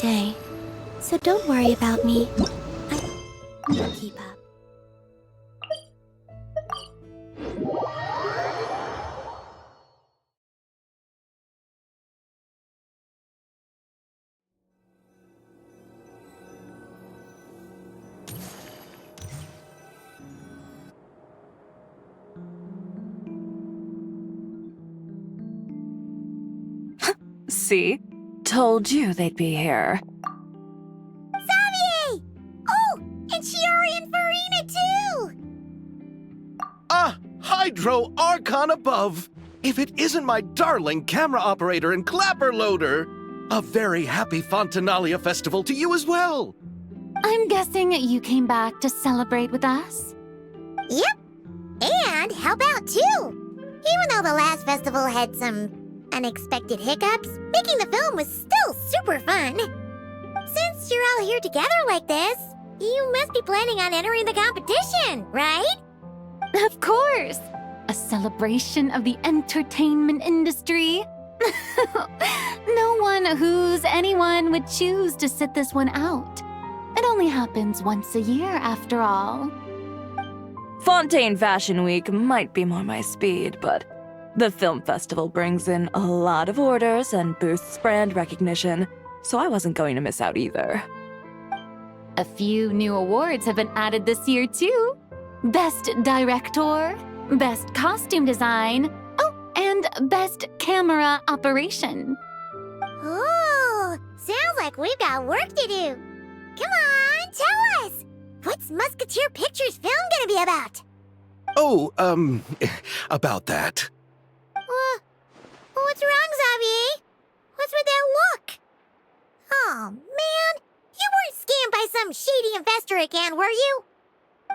day. So don't worry about me. I'll keep up. See? Told you they'd be here. Xavier! Oh, and Shiori and Farina too! Ah, Hydro Archon above! If it isn't my darling camera operator and clapper loader! A very happy Fontinalia festival to you as well! I'm guessing you came back to celebrate with us? Yep. And how about two? Even though the last festival had some unexpected hiccups, making the film was still super fun. Since you're all here together like this, you must be planning on entering the competition, right? Of course! A celebration of the entertainment industry. No one who's anyone would choose to sit this one out. It only happens once a year, after all. Fontaine Fashion Week might be more my speed, but the film festival brings in a lot of orders and boosts brand recognition, so I wasn't going to miss out either. A few new awards have been added this year, too. Best Director, Best Costume Design, oh, and Best Camera Operation. Oh, sounds like we've got work to do. Come on, tell us! What's Musketeer Pictures film gonna be about? Oh, about that. What's wrong, Xavier? What's with that look? Oh, man, you weren't scammed by some shady investor again, were you?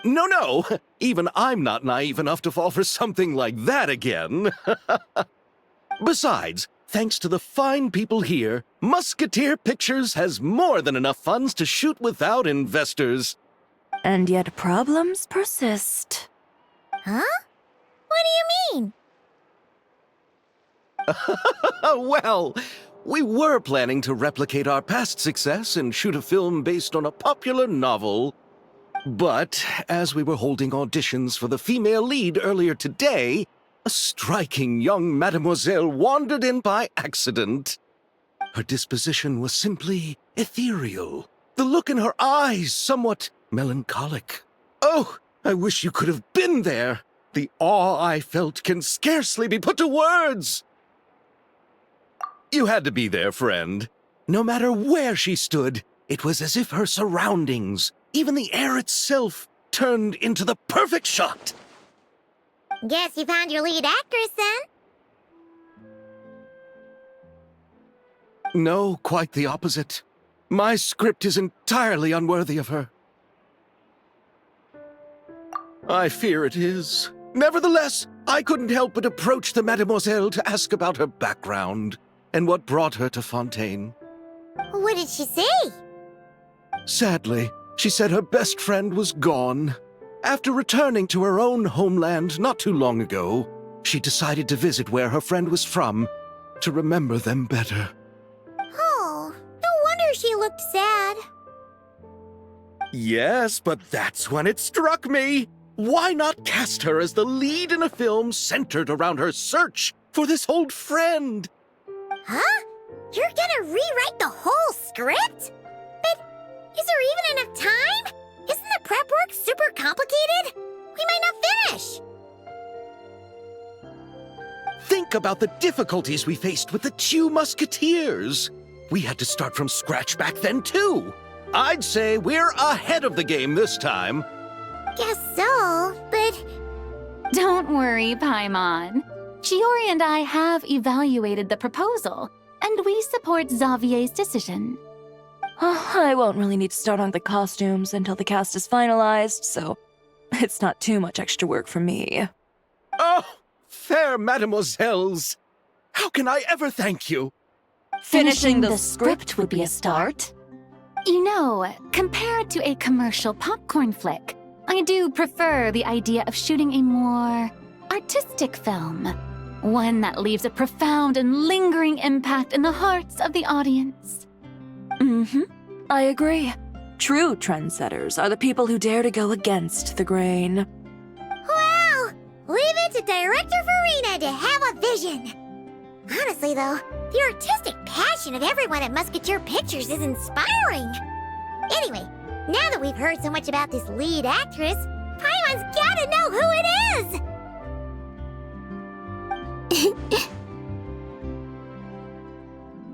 No, even I'm not naive enough to fall for something like that again. Besides, thanks to the fine people here, Musketeer Pictures has more than enough funds to shoot without investors. And yet problems persist. Huh? What do you mean? Well, we were planning to replicate our past success and shoot a film based on a popular novel. But as we were holding auditions for the female lead earlier today, a striking young mademoiselle wandered in by accident. Her disposition was simply ethereal, the look in her eyes somewhat melancholic. Oh, I wish you could have been there. The awe I felt can scarcely be put to words. You had to be there, friend. No matter where she stood, it was as if her surroundings, even the air itself, turned into the perfect shot. Guess you found your lead actress, then? No, quite the opposite. My script is entirely unworthy of her. I fear it is. Nevertheless, I couldn't help but approach the mademoiselle to ask about her background and what brought her to Fontaine. What did she say? Sadly, she said her best friend was gone. After returning to her own homeland not too long ago, she decided to visit where her friend was from to remember them better. Oh, no wonder she looked sad. Yes, but that's when it struck me. Why not cast her as the lead in a film centered around her search for this old friend? Huh? You're gonna rewrite the whole script? But is there even enough time? Isn't the prep work super complicated? We might not finish. Think about the difficulties we faced with the two Musketeers. We had to start from scratch back then, too. I'd say we're ahead of the game this time. Guess so, but... Don't worry, Paimon. Shiori and I have evaluated the proposal, and we support Xavier's decision. I won't really need to start on the costumes until the cast is finalized, so it's not too much extra work for me. Oh, fair mademoiselles. How can I ever thank you? Finishing the script would be a start. You know, compared to a commercial popcorn flick, I do prefer the idea of shooting a more artistic film. One that leaves a profound and lingering impact in the hearts of the audience. Mm-hmm. I agree. True trendsetters are the people who dare to go against the grain. Wow! Leave it to Director Farina to have a vision. Honestly, though, the artistic passion of everyone at Musketeer Pictures is inspiring. Anyway, now that we've heard so much about this lead actress, Paimon's gotta know who it is!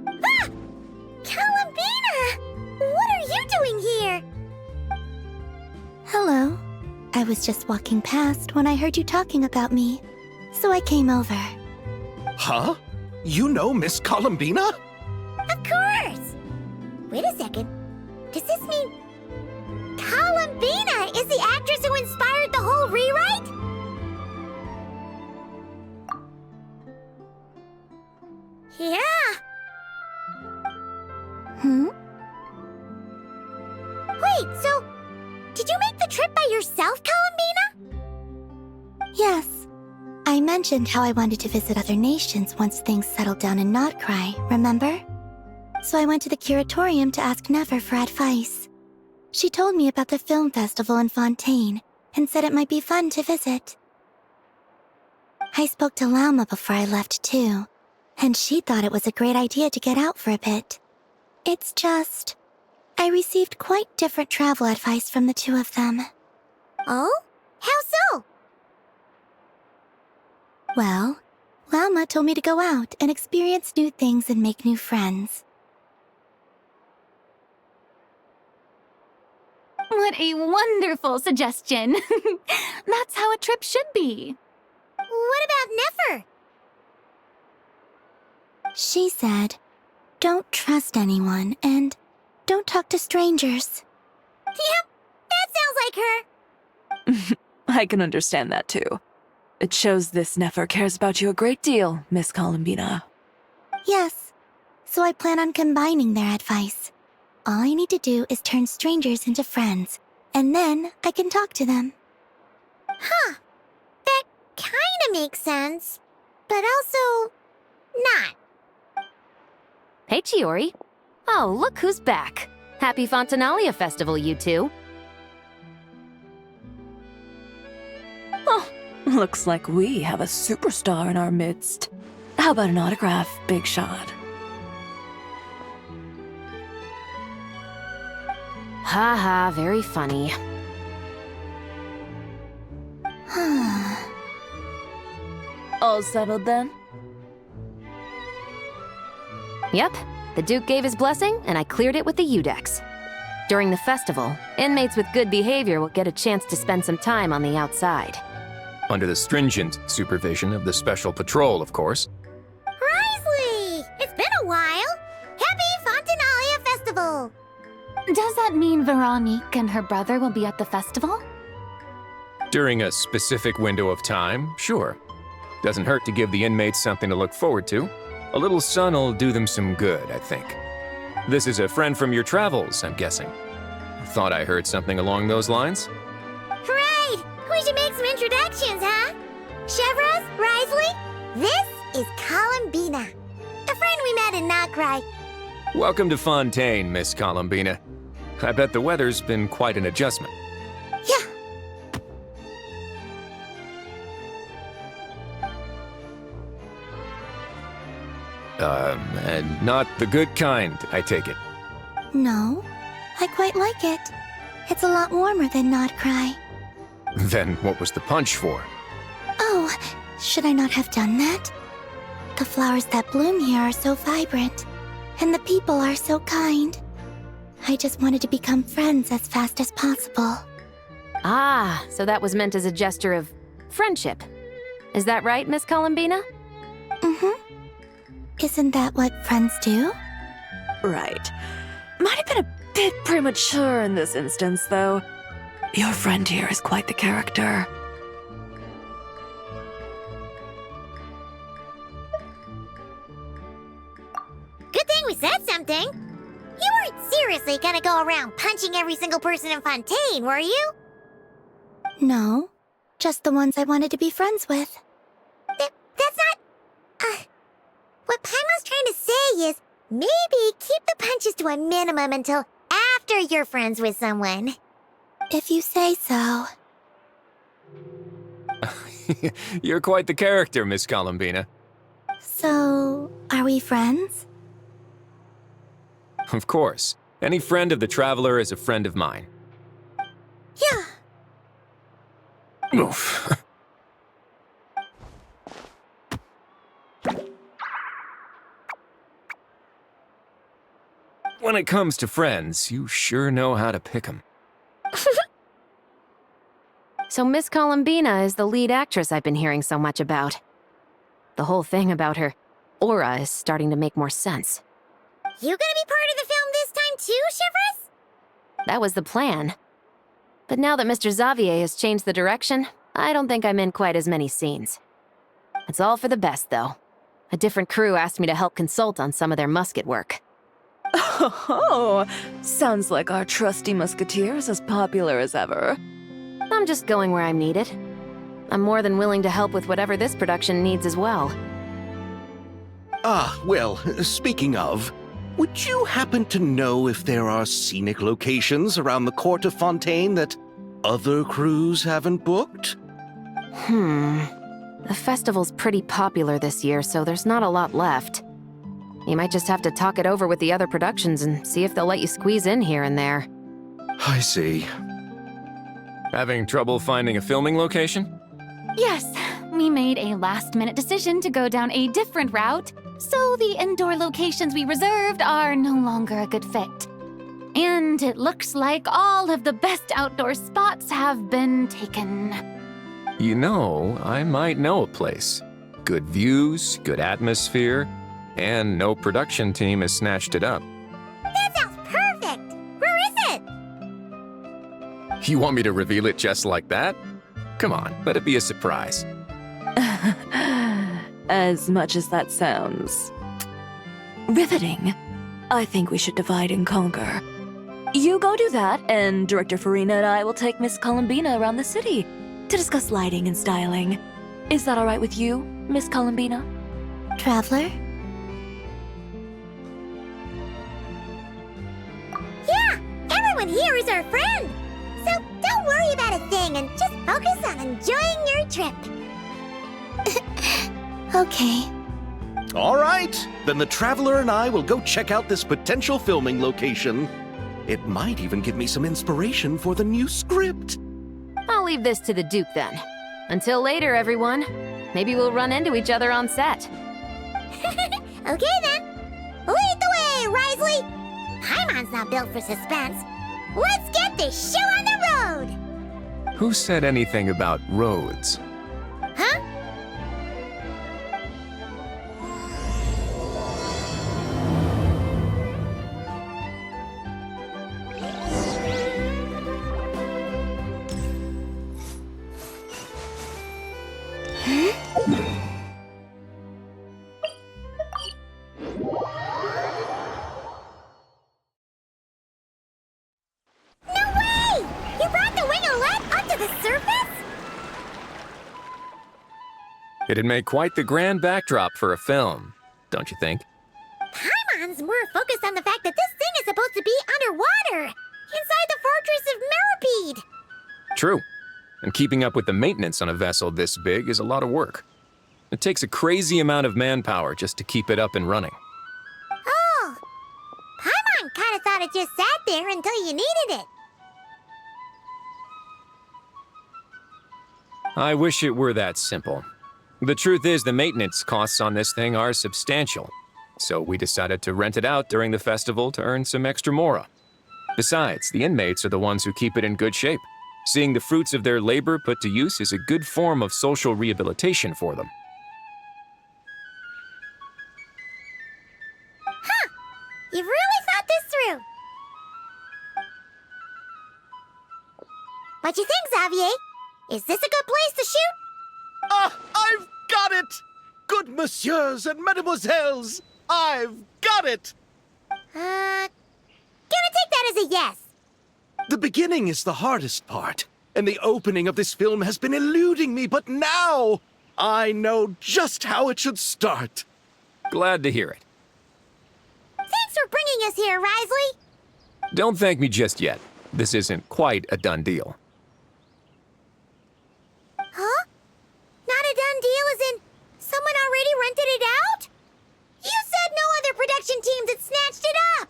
Ah! Columbina! What are you doing here? Hello. I was just walking past when I heard you talking about me, so I came over. Huh? You know Miss Columbina? Of course! Wait a second. Does this mean Columbina is the actress who inspired the whole rewrite? Yeah. Wait, so did you make the trip by yourself, Columbina? Yes. I mentioned how I wanted to visit other nations once things settled down in Notcry, remember? So I went to the curatorium to ask Never for advice. She told me about the film festival in Fontaine and said it might be fun to visit. I spoke to Lauma before I left too, and she thought it was a great idea to get out for a bit. It's just, I received quite different travel advice from the two of them. Oh? How so? Well, Lauma told me to go out and experience new things and make new friends. What a wonderful suggestion. That's how a trip should be. What about Nefer? She said, don't trust anyone and don't talk to strangers. Yep, that sounds like her. I can understand that too. It shows this Nefer cares about you a great deal, Miss Columbina. Yes, so I plan on combining their advice. All I need to do is turn strangers into friends, and then I can talk to them. Huh. That kinda makes sense, but also not. Hey, Chiori. Oh, look who's back. Happy Fontinalia Festival, you two. Oh, looks like we have a superstar in our midst. How about an autograph, Big Shot? Ha, very funny. All settled then? Yep, the Duke gave his blessing, and I cleared it with the G.I.X. During the festival, inmates with good behavior will get a chance to spend some time on the outside. Under the stringent supervision of the Special Patrol, of course. Risley! It's been a while! Happy Fontinalia Festival! Does that mean Veronique and her brother will be at the festival? During a specific window of time, sure. Doesn't hurt to give the inmates something to look forward to. A little sun'll do them some good, I think. This is a friend from your travels, I'm guessing. Thought I heard something along those lines? Right! We should make some introductions, huh? Chevros, Risley, this is Columbina, a friend we met in Notcry. Welcome to Fontaine, Miss Columbina. I bet the weather's been quite an adjustment. Yeah. And not the good kind, I take it. No, I quite like it. It's a lot warmer than Notcry. Then what was the punch for? Oh, should I not have done that? The flowers that bloom here are so vibrant, and the people are so kind. I just wanted to become friends as fast as possible. Ah, so that was meant as a gesture of friendship. Is that right, Miss Columbina? Mm-hmm. Isn't that what friends do? Right. Might have been a bit premature in this instance, though. Your friend here is quite the character. Good thing we said something. You weren't seriously gonna go around punching every single person in Fontaine, were you? No, just the ones I wanted to be friends with. That's not... What Paimon's trying to say is, Maybe keep the punches to a minimum until after you're friends with someone. If you say so. You're quite the character, Miss Columbina. So, are we friends? Of course. Any friend of the Traveler is a friend of mine. Yeah. Oof. When it comes to friends, you sure know how to pick 'em. So Miss Columbina is the lead actress I've been hearing so much about. The whole thing about her aura is starting to make more sense. You gonna be part of the film this time too, Shivers? That was the plan. But now that Mr. Xavier has changed the direction, I don't think I'm in quite as many scenes. It's all for the best, though. A different crew asked me to help consult on some of their musket work. Oh, sounds like our trusty musketeer is as popular as ever. I'm just going where I'm needed. I'm more than willing to help with whatever this production needs as well. Ah, well, speaking of, would you happen to know if there are scenic locations around the court of Fontaine that other crews haven't booked? The festival's pretty popular this year, so there's not a lot left. You might just have to talk it over with the other productions and see if they'll let you squeeze in here and there. I see. Having trouble finding a filming location? Yes, we made a last-minute decision to go down a different route, so the indoor locations we reserved are no longer a good fit. And it looks like all of the best outdoor spots have been taken. You know, I might know a place. Good views, good atmosphere, and no production team has snatched it up. That sounds perfect! Where is it? You want me to reveal it just like that? Come on, let it be a surprise. As much as that sounds riveting, I think we should divide and conquer. You go do that, and Director Farina and I will take Miss Columbina around the city to discuss lighting and styling. Is that all right with you, Miss Columbina? Traveler? Yeah, everyone here is our friend. So don't worry about a thing and just focus on enjoying your trip. Okay. All right, then the Traveler and I will go check out this potential filming location. It might even give me some inspiration for the new script. I'll leave this to the Duke then. Until later, everyone. Maybe we'll run into each other on set. Okay then. Lead the way, Risley. Paimon's not built for suspense. Let's get this show on the road. Who said anything about roads? Huh? It'd make quite the grand backdrop for a film, don't you think? Paimon's more focused on the fact that this thing is supposed to be underwater, inside the fortress of Millipede. True. And keeping up with the maintenance on a vessel this big is a lot of work. It takes a crazy amount of manpower just to keep it up and running. Oh, Paimon kind of thought it just sat there until you needed it. I wish it were that simple. The truth is, the maintenance costs on this thing are substantial, so we decided to rent it out during the festival to earn some extra mora. Besides, the inmates are the ones who keep it in good shape. Seeing the fruits of their labor put to use is a good form of social rehabilitation for them. Huh, you've really thought this through. What you think, Xavier? Is this a good place to shoot? Ah, I've got it! Good messieurs and mademoiselles, I've got it! Gonna take that as a yes. The beginning is the hardest part, and the opening of this film has been eluding me, but now I know just how it should start. Glad to hear it. for bringing us here, Risley. Don't thank me just yet. This isn't quite a done deal. Huh? Not a done deal as in someone already rented it out? You said no other production teams had snatched it up!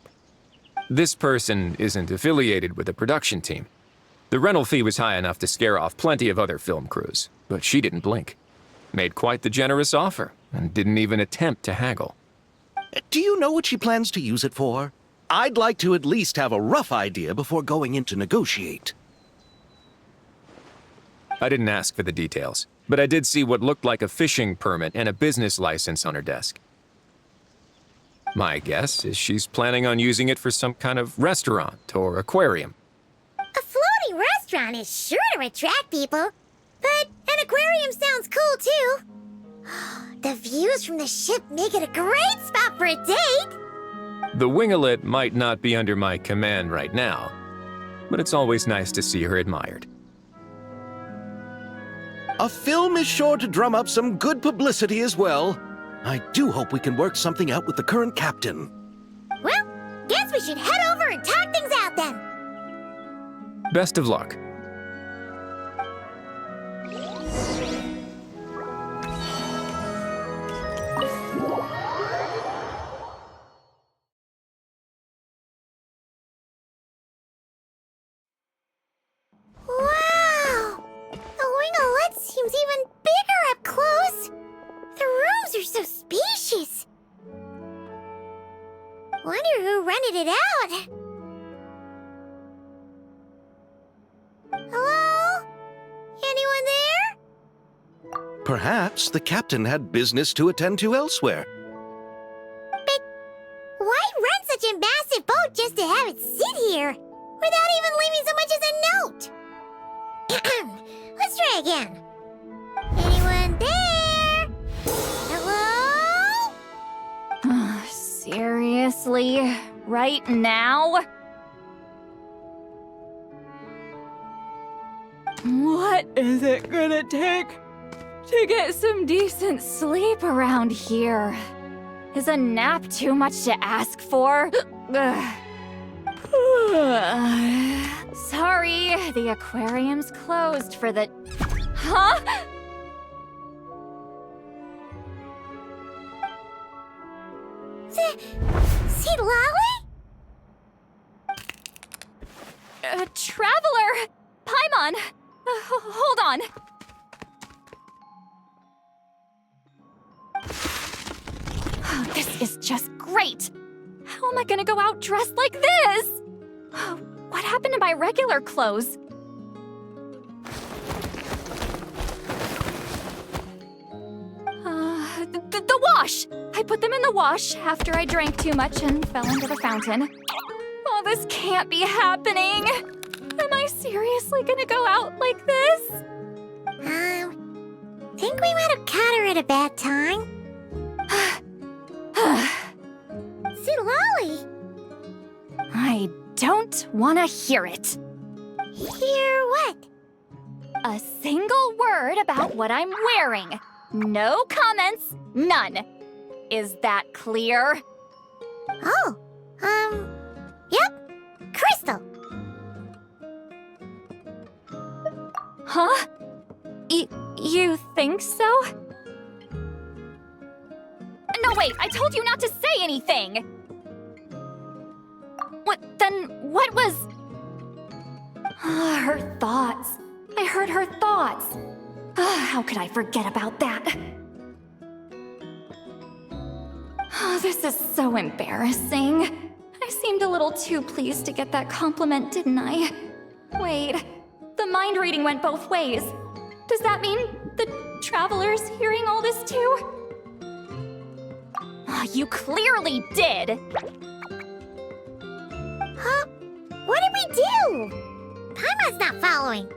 This person isn't affiliated with a production team. The rental fee was high enough to scare off plenty of other film crews, but she didn't blink. Made quite the generous offer, and didn't even attempt to haggle. Do you know what she plans to use it for? I'd like to at least have a rough idea before going in to negotiate. I didn't ask for the details, but I did see what looked like a fishing permit and a business license on her desk. My guess is she's planning on using it for some kind of restaurant or aquarium. A floating restaurant is sure to attract people, but an aquarium sounds cool too. The views from the ship make it a great spot for a date. The winglet might not be under my command right now, but it's always nice to see her admired. A film is sure to drum up some good publicity as well. I do hope we can work something out with the current captain. Well, guess we should head over and talk things out then. Best of luck. Wow! The winglet seems even bigger up close. The rooms are so spacious. Wonder who rented it out. Hello? Anyone there? Perhaps the captain had business to attend to elsewhere. But why rent such a massive boat just to have it sit here without even leaving so much as a note? Let's try again. Anyone there? Hello? Seriously? Right now? What is it gonna take to get some decent sleep around here? Is a nap too much to ask for? Sorry, the aquarium's closed for the... Huh? See Lolly? Traveler! Paimon! Hold on. This is just great! How am I gonna go out dressed like this? What happened to my regular clothes? The wash! I put them in the wash after I drank too much and fell into the fountain. Oh, this can't be happening! Am I seriously gonna go out like this? Think we might have caught her at a bad time. See Lolly? I don't want to hear it. Hear what? A single word about what I'm wearing. No comments, none. Is that clear? Oh, yep. Crystal. Huh? You think so? No, wait, I told you not to say anything! What was... Her thoughts. I heard her thoughts. How could I forget about that? This is so embarrassing. I seemed a little too pleased to get that compliment, didn't I? Wait, the mind reading went both ways. Does that mean the traveler's hearing all this too? You clearly did! Huh? What did we do? Paimon's not following.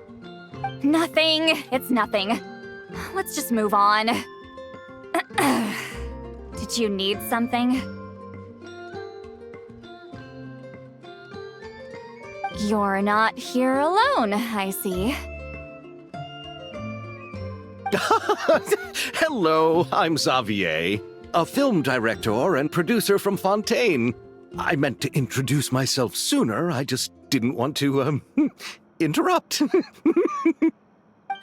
Nothing. It's nothing. Let's just move on. Did you need something? You're not here alone, I see. Hello, I'm Xavier, a film director and producer from Fontaine. I meant to introduce myself sooner. I just didn't want to, interrupt.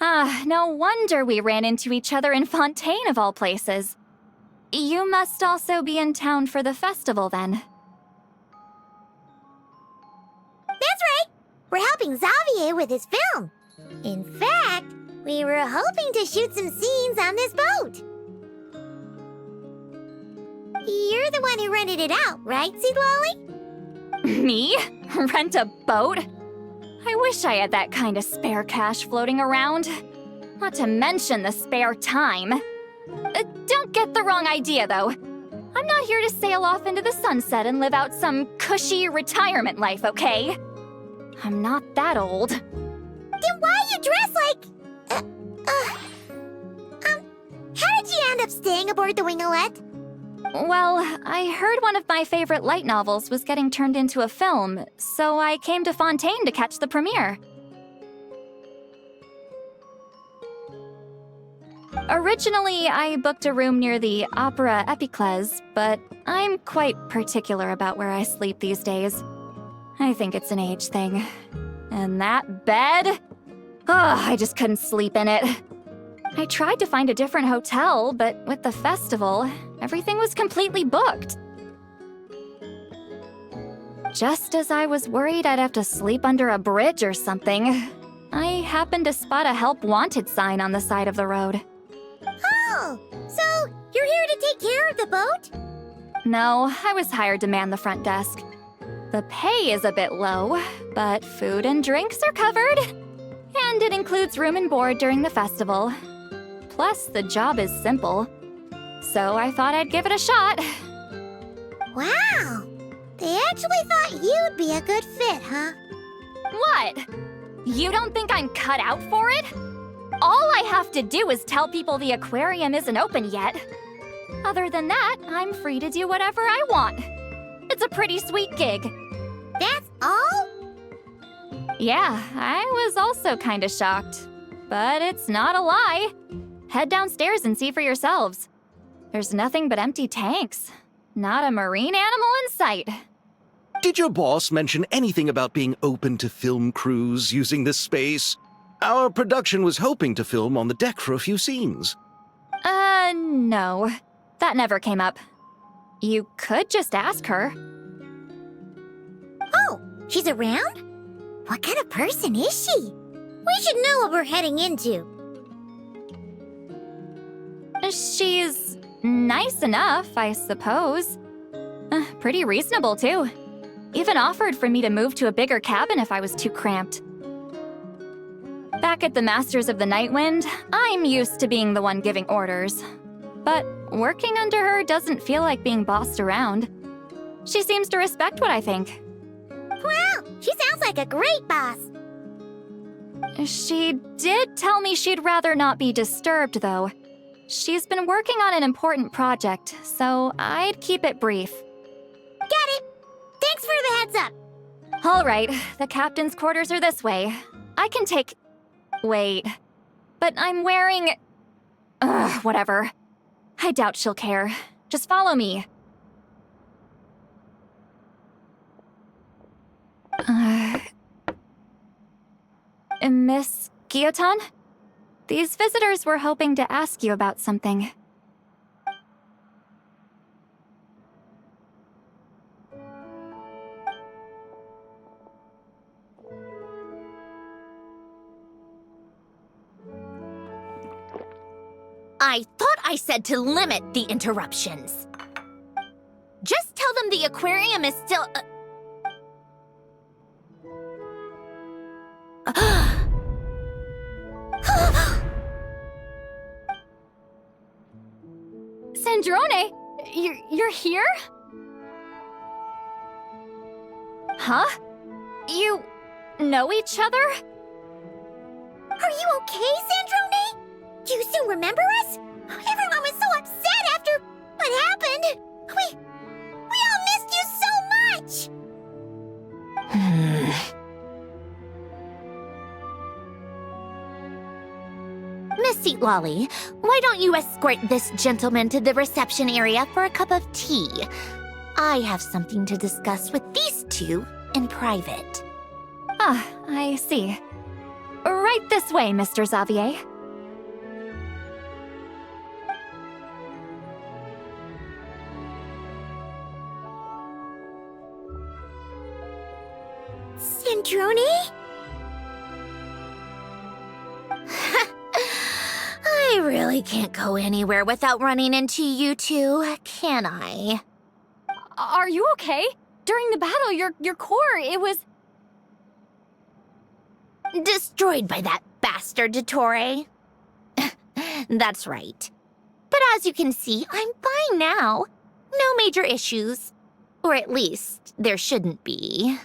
No wonder we ran into each other in Fontaine of all places. You must also be in town for the festival then. That's right! We're helping Xavier with his film. In fact, we were hoping to shoot some scenes on this boat. You're the one who rented it out, right, Seed Lolly? Me? Rent a boat? I wish I had that kind of spare cash floating around. Not to mention the spare time. Don't get the wrong idea, though. I'm not here to sail off into the sunset and live out some cushy retirement life, okay? I'm not that old. Then why you dress like... how did you end up staying aboard the Winglet? Well, I heard one of my favorite light novels was getting turned into a film, so I came to Fontaine to catch the premiere. Originally, I booked a room near the Opera Epiclese, but I'm quite particular about where I sleep these days. I think it's an age thing. And that bed? I just couldn't sleep in it. I tried to find a different hotel, but with the festival, everything was completely booked. Just as I was worried I'd have to sleep under a bridge or something, I happened to spot a help wanted sign on the side of the road. Oh, so you're here to take care of the boat? No, I was hired to man the front desk. The pay is a bit low, but food and drinks are covered. And it includes room and board during the festival. Plus, the job is simple. So I thought I'd give it a shot. Wow! They actually thought you'd be a good fit, huh? What? You don't think I'm cut out for it? All I have to do is tell people the aquarium isn't open yet. Other than that, I'm free to do whatever I want. It's a pretty sweet gig. That's all? Yeah, I was also kinda shocked. But it's not a lie. Head downstairs and see for yourselves. There's nothing but empty tanks. Not a marine animal in sight. Did your boss mention anything about being open to film crews using this space? Our production was hoping to film on the deck for a few scenes. No. That never came up. You could just ask her. Oh, she's around? What kind of person is she? We should know what we're heading into. She's nice enough, I suppose. Pretty reasonable, too. Even offered for me to move to a bigger cabin if I was too cramped. Back at the Masters of the Nightwind, I'm used to being the one giving orders. But working under her doesn't feel like being bossed around. She seems to respect what I think. Wow, she sounds like a great boss. She did tell me she'd rather not be disturbed, though. She's been working on an important project, so I'd keep it brief. Got it. Thanks for the heads up. All right, the captain's quarters are this way. I can take... Wait. But I'm wearing... whatever. I doubt she'll care. Just follow me. Miss Guillotin? These visitors were hoping to ask you about something. I thought I said to limit the interruptions. Just tell them the aquarium is still... Sandrone, you're here? Huh? You know each other? Are you okay, Sandrone? Do you still remember us? Everyone was so upset after what happened. We all missed you so much. Miss Seat Lolly, why don't you escort this gentleman to the reception area for a cup of tea? I have something to discuss with these two in private. Ah, I see. Right this way, Mr. Xavier. Sandrone? I really can't go anywhere without running into you two, can I? Are you okay? During the battle, your core, it was... Destroyed by that bastard Dottore. That's right. But as you can see, I'm fine now. No major issues. Or at least, there shouldn't be.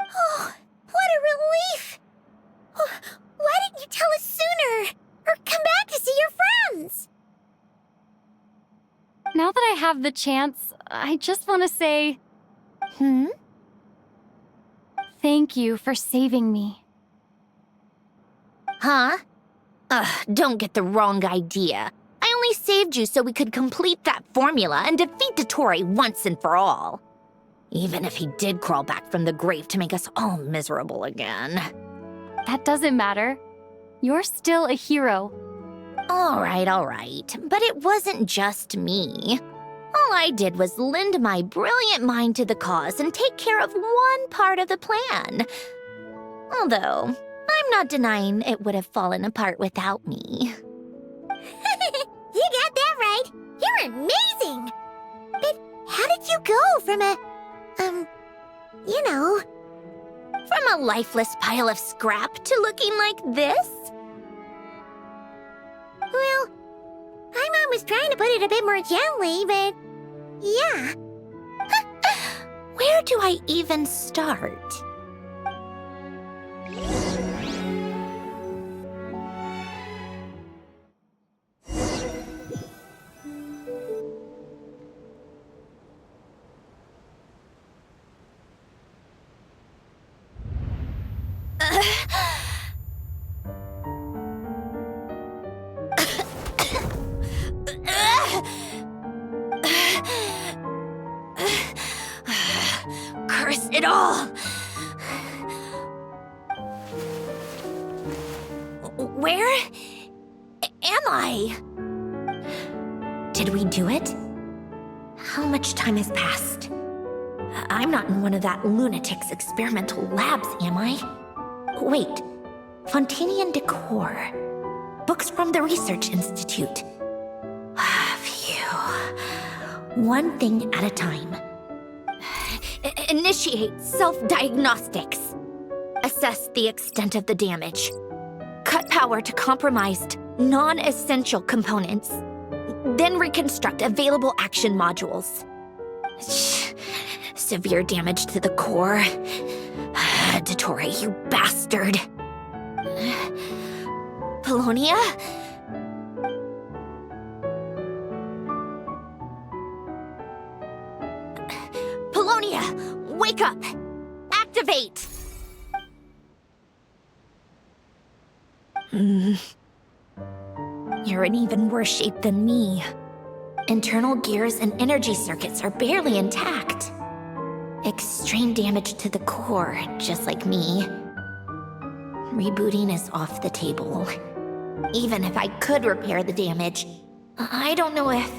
Oh, what a relief! Oh, why didn't you tell us sooner? Or come back to see your friends? Now that I have the chance, I just want to say... Thank you for saving me. Huh? Don't get the wrong idea. I only saved you so we could complete that formula and defeat Dottore once and for all. Even if he did crawl back from the grave to make us all miserable again. That doesn't matter. You're still a hero. All right. But it wasn't just me. All I did was lend my brilliant mind to the cause and take care of one part of the plan. Although, I'm not denying it would have fallen apart without me. You got that right. You're amazing. But how did you go from From a lifeless pile of scrap to looking like this? Well, my mom was trying to put it a bit more gently, but yeah. Where do I even start? Curse it all! Where am I? Did we do it? How much time has passed? I'm not in one of that lunatic's experimental labs, am I? Wait, Fontanian decor. Books from the Research Institute. Phew. One thing at a time. Initiate self-diagnostics. Assess the extent of the damage. Cut power to compromised, non-essential components. Then reconstruct available action modules. Severe damage to the core. Dottore, you bastard. Polonia? Polonia, wake up! Activate! You're in even worse shape than me. Internal gears and energy circuits are barely intact. Extreme damage to the core, just like me. Rebooting is off the table. Even if I could repair the damage, I don't know if...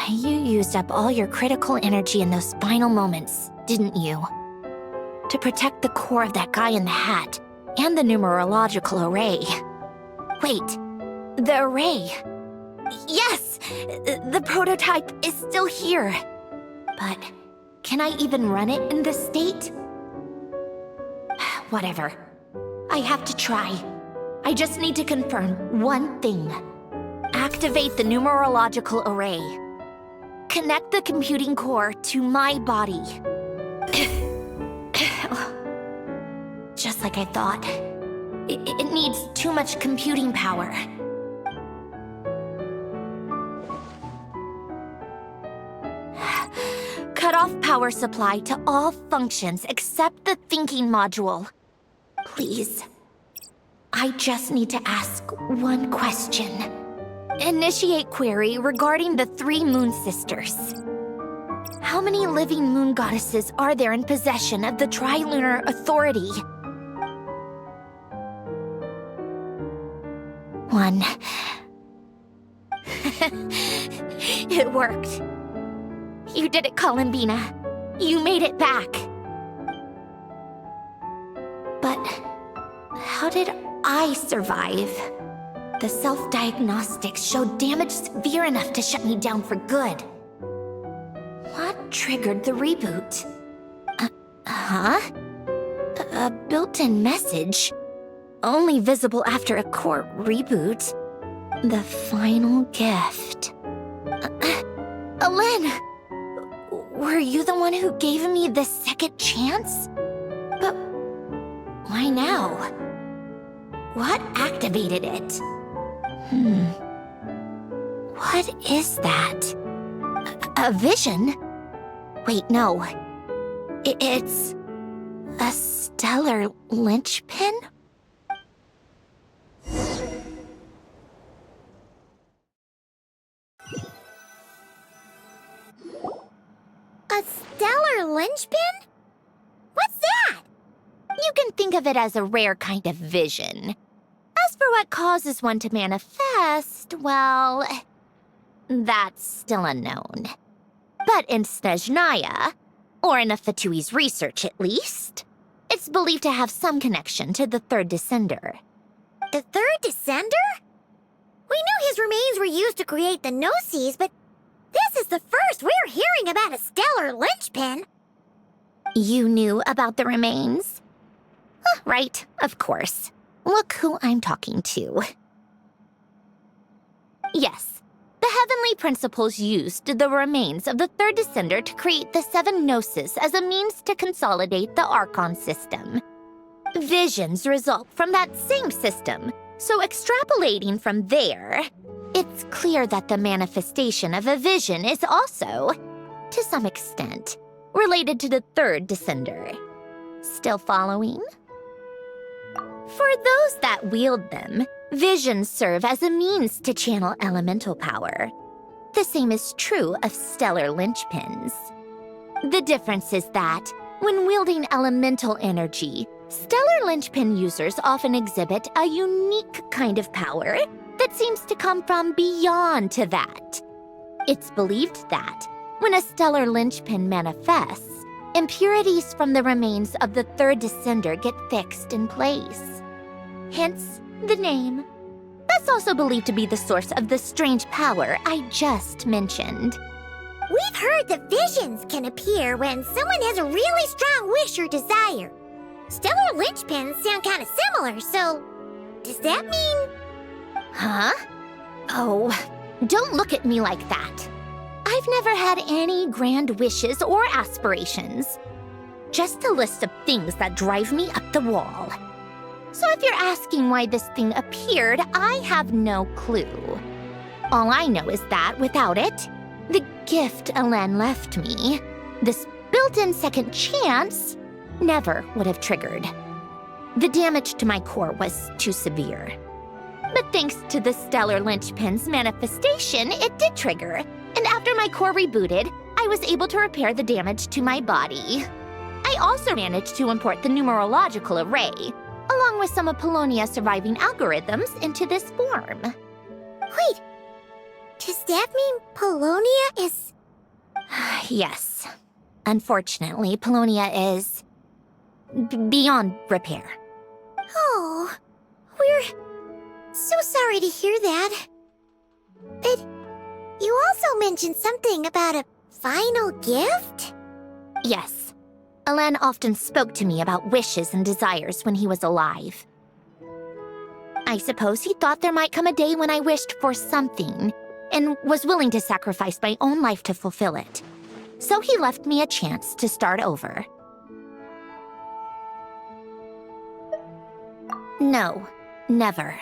You used up all your critical energy in those final moments, didn't you? To protect the core of that guy in the hat, and the numerological array. Wait, the array. Yes! The prototype is still here. But can I even run it in this state? Whatever. I have to try. I just need to confirm one thing. Activate the numerological array. Connect the computing core to my body. Just like I thought. It needs too much computing power. Cut off power supply to all functions except the thinking module. Please. I just need to ask one question. Initiate query regarding the 3 moon sisters. How many living moon goddesses are there in possession of the Trilunar Authority? 1. It worked. You did it, Columbina. You made it back. But how did I survive? The self-diagnostics showed damage severe enough to shut me down for good. What triggered the reboot? A built-in message? Only visible after a core reboot. The final gift. Alen! Were you the one who gave me the second chance? But why now? What activated it? What is that? A vision? Wait, no. It's a stellar linchpin? A stellar linchpin? What's that? You can think of it as a rare kind of vision. As for what causes one to manifest, well, that's still unknown. But in Snezhnaya, or in Afatui's research at least, it's believed to have some connection to the third descender. The third descender? We knew his remains were used to create the Gnosis, but this is the first we're hearing about a stellar linchpin. You knew about the remains? Right, of course. Look who I'm talking to. Yes, the Heavenly Principles used the remains of the third descender to create the 7 Gnosis as a means to consolidate the Archon system. Visions result from that same system, so extrapolating from there, it's clear that the manifestation of a vision is also, to some extent, related to the third descender. Still following? For those that wield them, visions serve as a means to channel elemental power. The same is true of stellar linchpins. The difference is that, when wielding elemental energy, stellar linchpin users often exhibit a unique kind of power that seems to come from beyond to that. It's believed that, when a stellar linchpin manifests, impurities from the remains of the third descender get fixed in place. Hence, the name. That's also believed to be the source of the strange power I just mentioned. We've heard that visions can appear when someone has a really strong wish or desire. Stellar linchpins sound kind of similar, so does that mean... Huh? Oh, don't look at me like that. I've never had any grand wishes or aspirations. Just a list of things that drive me up the wall. So if you're asking why this thing appeared, I have no clue. All I know is that without it, the gift Alen left me, this built-in second chance, never would have triggered. The damage to my core was too severe. But thanks to the stellar linchpin's manifestation, it did trigger. And after my core rebooted, I was able to repair the damage to my body. I also managed to import the numerological array, along with some of Polonia's surviving algorithms, into this form. Wait, does that mean Polonia is... Yes. Unfortunately, Polonia is... beyond repair. Oh, we're so sorry to hear that. But you also mentioned something about a final gift? Yes. Alen often spoke to me about wishes and desires when he was alive. I suppose he thought there might come a day when I wished for something, and was willing to sacrifice my own life to fulfill it. So he left me a chance to start over. No, never.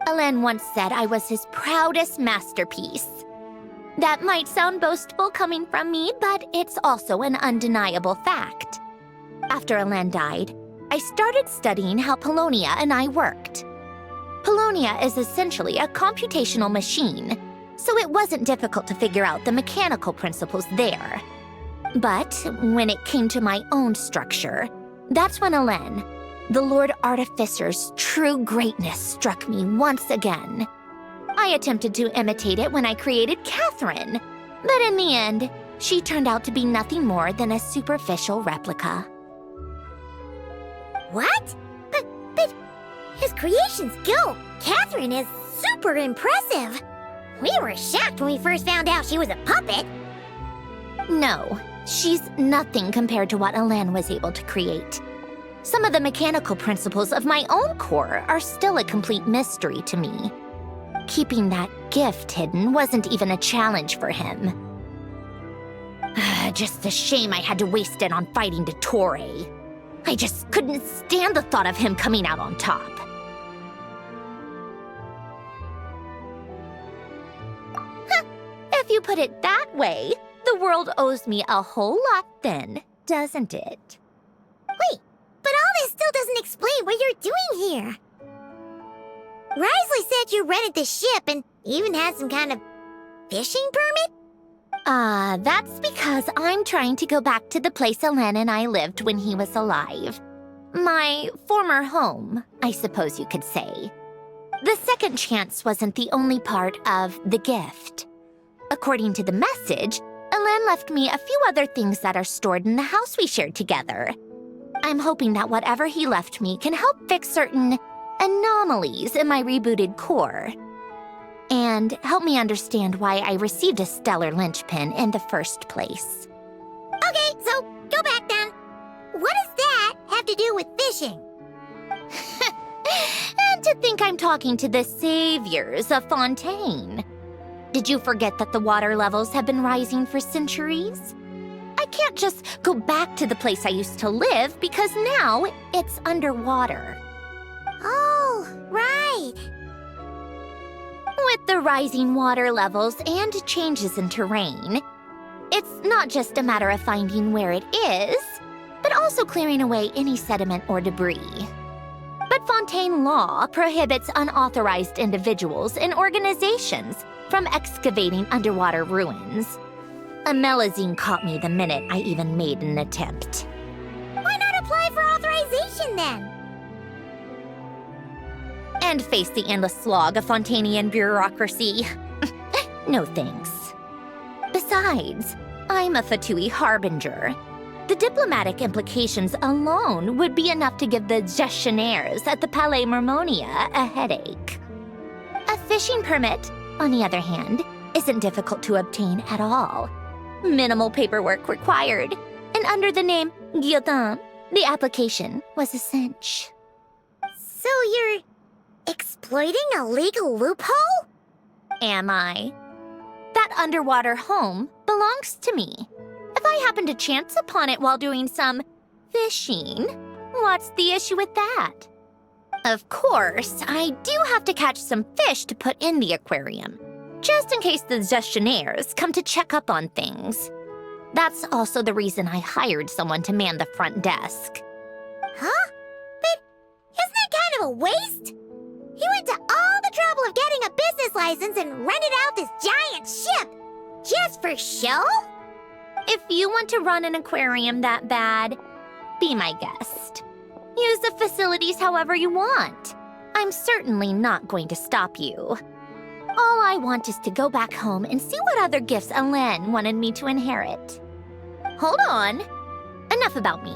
Alen once said I was his proudest masterpiece. That might sound boastful coming from me, but it's also an undeniable fact. After Alen died, I started studying how Polonia and I worked. Polonia is essentially a computational machine, so it wasn't difficult to figure out the mechanical principles there. But when it came to my own structure, that's when Elen, the Lord Artificer's true greatness, struck me once again. I attempted to imitate it when I created Catherine, but in the end, she turned out to be nothing more than a superficial replica. What? But his creation skill, Catherine, is super impressive. We were shocked when we first found out she was a puppet. No, she's nothing compared to what Elen was able to create. Some of the mechanical principles of my own core are still a complete mystery to me. Keeping that gift hidden wasn't even a challenge for him. Just a shame I had to waste it on fighting Dottore. I just couldn't stand the thought of him coming out on top. If you put it that way, the world owes me a whole lot then, doesn't it? Wait, but all this still doesn't explain what you're doing here. Risley said you rented the ship and even had some kind of fishing permit? That's because I'm trying to go back to the place Elen and I lived when he was alive. My former home, I suppose you could say. The second chance wasn't the only part of the gift. According to the message, Elen left me a few other things that are stored in the house we shared together. I'm hoping that whatever he left me can help fix certain anomalies in my rebooted core. And help me understand why I received a stellar linchpin in the first place. Okay, so go back then. What does that have to do with fishing? And to think I'm talking to the saviors of Fontaine. Did you forget that the water levels have been rising for centuries? I can't just go back to the place I used to live because now it's underwater. Oh, right. With the rising water levels and changes in terrain, it's not just a matter of finding where it is, but also clearing away any sediment or debris. But Fontaine law prohibits unauthorized individuals and organizations from excavating underwater ruins. A Melazine caught me the minute I even made an attempt. Why not apply for authorization then? And face the endless slog of Fontainian bureaucracy. No thanks. Besides, I'm a Fatui harbinger. The diplomatic implications alone would be enough to give the gestionnaires at the Palais Mermonia a headache. A fishing permit, on the other hand, isn't difficult to obtain at all. Minimal paperwork required, and under the name Guillotin, the application was a cinch. So you're exploiting a legal loophole? Am I? That underwater home belongs to me. If I happen to chance upon it while doing some fishing, what's the issue with that? Of course, I do have to catch some fish to put in the aquarium, just in case the gestionnaires come to check up on things. That's also the reason I hired someone to man the front desk. Huh? But isn't that kind of a waste? He went to all the trouble of getting a business license and rented out this giant ship, just for show? If you want to run an aquarium that bad, be my guest. Use the facilities however you want. I'm certainly not going to stop you. All I want is to go back home and see what other gifts Elen wanted me to inherit. Hold on. Enough about me.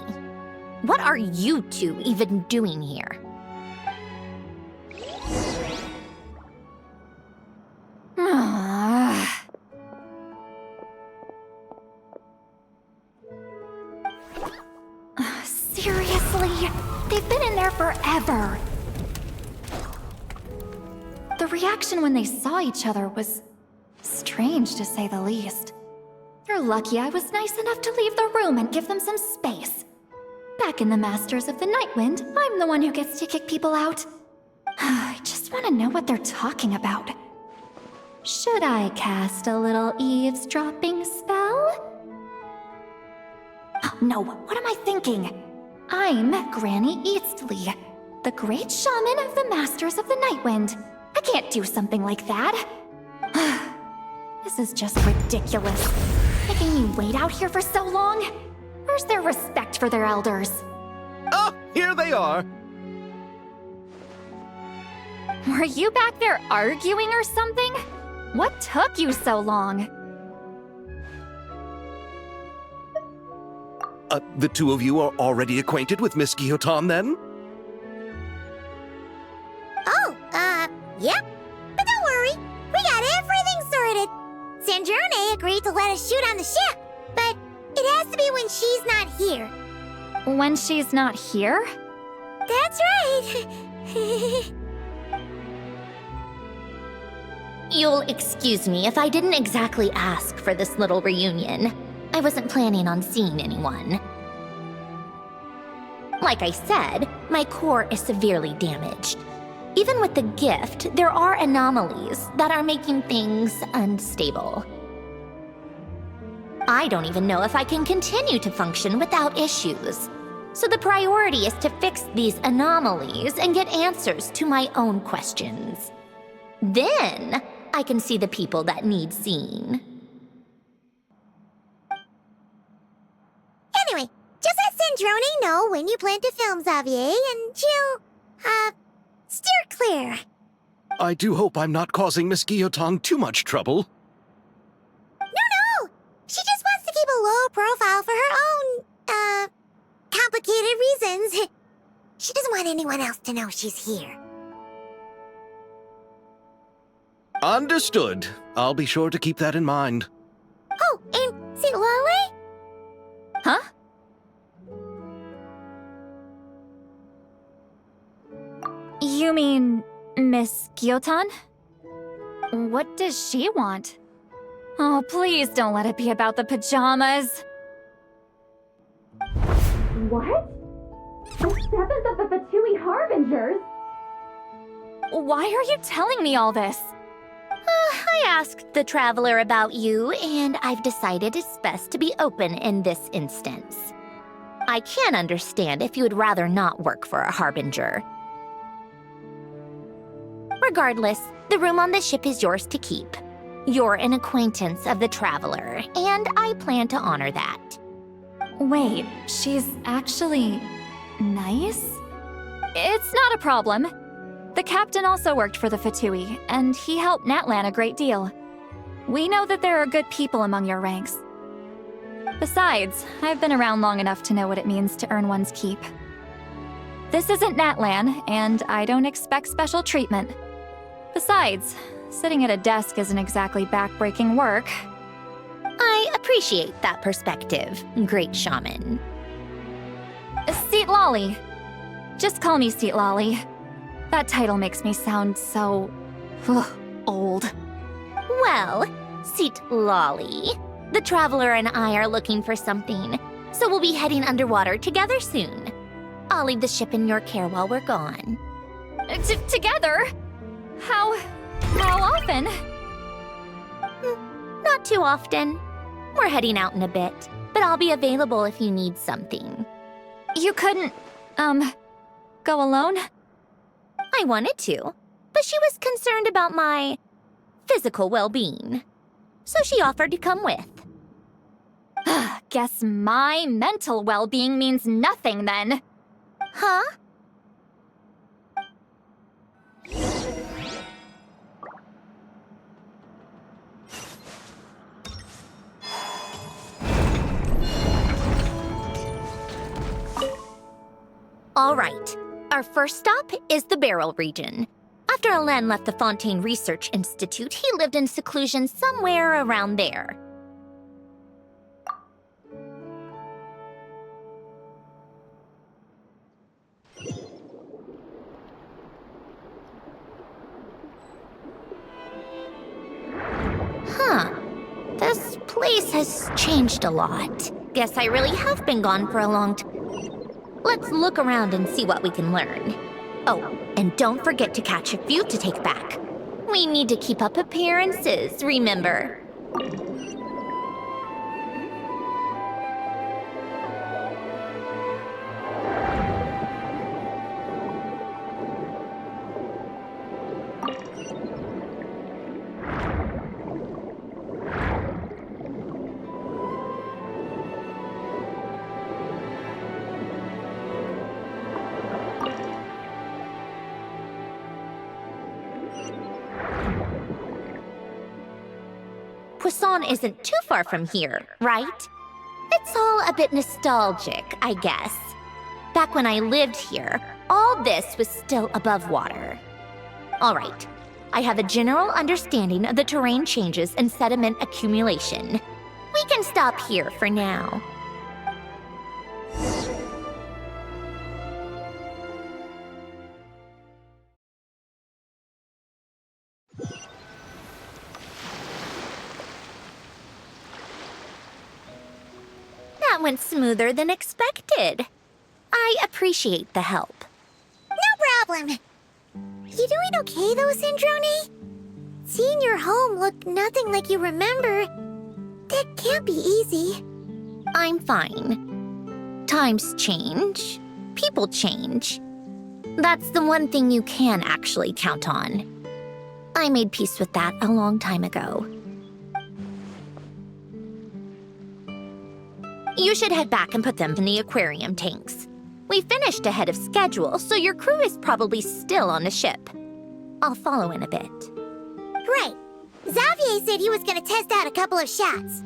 What are you two even doing here? Seriously? They've been in there forever. The reaction when they saw each other was strange, to say the least. You're lucky I was nice enough to leave the room and give them some space. Back in the Masters of the Nightwind, I'm the one who gets to kick people out. I just want to know what they're talking about. Should I cast a little eavesdropping spell? No, what am I thinking? I'm Granny Eastly. The great shaman of the Masters of the Nightwind. I can't do something like that. This is just ridiculous. Making me wait out here for so long? Where's their respect for their elders? Oh, here they are. Were you back there arguing or something? What took you so long? The two of you are already acquainted with Miss Guillotin, then? Oh, yep. But don't worry, we got everything sorted. Sandrone agreed to let us shoot on the ship, but it has to be when she's not here. When she's not here? That's right. You'll excuse me if I didn't exactly ask for this little reunion. I wasn't planning on seeing anyone. Like I said, my core is severely damaged. Even with the gift, there are anomalies that are making things unstable. I don't even know if I can continue to function without issues. So the priority is to fix these anomalies and get answers to my own questions. Then, I can see the people that need seeing. Anyway, just let Sandrone know when you plan to film Xavier, and she'll, steer clear. I do hope I'm not causing Miss Guillotin too much trouble. No! She just wants to keep a low profile for her own, complicated reasons. She doesn't want anyone else to know she's here. Understood. I'll be sure to keep that in mind. Oh, and see Lale? Huh? You mean Miss Guillotin? What does she want? Oh, please don't let it be about the pajamas. What? The 7th of the Fatui Harbingers? Why are you telling me all this? I asked the Traveler about you, and I've decided it's best to be open in this instance. I can understand if you would rather not work for a Harbinger. Regardless, the room on the ship is yours to keep. You're an acquaintance of the Traveler, and I plan to honor that. Wait, she's actually nice? It's not a problem. The captain also worked for the Fatui, and he helped Natlan a great deal. We know that there are good people among your ranks. Besides, I've been around long enough to know what it means to earn one's keep. This isn't Natlan, and I don't expect special treatment. Besides, sitting at a desk isn't exactly back-breaking work. I appreciate that perspective, great shaman. Seat Lolly. Just call me Seat Lolly. That title makes me sound so... old. Well, Seat Lolly, the Traveler and I are looking for something, so we'll be heading underwater together soon. I'll leave the ship in your care while we're gone. Together? How often? Not too often. We're heading out in a bit, but I'll be available if you need something. You couldn't, go alone? I wanted to, but she was concerned about my physical well-being, so she offered to come with. Guess my mental well-being means nothing then. Huh? All right. Our first stop is the Beryl region. After Alain left the Fontaine Research Institute, he lived in seclusion somewhere around there. Huh. This place has changed a lot. Guess I really have been gone for a long time. Let's look around and see what we can learn. Oh, and don't forget to catch a few to take back. We need to keep up appearances, remember? Coruscant isn't too far from here, right? It's all a bit nostalgic, I guess. Back when I lived here, all this was still above water. All right, I have a general understanding of the terrain changes and sediment accumulation. We can stop here for now. That went smoother than expected. I appreciate the help. No problem. You doing okay though, Sandrone? Seeing your home look nothing like you remember, that can't be easy. I'm fine. Times change. People change. That's the one thing you can actually count on. I made peace with that a long time ago. You should head back and put them in the aquarium tanks. We finished ahead of schedule, so your crew is probably still on the ship. I'll follow in a bit. Right. Xavier said he was gonna test out a couple of shots.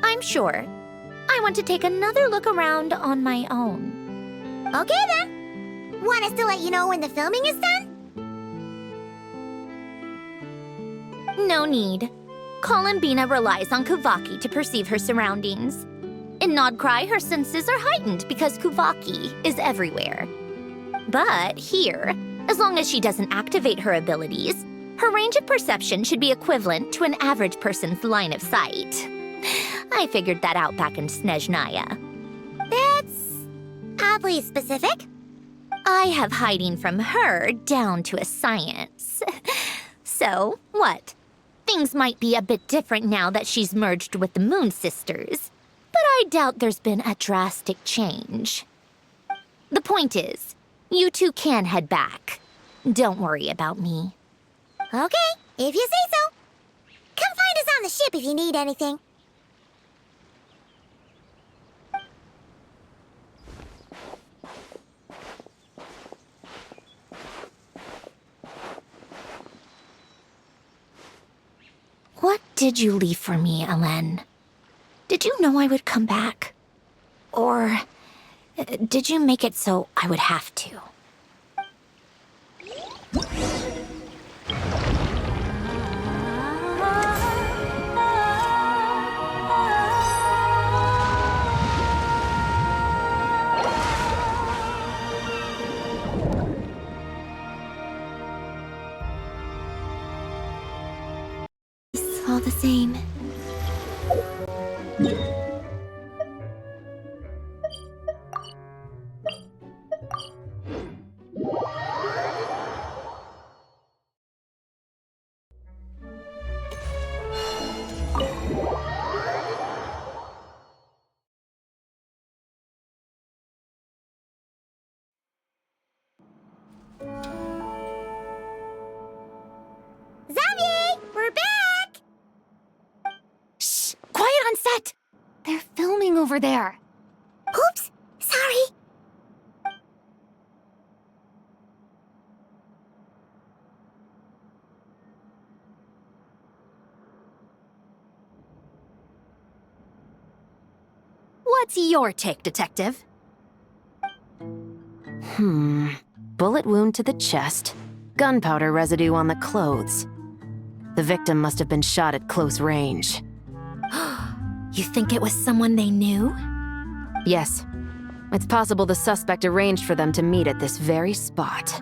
I'm sure. I want to take another look around on my own. Okay then. Want us to let you know when the filming is done? No need. Columbina relies on Kuvaki to perceive her surroundings. In Nodcry, her senses are heightened because Kuvaki is everywhere. But here, as long as she doesn't activate her abilities, her range of perception should be equivalent to an average person's line of sight. I figured that out back in Snezhnaya. That's oddly specific. I have hiding from her down to a science. So, what? Things might be a bit different now that she's merged with the Moon Sisters, but I doubt there's been a drastic change. The point is, you two can head back. Don't worry about me. Okay, if you say so. Come find us on the ship if you need anything. What did you leave for me, Elen? Did you know I would come back? Or did you make it so I would have to? All the same. Xavier, we're back! Shh! Quiet on set! They're filming over there. Oops, sorry. What's your take, Detective? Bullet wound to the chest. Gunpowder residue on the clothes. The victim must have been shot at close range. You think it was someone they knew? Yes. It's possible the suspect arranged for them to meet at this very spot.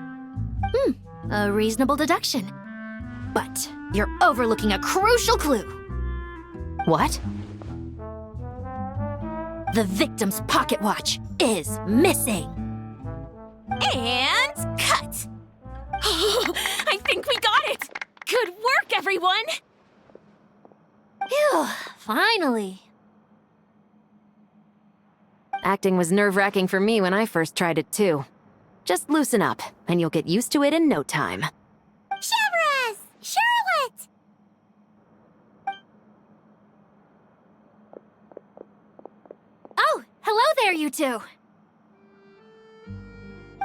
A reasonable deduction. But you're overlooking a crucial clue. What? The victim's pocket watch is missing. And cut! I think we got it! Good work, everyone! Phew, finally. Acting was nerve-wracking for me when I first tried it too. Just loosen up, and you'll get used to it in no time. Chevras! Charlotte! Oh, hello there, you two.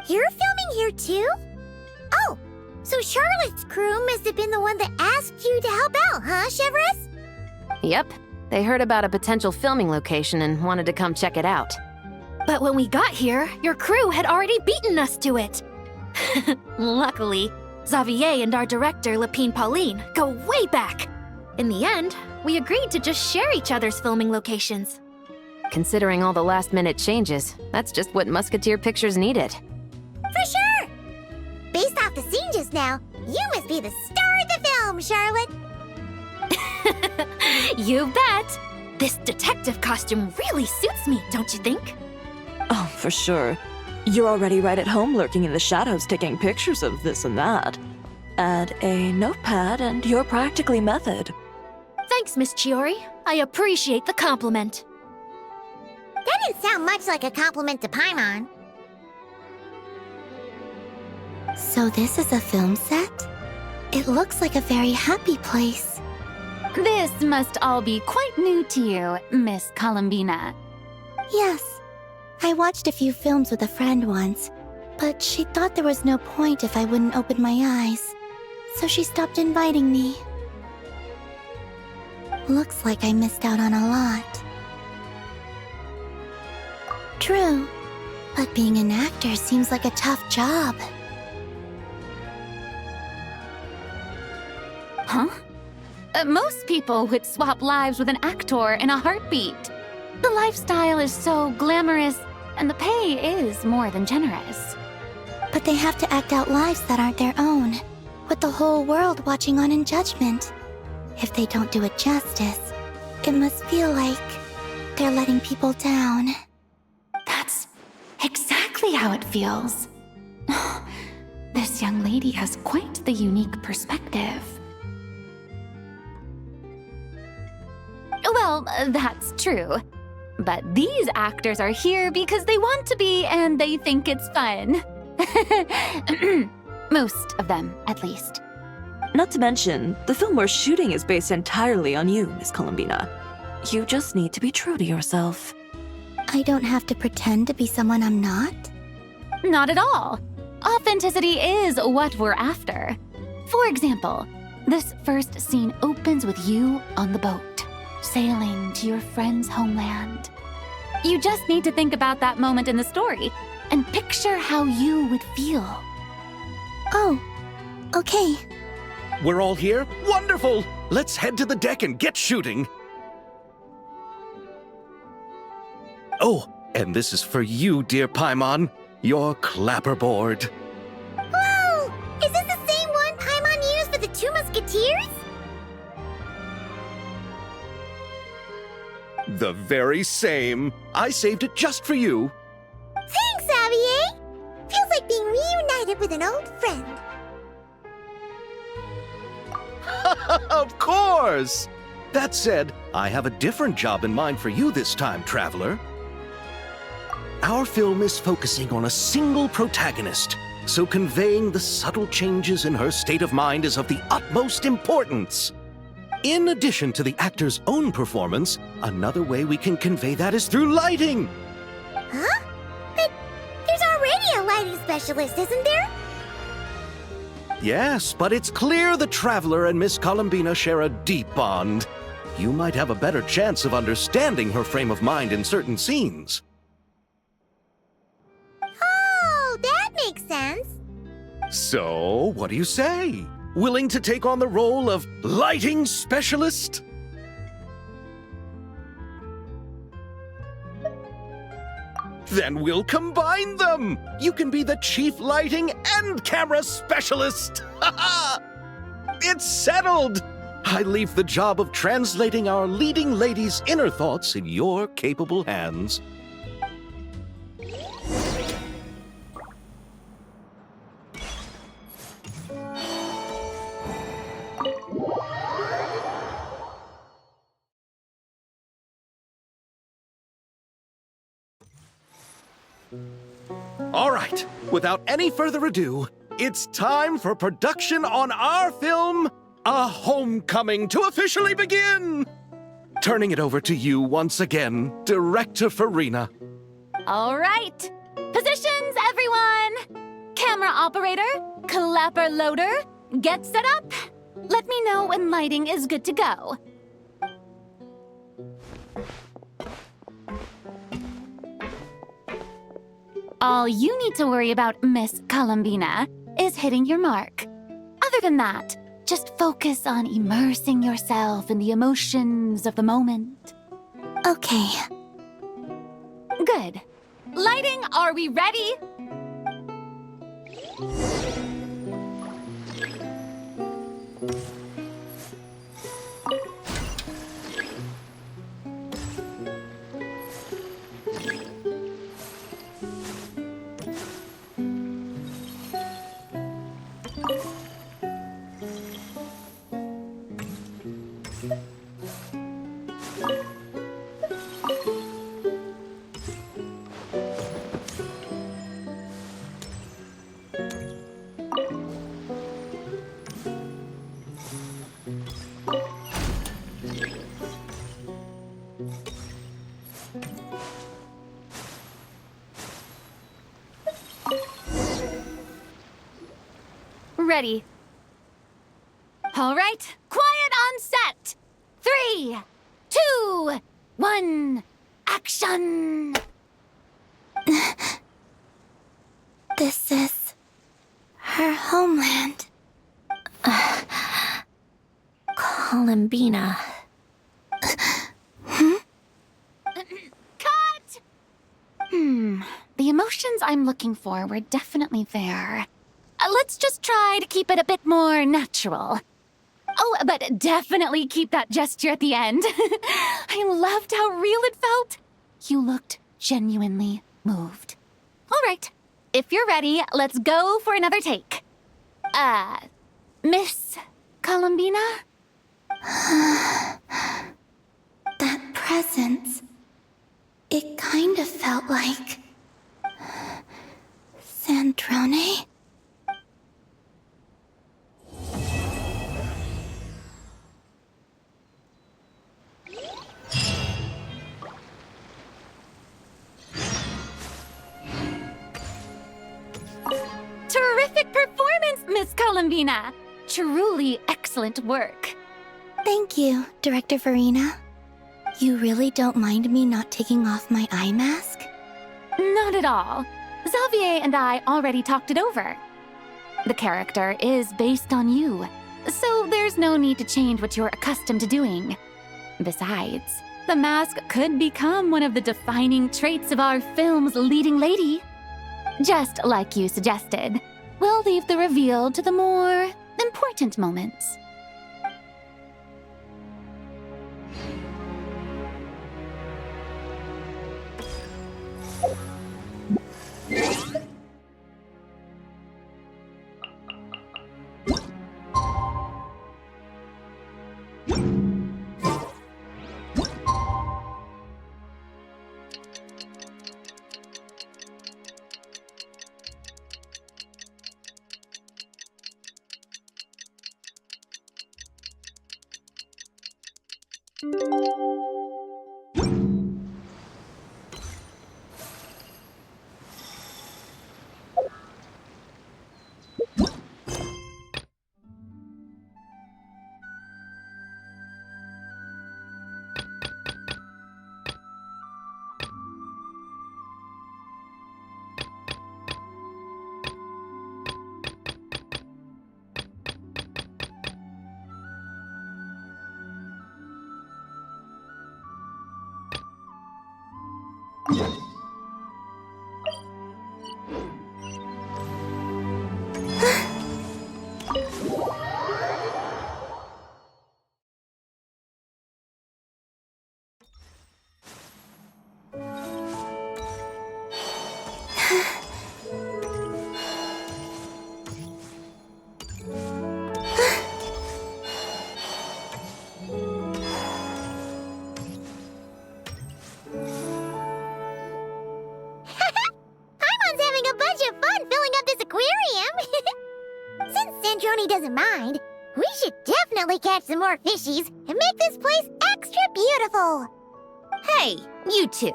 You're filming here too? Oh, So Charlotte's crew must have been the one that asked you to help out, huh, Severus? Yep, they heard about a potential filming location and wanted to come check it out. But when we got here, your crew had already beaten us to it. Luckily, Xavier and our director, Lapine Pauline, go way back. In the end, we agreed to just share each other's filming locations. Considering all the last-minute changes, that's just what Musketeer Pictures needed. For sure! Based off the scene just now, you must be the star of the film, Charlotte! You bet! This detective costume really suits me, don't you think? Oh, for sure. You're already right at home lurking in the shadows taking pictures of this and that. Add a notepad and you're practically method. Thanks, Miss Chiori. I appreciate the compliment. That didn't sound much like a compliment to Paimon. So this is a film set? It looks like a very happy place. This must all be quite new to you, Miss Columbina. Yes. I watched a few films with a friend once, but she thought there was no point if I wouldn't open my eyes. So she stopped inviting me. Looks like I missed out on a lot. True, but being an actor seems like a tough job. Huh? Most people would swap lives with an actor in a heartbeat. The lifestyle is so glamorous, and the pay is more than generous. But they have to act out lives that aren't their own, with the whole world watching on in judgment. If they don't do it justice, it must feel like they're letting people down. That's exactly how it feels. This young lady has quite the unique perspective. Well, that's true. But these actors are here because they want to be and they think it's fun. Most of them, at least. Not to mention, the film we're shooting is based entirely on you, Miss Columbina. You just need to be true to yourself. I don't have to pretend to be someone I'm not? Not at all. Authenticity is what we're after. For example, this first scene opens with you on the boat, sailing to your friend's homeland. You just need to think about that moment in the story and picture how you would feel. Oh, okay. We're all here? Wonderful! Let's head to the deck and get shooting. Oh, and this is for you, dear Paimon. Your clapperboard. Whoa! Is this the same one Paimon used for the Two Musketeers? The very same. I saved it just for you. Thanks, Xavier! Feels like being reunited with an old friend. Of course! That said, I have a different job in mind for you this time, Traveler. Our film is focusing on a single protagonist, so conveying the subtle changes in her state of mind is of the utmost importance. In addition to the actor's own performance, another way we can convey that is through lighting. Huh? But there's already a lighting specialist, isn't there? Yes, but it's clear the Traveler and Miss Columbina share a deep bond. You might have a better chance of understanding her frame of mind in certain scenes. Oh, that makes sense. So, what do you say? Willing to take on the role of lighting specialist? Then we'll combine them! You can be the chief lighting and camera specialist! It's settled! I leave the job of translating our leading lady's inner thoughts in your capable hands. All right, without any further ado, it's time for production on our film, A Homecoming, to officially begin! Turning it over to you once again, Director Farina. All right. Positions, everyone! Camera operator, clapper loader, get set up. Let me know when lighting is good to go. All you need to worry about, Miss Columbina, is hitting your mark. Other than that, just focus on immersing yourself in the emotions of the moment. Okay. Good. Lighting, are we ready? Ready. All right, quiet on set. 3, 2, 1, action! This is her homeland. Columbina. Cut! The emotions I'm looking for were definitely there. Let's just try to keep it a bit more natural. Oh, but definitely keep that gesture at the end. I loved how real it felt. You looked genuinely moved. All right, if you're ready, let's go for another take. Miss Columbina? That presence. It kind of felt like... Sandrone? Terrific performance, Miss Columbina! Truly excellent work. Thank you, Director Verena. You really don't mind me not taking off my eye mask? Not at all. Xavier and I already talked it over. The character is based on you, so there's no need to change what you're accustomed to doing. Besides, the mask could become one of the defining traits of our film's leading lady. Just like you suggested, we'll leave the reveal to the more important moments. Sandrone doesn't mind, we should definitely catch some more fishies and make this place extra beautiful. Hey, you two.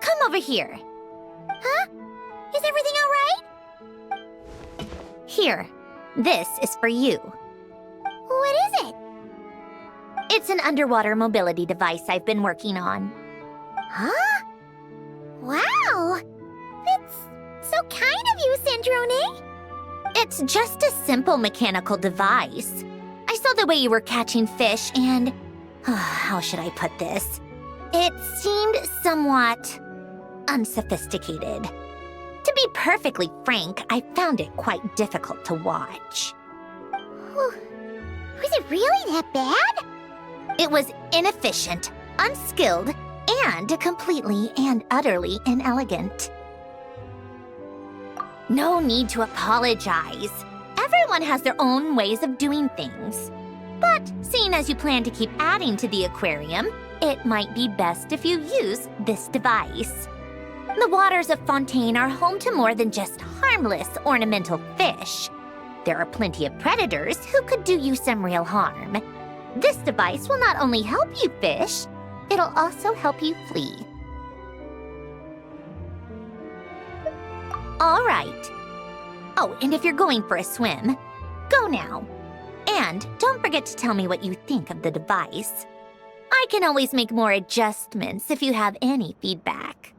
Come over here. Huh? Is everything all right? Here, This is for you. What is it? It's an underwater mobility device I've been working on. Huh? Wow! That's so kind of you, Sandrone. It's just a simple mechanical device. I saw the way you were catching fish and... how should I put this? It seemed somewhat unsophisticated. To be perfectly frank, I found it quite difficult to watch. Was it really that bad? It was inefficient, unskilled, and completely and utterly inelegant. No need to apologize. Everyone has their own ways of doing things. But seeing as you plan to keep adding to the aquarium, it might be best if you use this device. The waters of Fontaine are home to more than just harmless ornamental fish. There are plenty of predators who could do you some real harm. This device will not only help you fish, it'll also help you flee. All right. Oh, and if you're going for a swim, go now. And don't forget to tell me what you think of the device. I can always make more adjustments if you have any feedback.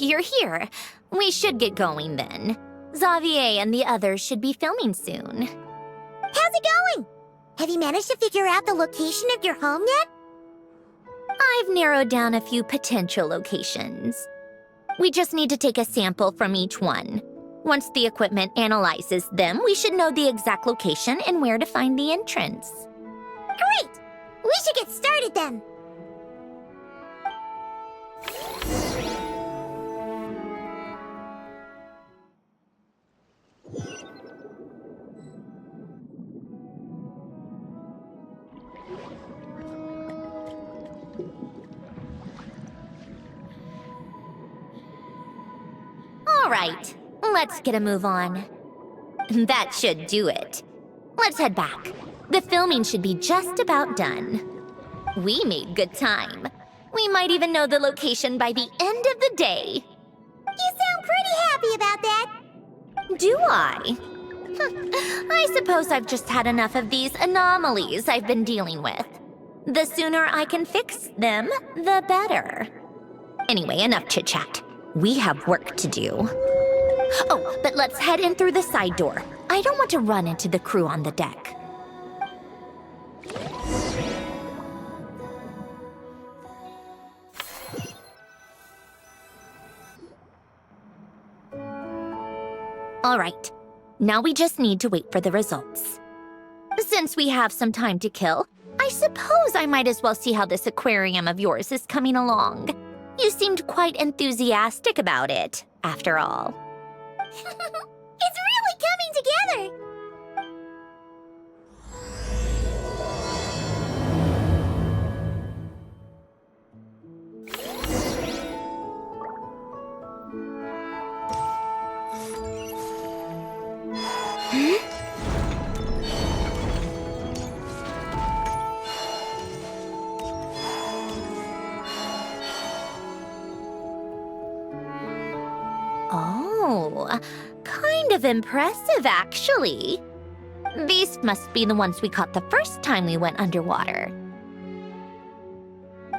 You're here. We should get going then. Xavier and the others should be filming soon. How's it going? Have you managed to figure out the location of your home yet? I've narrowed down a few potential locations. We just need to take a sample from each one. Once the equipment analyzes them, we should know the exact location and where to find the entrance. Great! We should get started then. All right, let's get a move on. That should do it. Let's head back. The filming should be just about done. We made good time. We might even know the location by the end of the day. You sound pretty happy about that. Do I? I suppose I've just had enough of these anomalies I've been dealing with. The sooner I can fix them, the better. Anyway, enough chit-chat. We have work to do. Oh, but let's head in through the side door. I don't want to run into the crew on the deck. All right, now we just need to wait for the results. Since we have some time to kill, I suppose I might as well see how this aquarium of yours is coming along. You seemed quite enthusiastic about it, after all. It's really coming together! Oh, kind of impressive, actually. These must be the ones we caught the first time we went underwater.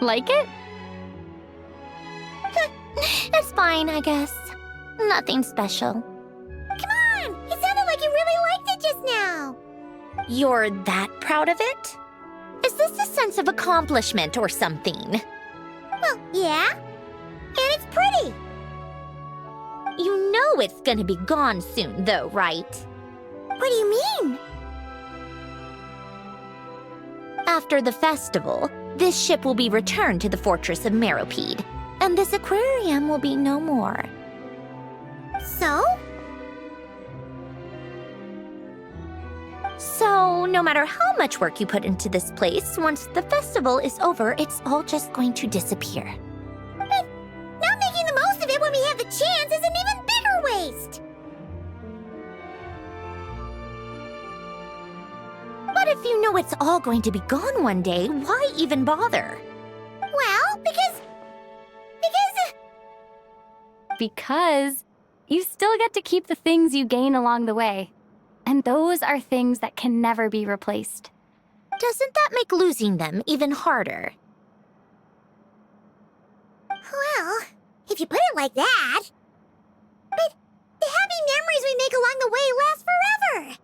Like it? It's fine, I guess. Nothing special. Come on! It sounded like you really liked it just now! You're that proud of it? Is this a sense of accomplishment or something? Well, yeah. And it's pretty! You know it's gonna be gone soon, though, right? What do you mean? After the festival, this ship will be returned to the fortress of Meropide, and this aquarium will be no more. So? So, no matter how much work you put into this place, once the festival is over, it's all just going to disappear. But not making the most of it when we have the chance is an even bigger waste! But if you know it's all going to be gone one day, why even bother? Well, because... Because you still get to keep the things you gain along the way. And those are things that can never be replaced. Doesn't that make losing them even harder? Well, if you put it like that... But the happy memories we make along the way last forever!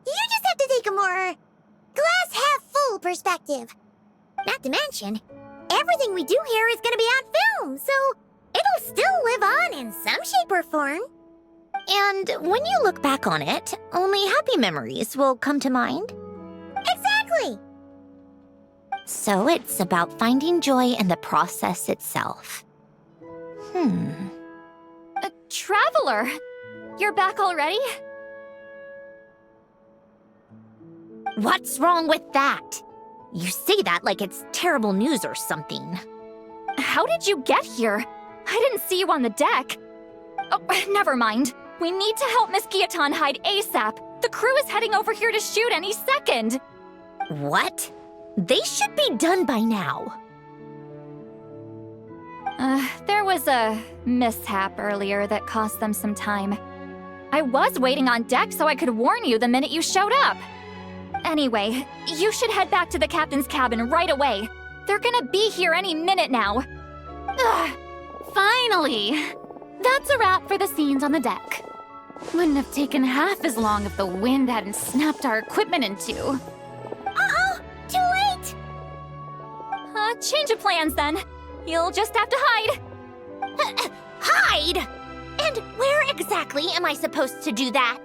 You just have to take a more... glass-half-full perspective. Not to mention, everything we do here is gonna be on film, so it'll still live on in some shape or form. And when you look back on it, only happy memories will come to mind? Exactly! So it's about finding joy in the process itself. Traveler! You're back already? What's wrong with that? You say that like it's terrible news or something. How did you get here? I didn't see you on the deck. Oh, never mind. We need to help Miss Guillotin hide ASAP. The crew is heading over here to shoot any second. What? They should be done by now. There was a mishap earlier that cost them some time. I was waiting on deck so I could warn you the minute you showed up. Anyway, you should head back to the captain's cabin right away. They're gonna be here any minute now. Ugh, finally! That's a wrap for the scenes on the deck. Wouldn't have taken half as long if the wind hadn't snapped our equipment in two. Uh-oh! Too late! Change of plans then. You'll just have to hide. Hide? And where exactly am I supposed to do that?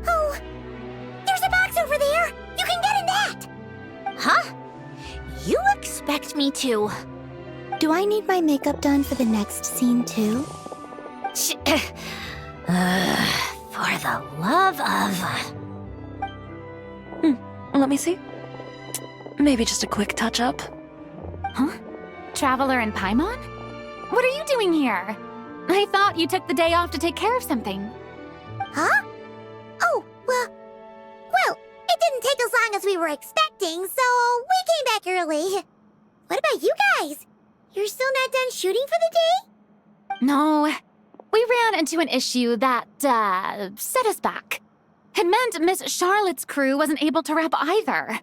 Oh, there's a box over there! You can get in that! Huh? You expect me to... Do I need my makeup done for the next scene too? For the love of... Let me see. Maybe just a quick touch-up. Huh? Traveler and Paimon? What are you doing here? I thought you took the day off to take care of something. Huh? Oh, well, it didn't take as long as we were expecting, so we came back early. What about you guys? You're still not done shooting for the day? No, we ran into an issue that, set us back. It meant Miss Charlotte's crew wasn't able to wrap either.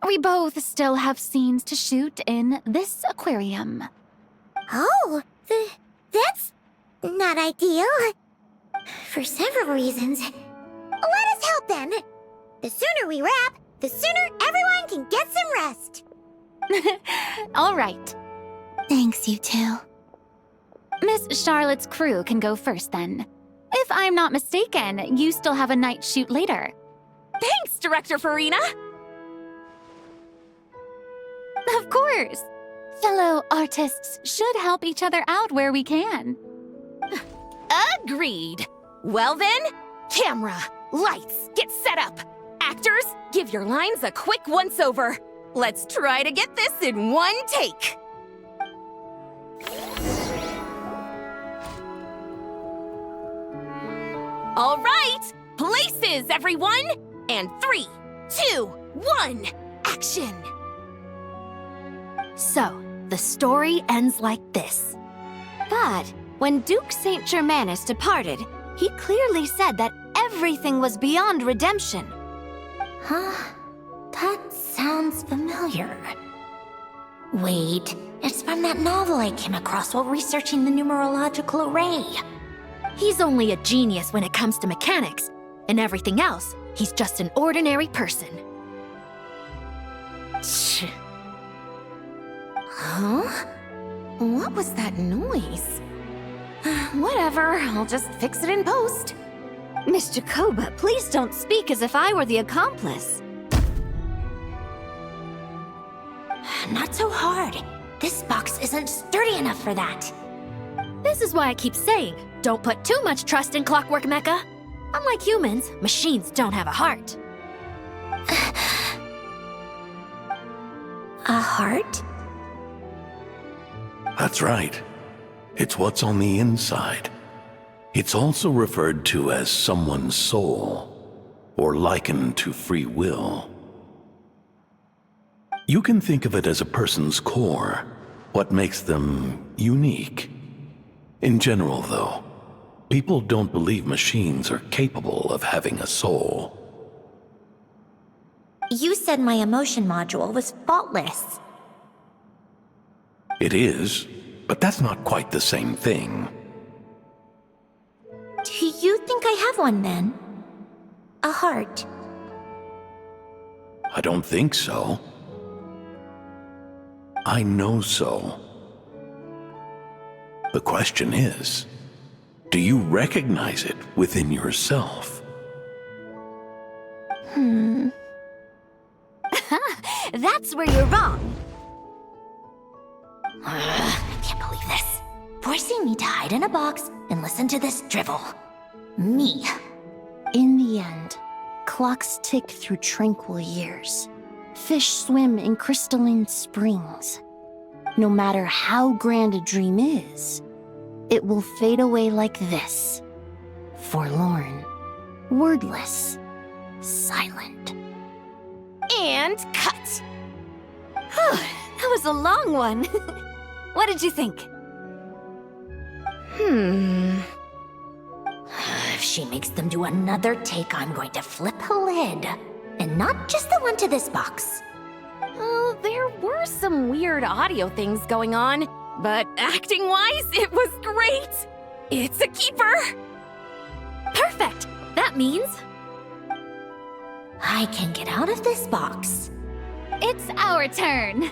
We both still have scenes to shoot in this aquarium. Oh, that's not ideal. For several reasons. Let us help then. The sooner we wrap, the sooner everyone can get some rest. All right. Thanks, you two. Miss Charlotte's crew can go first then. If I'm not mistaken, you still have a night shoot later. Thanks, Director Farina! Of course. Fellow artists should help each other out where we can. Agreed. Well then, camera, lights, get set up. Actors, give your lines a quick once-over. Let's try to get this in one take. All right, places, everyone! And 3, 2, 1, action! So, the story ends like this. But when Duke St. Germanus departed, he clearly said that everything was beyond redemption. Huh? That sounds familiar. Wait, it's from that novel I came across while researching the numerological array. He's only a genius when it comes to mechanics, and everything else, he's just an ordinary person. Tch. Huh? What was that noise? Whatever, I'll just fix it in post. Miss Jacoba, please don't speak as if I were the accomplice. Not so hard. This box isn't sturdy enough for that. This is why I keep saying, don't put too much trust in Clockwork Mecha. Unlike humans, machines don't have a heart. A heart? That's right. It's what's on the inside. It's also referred to as someone's soul, or likened to free will. You can think of it as a person's core, what makes them unique. In general, though, people don't believe machines are capable of having a soul. You said my emotion module was faultless. It is, but that's not quite the same thing. Do you think I have one then? A heart? I don't think so. I know so. The question is, do you recognize it within yourself? That's where you're wrong. I can't believe this. Forcing me to hide in a box and listen to this drivel. Me. In the end, clocks tick through tranquil years. Fish swim in crystalline springs. No matter how grand a dream is, it will fade away like this. Forlorn, wordless, silent. And cut. That was a long one. What did you think? If she makes them do another take, I'm going to flip a lid. And not just the one to this box. Oh, there were some weird audio things going on, but acting-wise, it was great. It's a keeper. Perfect. That means I can get out of this box. It's our turn.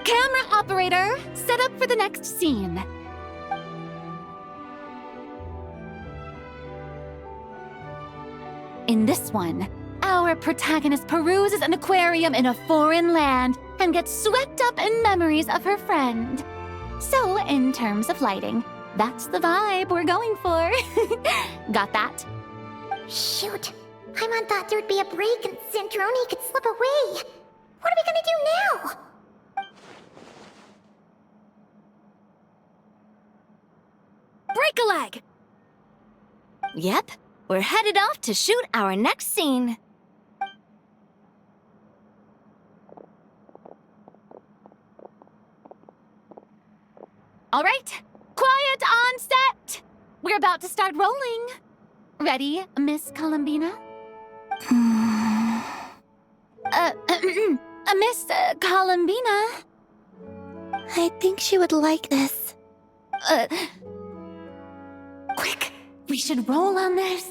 Camera operator, set up for the next scene. In this one, our protagonist peruses an aquarium in a foreign land and gets swept up in memories of her friend. So, in terms of lighting, that's the vibe we're going for. Got that? Shoot. Paimon thought there'd be a break and Sandrone could slip away. What are we gonna do now? break a leg. Yep, we're headed off to shoot our next scene. All right, quiet on set. We're about to start rolling. Ready, Miss Columbina? Miss Columbina. I think she would like this. Quick, we should roll on this.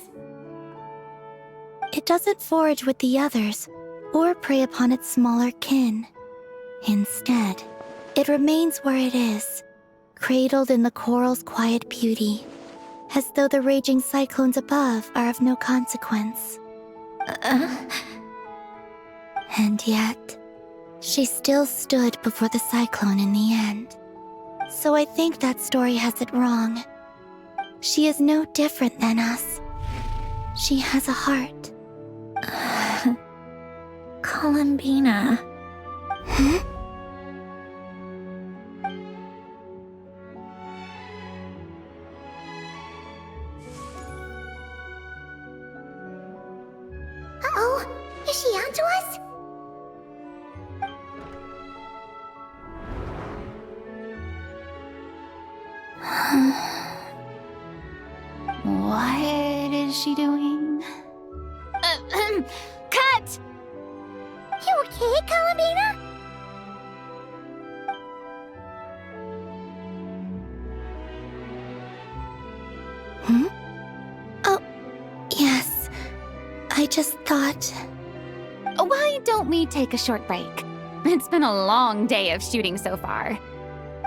It doesn't forage with the others, or prey upon its smaller kin. Instead, it remains where it is, cradled in the coral's quiet beauty, as though the raging cyclones above are of no consequence. And yet, she still stood before the cyclone in the end. So I think that story has it wrong. She is no different than us. She has a heart. Columbina. Uh-oh, is she onto us? What is she doing? Cut! You okay, Columbina? Oh, yes. I just thought... Why don't we take a short break? It's been a long day of shooting so far.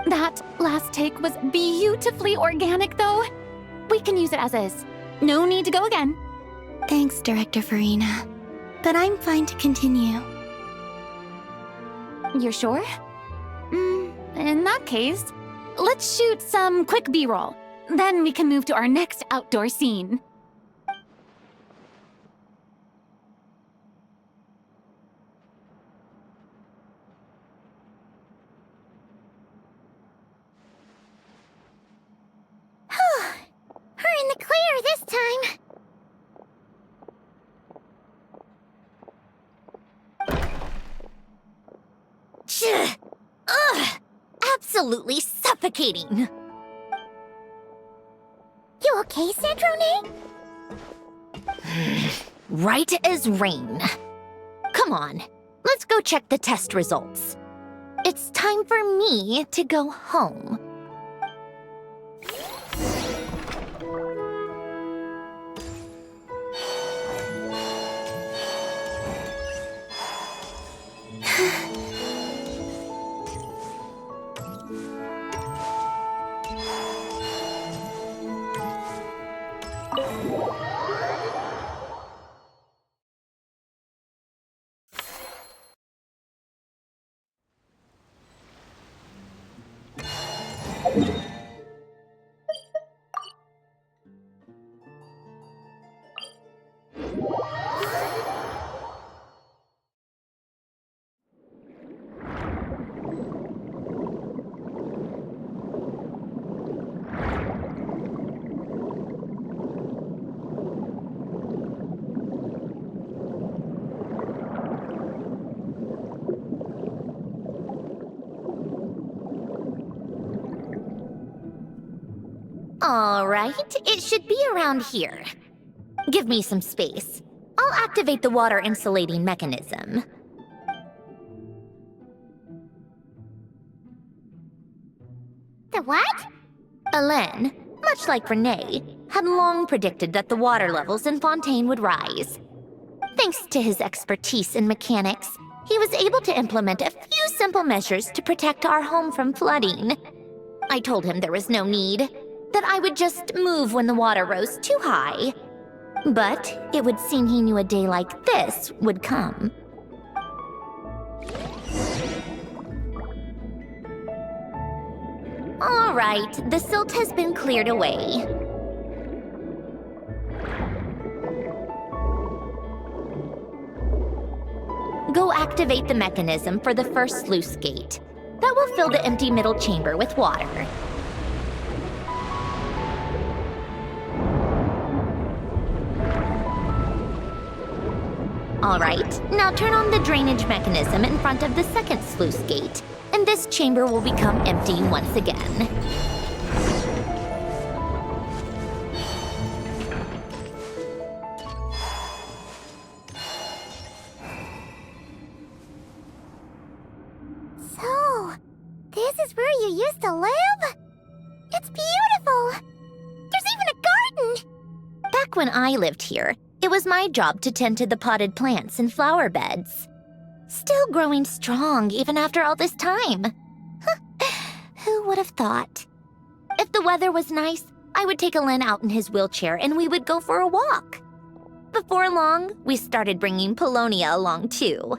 That last take was beautifully organic, though. We can use it as is. No need to go again. Thanks, Director Farina. But I'm fine to continue. You're sure? In that case, let's shoot some quick B-roll. Then we can move to our next outdoor scene. We're in the clear this time. Ugh! Absolutely suffocating. You okay, Sandrone? Right as rain. Come on, let's go check the test results. It's time for me to go home. All right, it should be around here. Give me some space. I'll activate the water insulating mechanism. The what? Alain, much like Renee, had long predicted that the water levels in Fontaine would rise. Thanks to his expertise in mechanics, he was able to implement a few simple measures to protect our home from flooding. I told him there was no need, that I would just move when the water rose too high. But it would seem he knew a day like this would come. All right, the silt has been cleared away. Go activate the mechanism for the first sluice gate. That will fill the empty middle chamber with water. All right, now turn on the drainage mechanism in front of the second sluice gate, and this chamber will become empty once again. this is where you used to live? It's beautiful! There's even a garden! Back when I lived here, it was my job to tend to the potted plants and flower beds. Still growing strong even after all this time. Who would have thought? If the weather was nice, I would take Alen out in his wheelchair and we would go for a walk. Before long, we started bringing Polonia along too.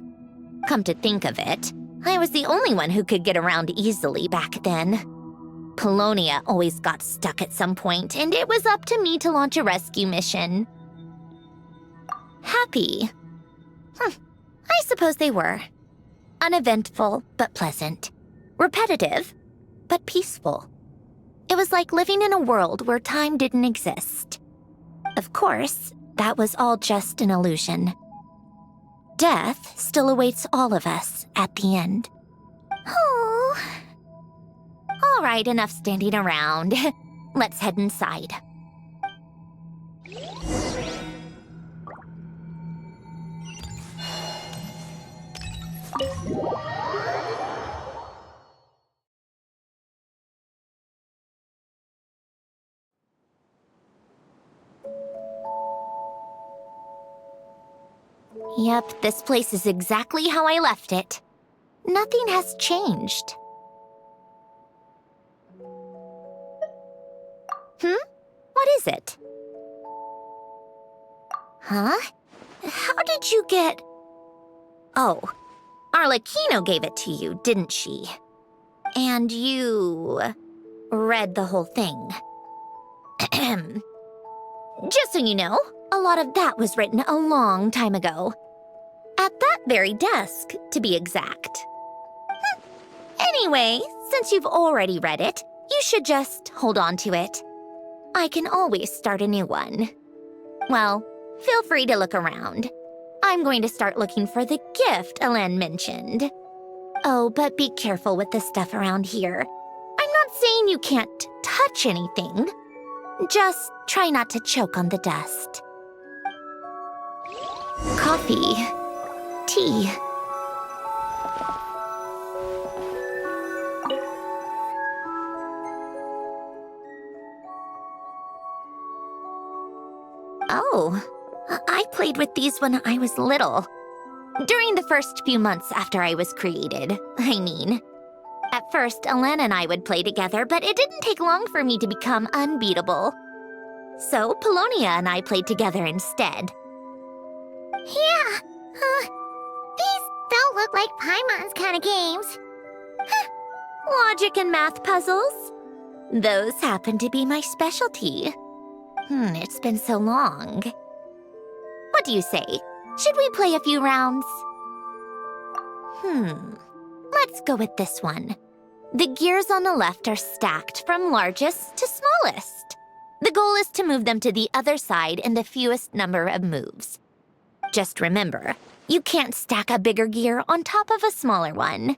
Come to think of it, I was the only one who could get around easily back then. Polonia always got stuck at some point, and it was up to me to launch a rescue mission. Happy? I suppose they were. Uneventful, but pleasant. Repetitive, but peaceful. It was like living in a world where time didn't exist. Of course, that was all just an illusion. Death still awaits all of us at the end. Oh. All right, enough standing around. Let's head inside. Yep, this place is exactly how I left it. Nothing has changed. What is it? Huh? How did you get... Oh, Arlecchino gave it to you, didn't she? And you... read the whole thing. Just so you know, a lot of that was written a long time ago. At that very desk, to be exact. Anyway, since you've already read it, you should just hold on to it. I can always start a new one. Well, feel free to look around. I'm going to start looking for the gift Alen mentioned. Oh, but be careful with the stuff around here. I'm not saying you can't touch anything. Just try not to choke on the dust. Coffee. Tea. Oh, I played with these when I was little. During the first few months after I was created, I mean. At first, Alen and I would play together, but it didn't take long for me to become unbeatable. So, Polonia and I played together instead. Yeah, these don't look like Paimon's kind of games. Logic and math puzzles? Those happen to be my specialty. It's been so long. What do you say? Should we play a few rounds? Let's go with this one. The gears on the left are stacked from largest to smallest. The goal is to move them to the other side in the fewest number of moves. Just remember, you can't stack a bigger gear on top of a smaller one.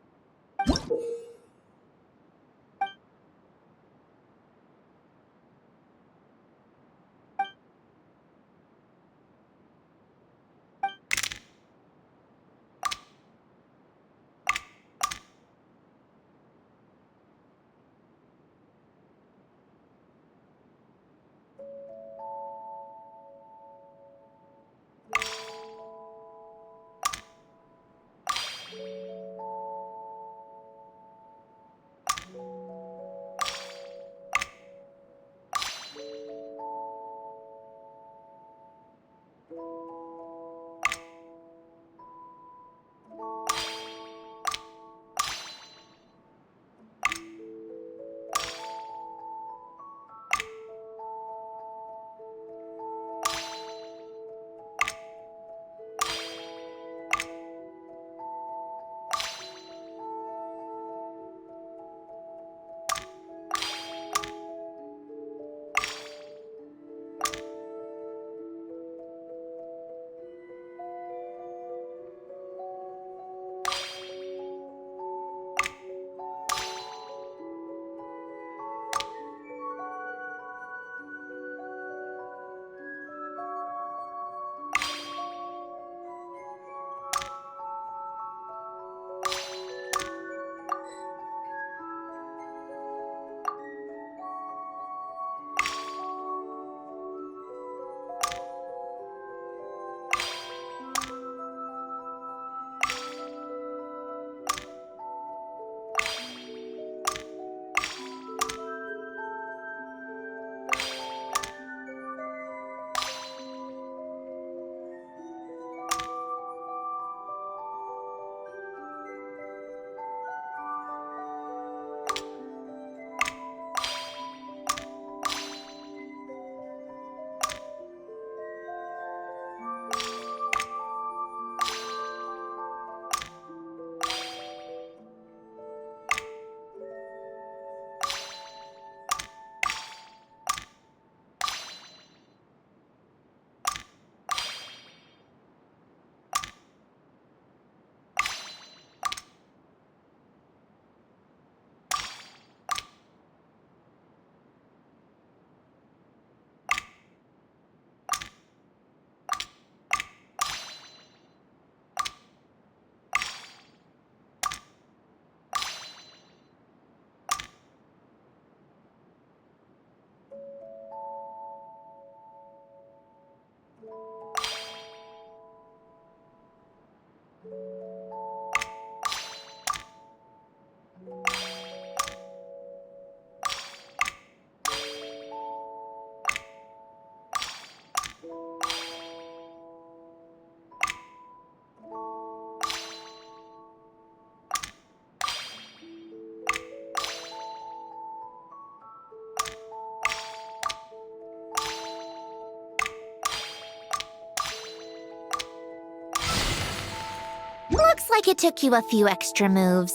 Looks like it took you a few extra moves.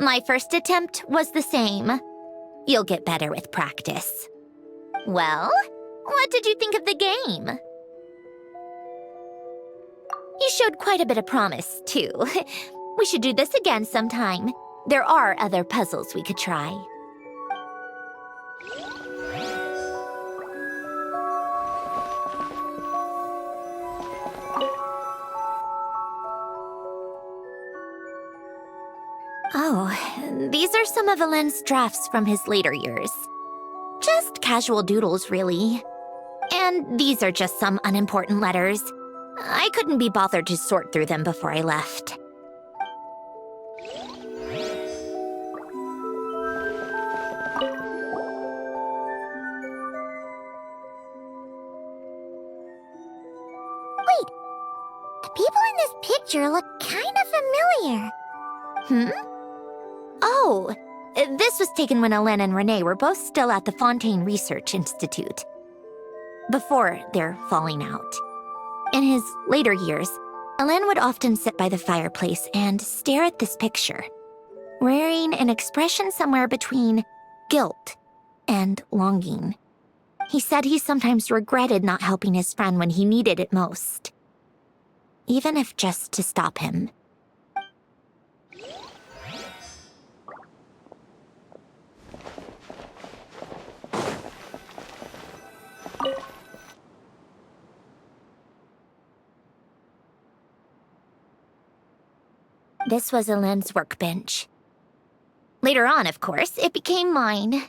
My first attempt was the same. You'll get better with practice. Well, what did you think of the game? You showed quite a bit of promise, too. We should do this again sometime. There are other puzzles we could try. Oh, these are some of Alen's drafts from his later years. Just casual doodles, really. And these are just some unimportant letters. I couldn't be bothered to sort through them before I left. Wait, the people in this picture look kind of familiar. Oh, this was taken when Alen and Renee were both still at the Fontaine Research Institute. Before their falling out. In his later years, Alen would often sit by the fireplace and stare at this picture, wearing an expression somewhere between guilt and longing. He said he sometimes regretted not helping his friend when he needed it most, even if just to stop him. This was Alen's workbench. Later on, of course, it became mine.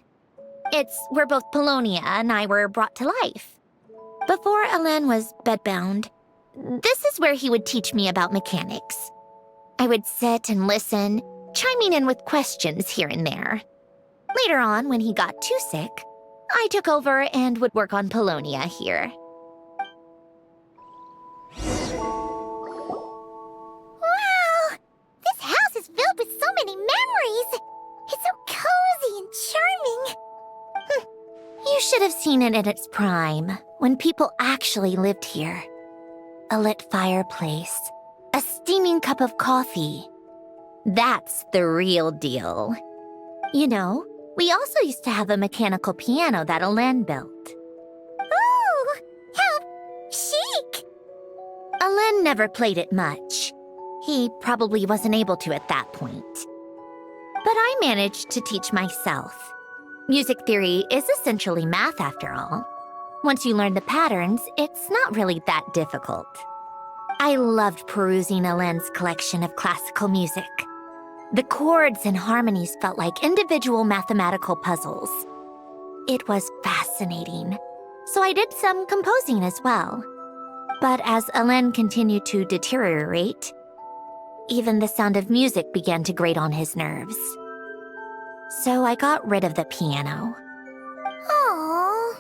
It's where both Polonia and I were brought to life. Before Alen was bedbound, this is where he would teach me about mechanics. I would sit and listen, chiming in with questions here and there. Later on, when he got too sick, I took over and would work on Polonia here. Wow! This house is filled with so many memories! It's so cozy and charming! You should have seen it in its prime, when people actually lived here. A lit fireplace, a steaming cup of coffee. That's the real deal. You know, we also used to have a mechanical piano that Alen built. Ooh, how chic! Alen never played it much. He probably wasn't able to at that point. But I managed to teach myself. Music theory is essentially math after all. Once you learn the patterns, it's not really that difficult. I loved perusing Alen's collection of classical music. The chords and harmonies felt like individual mathematical puzzles. It was fascinating, so I did some composing as well. But as Alen continued to deteriorate, even the sound of music began to grate on his nerves. So I got rid of the piano. Aww.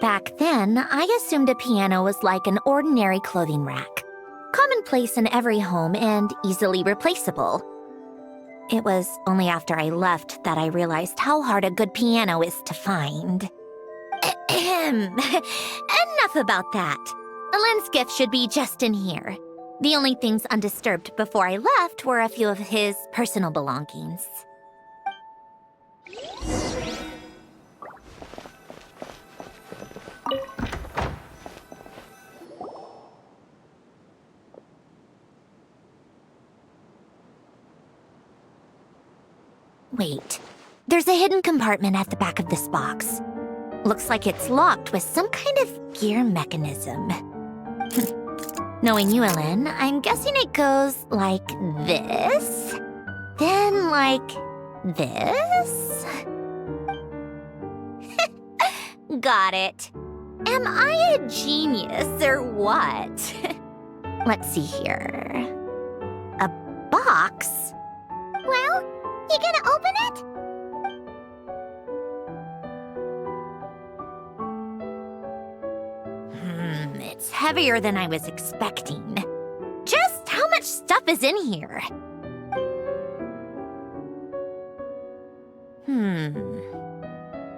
Back then, I assumed a piano was like an ordinary clothing rack, commonplace in every home and easily replaceable. It was only after I left that I realized how hard a good piano is to find. Enough about that. Alen's gift should be just in here. The only things undisturbed before I left were a few of his personal belongings. Wait, there's a hidden compartment at the back of this box. Looks like it's locked with some kind of gear mechanism. Knowing you, Alen, I'm guessing it goes like this, then like this. Got it. Am I a genius or what? Let's see here. A box? Well, you gonna open it? It's heavier than I was expecting. Just how much stuff is in here?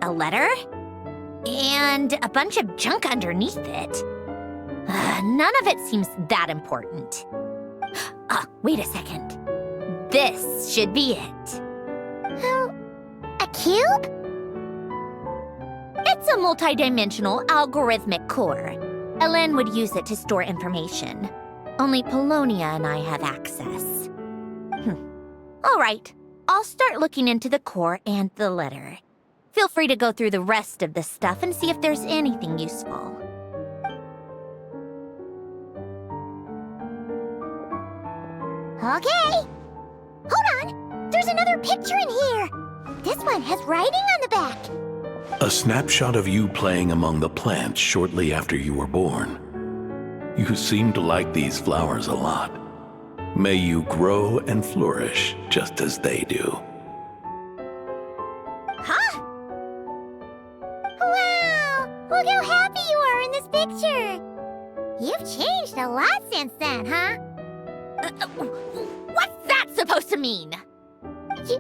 A letter? And a bunch of junk underneath it. None of it seems that important. Wait a second. This should be it. A cube? It's a multidimensional algorithmic core. Ellen would use it to store information. Only Polonia and I have access. All right, I'll start looking into the core and the letter. Feel free to go through the rest of the stuff and see if there's anything useful. Okay. Hold on. There's another picture in here. This one has writing on the back. A snapshot of you playing among the plants shortly after you were born. You seem to like these flowers a lot. May you grow and flourish just as they do. Huh? Wow! Look how happy you are in this picture. You've changed a lot since then, huh? What's that supposed to mean? Just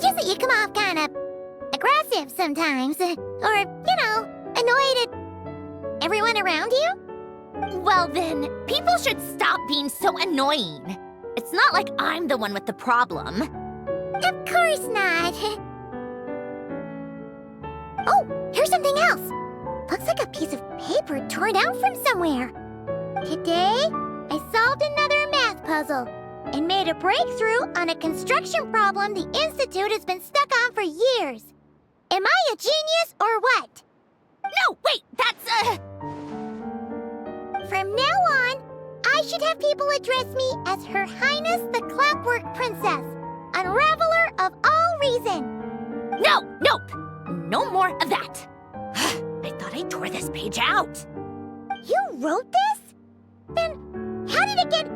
that you come off kind of aggressive sometimes. Or, annoyed at everyone around you? Well then, people should stop being so annoying. It's not like I'm the one with the problem. Of course not. Oh, here's something else. Looks like a piece of paper torn out from somewhere. Today, I solved another math puzzle and made a breakthrough on a construction problem the Institute has been stuck on for years. Am I a genius or what? No, wait, that's From now on, I should have people address me as Her Highness the Clockwork Princess, unraveler of all reason. Nope. No more of that. I thought I tore this page out. You wrote this? Then how did it get...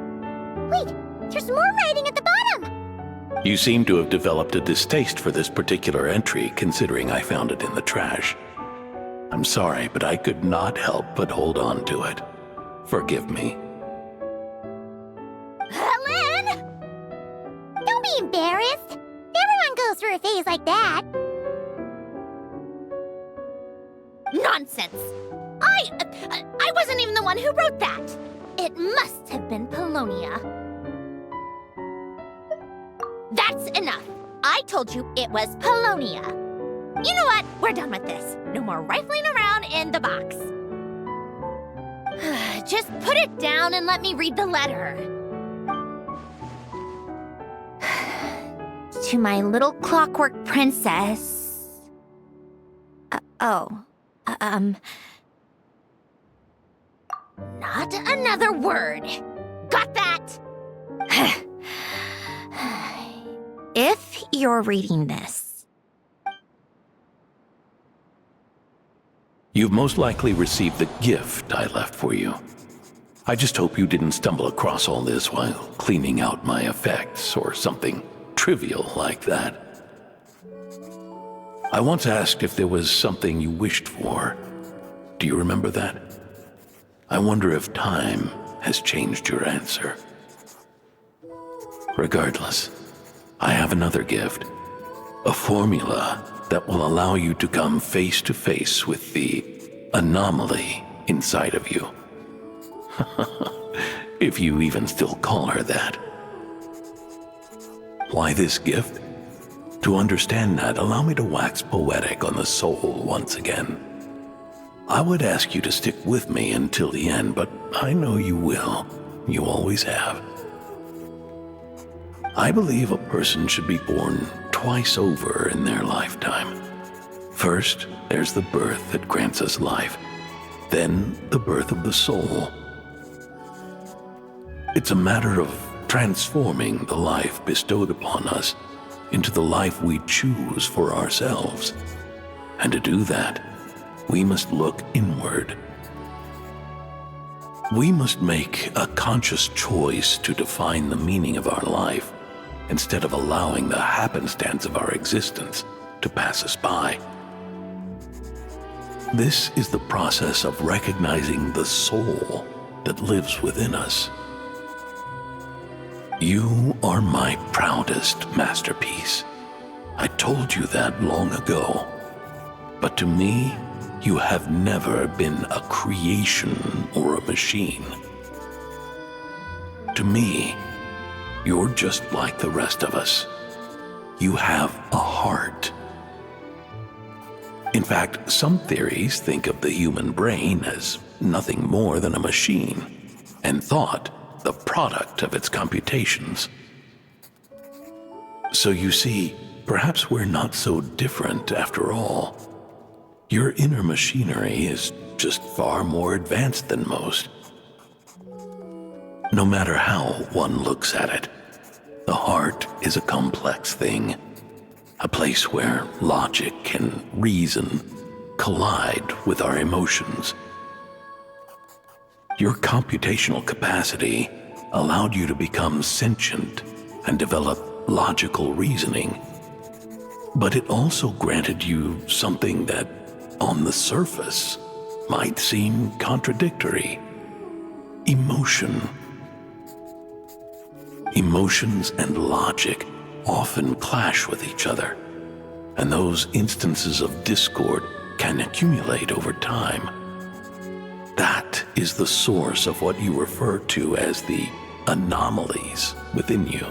Wait, there's more writing at the bottom. You seem to have developed a distaste for this particular entry, considering I found it in the trash. I'm sorry, but I could not help but hold on to it. Forgive me. Helen! Don't be embarrassed. Everyone goes through a phase like that. Nonsense! I wasn't even the one who wrote that. It must have been Polonia. That's enough. I told you it was Polonia. You know what? We're done with this. No more rifling around in the box. Just put it down and let me read the letter. To my little clockwork princess. Not another word. Got that? If you're reading this. You've most likely received the gift I left for you. I just hope you didn't stumble across all this while cleaning out my effects or something trivial like that. I once asked if there was something you wished for. Do you remember that? I wonder if time has changed your answer. Regardless, I have another gift. A formula that will allow you to come face to face with the anomaly inside of you. If you even still call her that. Why this gift? To understand that, allow me to wax poetic on the soul once again. I would ask you to stick with me until the end, but I know you will. You always have. I believe a person should be born twice over in their lifetime. First, there's the birth that grants us life. Then, the birth of the soul. It's a matter of transforming the life bestowed upon us into the life we choose for ourselves. And to do that, we must look inward. We must make a conscious choice to define the meaning of our life instead of allowing the happenstance of our existence to pass us by. This is the process of recognizing the soul that lives within us. You are my proudest masterpiece. I told you that long ago. But to me, you have never been a creation or a machine. To me, You're just like the rest of us. You have a heart. In fact, some theories think of the human brain as nothing more than a machine, and thought the product of its computations. So you see, perhaps we're not so different after all. Your inner machinery is just far more advanced than most. No matter how one looks at it, the heart is a complex thing, a place where logic and reason collide with our emotions. Your computational capacity allowed you to become sentient and develop logical reasoning. But it also granted you something that, on the surface, might seem contradictory: emotion. Emotions and logic often clash with each other, and those instances of discord can accumulate over time. That is the source of what you refer to as the anomalies within you.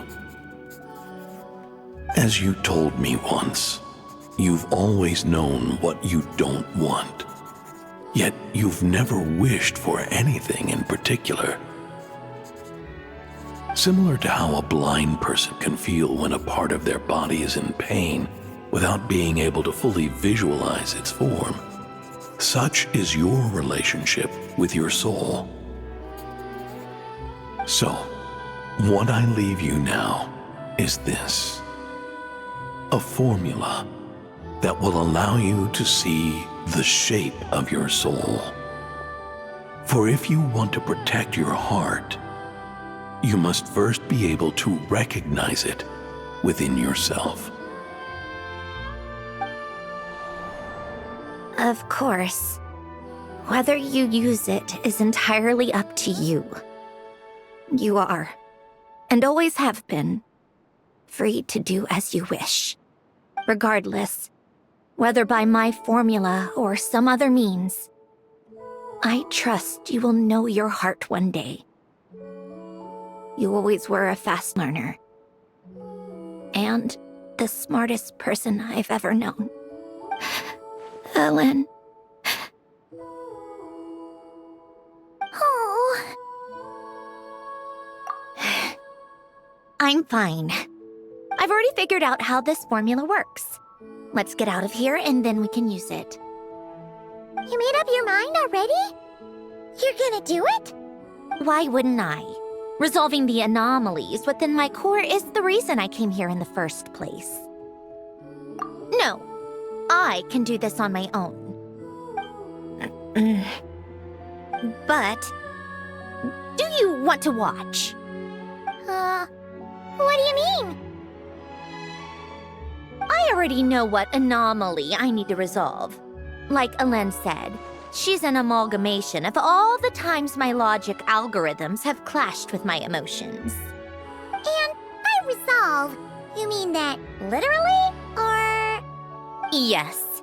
As you told me once, you've always known what you don't want, yet you've never wished for anything in particular. Similar to how a blind person can feel when a part of their body is in pain without being able to fully visualize its form, such is your relationship with your soul. So, what I leave you now is this: a formula that will allow you to see the shape of your soul. For if you want to protect your heart, you must first be able to recognize it within yourself. Of course. Whether you use it is entirely up to you. You are, and always have been, free to do as you wish. Regardless, whether by my formula or some other means, I trust you will know your heart one day. You always were a fast learner, and the smartest person I've ever known. Ellen. Oh. I'm fine. I've already figured out how this formula works. Let's get out of here and then we can use it. You made up your mind already? You're gonna do it? Why wouldn't I? Resolving the anomalies within my core is the reason I came here in the first place. No, I can do this on my own. But, do you want to watch? What do you mean? I already know what anomaly I need to resolve. Like Alen said, she's an amalgamation of all the times my logic algorithms have clashed with my emotions. And by resolve, you mean that literally, or...? Yes.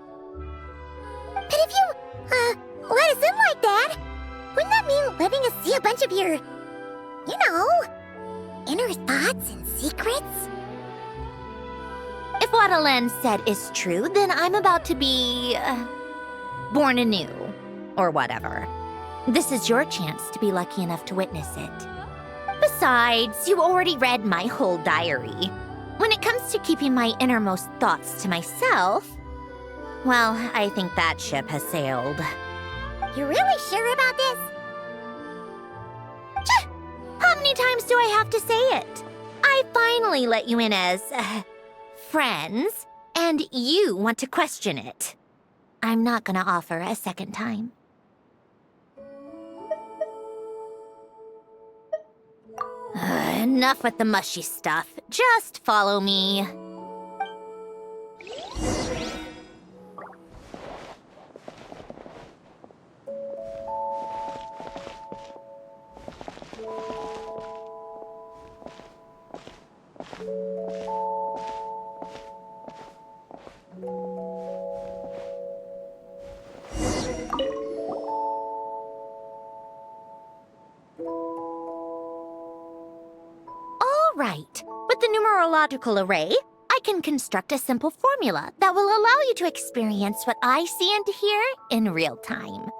But if you, let us in like that, wouldn't that mean letting us see a bunch of your, inner thoughts and secrets? If what Alen said is true, then I'm about to be... born anew, or whatever. This is your chance to be lucky enough to witness it. Besides, you already read my whole diary. When it comes to keeping my innermost thoughts to myself, well, I think that ship has sailed. You're really sure about this? How many times do I have to say it? I finally let you in as, friends, and you want to question it. I'm not gonna offer a second time. Enough with the mushy stuff. Just follow me. All right. the numerological array, I can construct a simple formula that will allow you to experience what I see and hear in real time.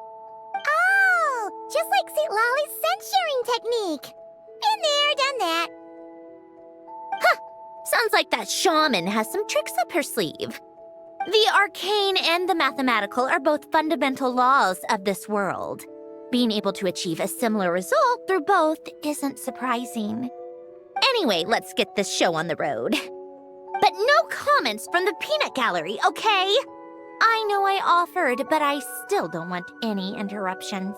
Oh, just like St. Lolly's sense-sharing technique. Been there, done that. Huh, sounds like that shaman has some tricks up her sleeve. The arcane and the mathematical are both fundamental laws of this world. Being able to achieve a similar result through both isn't surprising. Anyway, let's get this show on the road. But no comments from the peanut gallery, okay? I know I offered, but I still don't want any interruptions.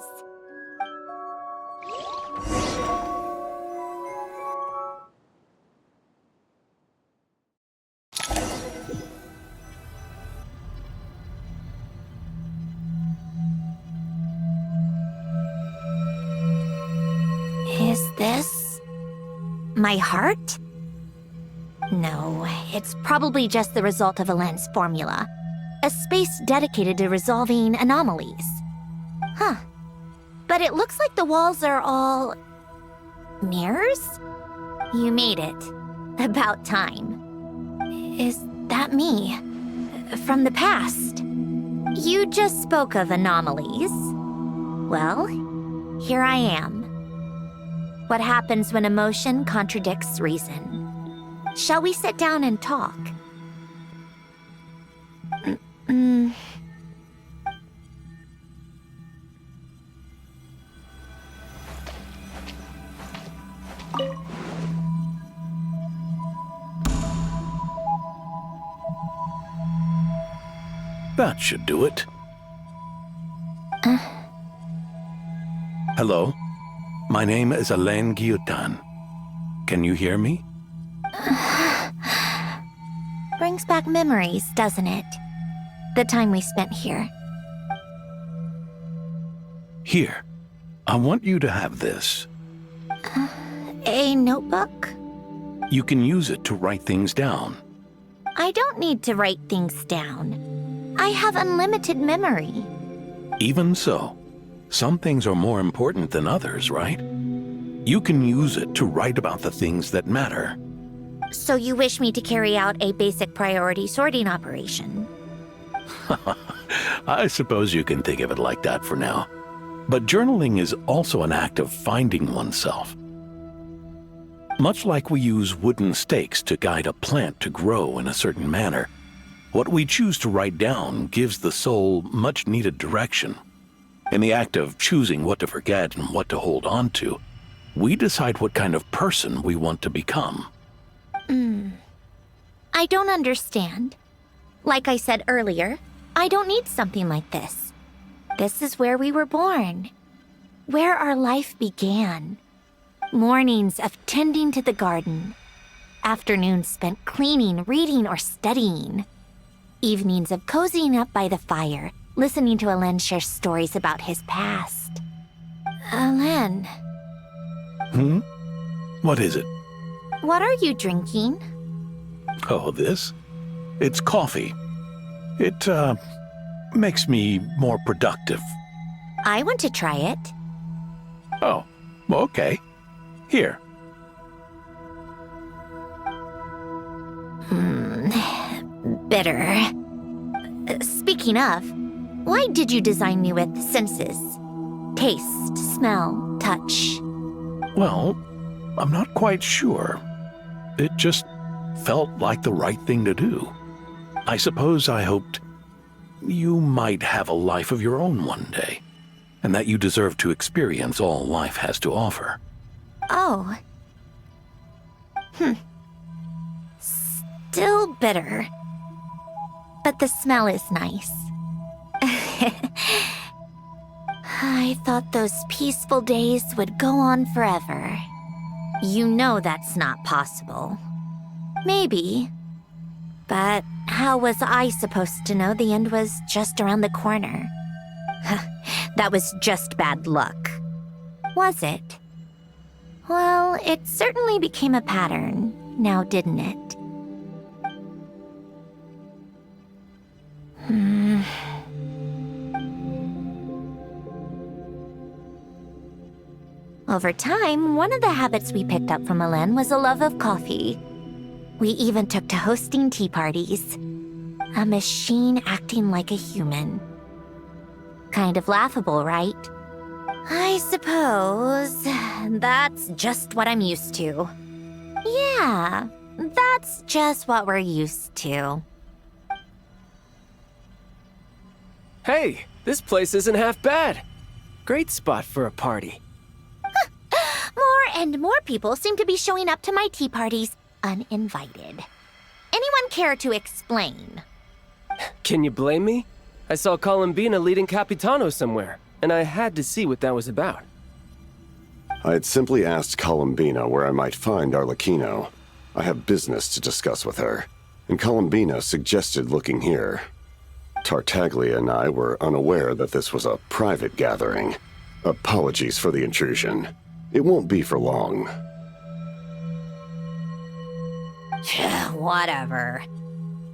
Is this my heart? No, it's probably just the result of a lens formula. A space dedicated to resolving anomalies. Huh. But it looks like the walls are all... mirrors? You made it. About time. Is that me? From the past? You just spoke of anomalies. Well, here I am. What happens when emotion contradicts reason? Shall we sit down and talk? That should do it. Hello? My name is Alain Guillotin. Can you hear me? Brings back memories, doesn't it? The time we spent here. Here. I want you to have this. A notebook? You can use it to write things down. I don't need to write things down. I have unlimited memory. Even so, some things are more important than others, right? You can use it to write about the things that matter. So you wish me to carry out a basic priority sorting operation? I suppose you can think of it like that for now. But journaling is also an act of finding oneself. Much like we use wooden stakes to guide a plant to grow in a certain manner, what we choose to write down gives the soul much-needed direction. In the act of choosing what to forget and what to hold on to, we decide what kind of person we want to become. I don't understand. Like I said earlier, I don't need something like this. This is where we were born. Where our life began. Mornings of tending to the garden. Afternoons spent cleaning, reading, or studying. Evenings of cozying up by the fire, listening to Alain share stories about his past. Alain. What is it? What are you drinking? Oh, this? It's coffee. It, makes me more productive. I want to try it. Oh, okay. Here. Bitter. Speaking of, why did you design me with senses? Taste, smell, touch. Well, I'm not quite sure. It just felt like the right thing to do. I suppose I hoped you might have a life of your own one day, and that you deserve to experience all life has to offer. Oh. Still bitter. But the smell is nice. I thought those peaceful days would go on forever. You know that's not possible. Maybe. But how was I supposed to know the end was just around the corner? That was just bad luck. Was it? Well, it certainly became a pattern, now didn't it? Over time, one of the habits we picked up from Alain was a love of coffee. We even took to hosting tea parties. A machine acting like a human. Kind of laughable, right? I suppose that's just what I'm used to. Yeah, that's just what we're used to. Hey, this place isn't half bad. Great spot for a party. More and more people seem to be showing up to my tea parties uninvited. Anyone care to explain? Can you blame me? I saw Columbina leading Capitano somewhere, and I had to see what that was about. I had simply asked Columbina where I might find Arlecchino. I have business to discuss with her, and Columbina suggested looking here. Tartaglia and I were unaware that this was a private gathering. Apologies for the intrusion. It won't be for long. Whatever.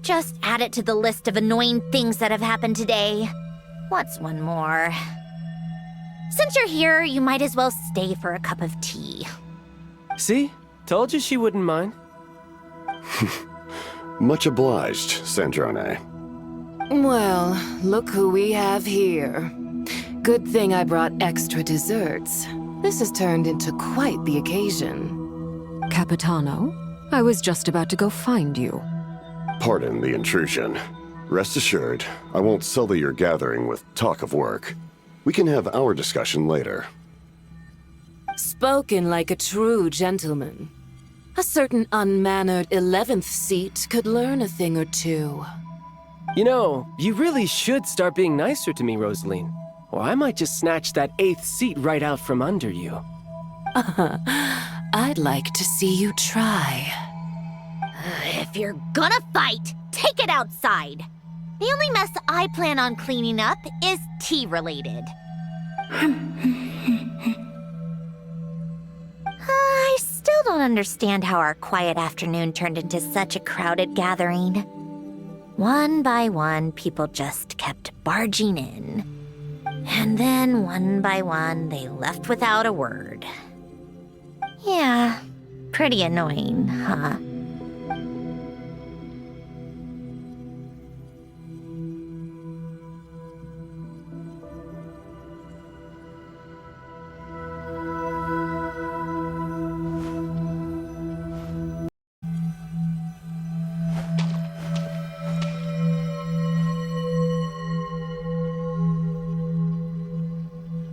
Just add it to the list of annoying things that have happened today. What's one more? Since you're here, you might as well stay for a cup of tea. See? Told you she wouldn't mind. Much obliged, Sandrone. Well, look who we have here. Good thing I brought extra desserts. This has turned into quite the occasion. Capitano, I was just about to go find you. Pardon the intrusion. Rest assured, I won't sully your gathering with talk of work. We can have our discussion later. Spoken like a true gentleman. A certain unmannered 11th seat could learn a thing or two. You know, you really should start being nicer to me, Rosaline. Or I might just snatch that 8th seat right out from under you. I'd like to see you try. If you're gonna fight, take it outside. The only mess I plan on cleaning up is tea-related. I still don't understand how our quiet afternoon turned into such a crowded gathering. One by one, people just kept barging in. And then, one by one, they left without a word. Yeah, pretty annoying, huh?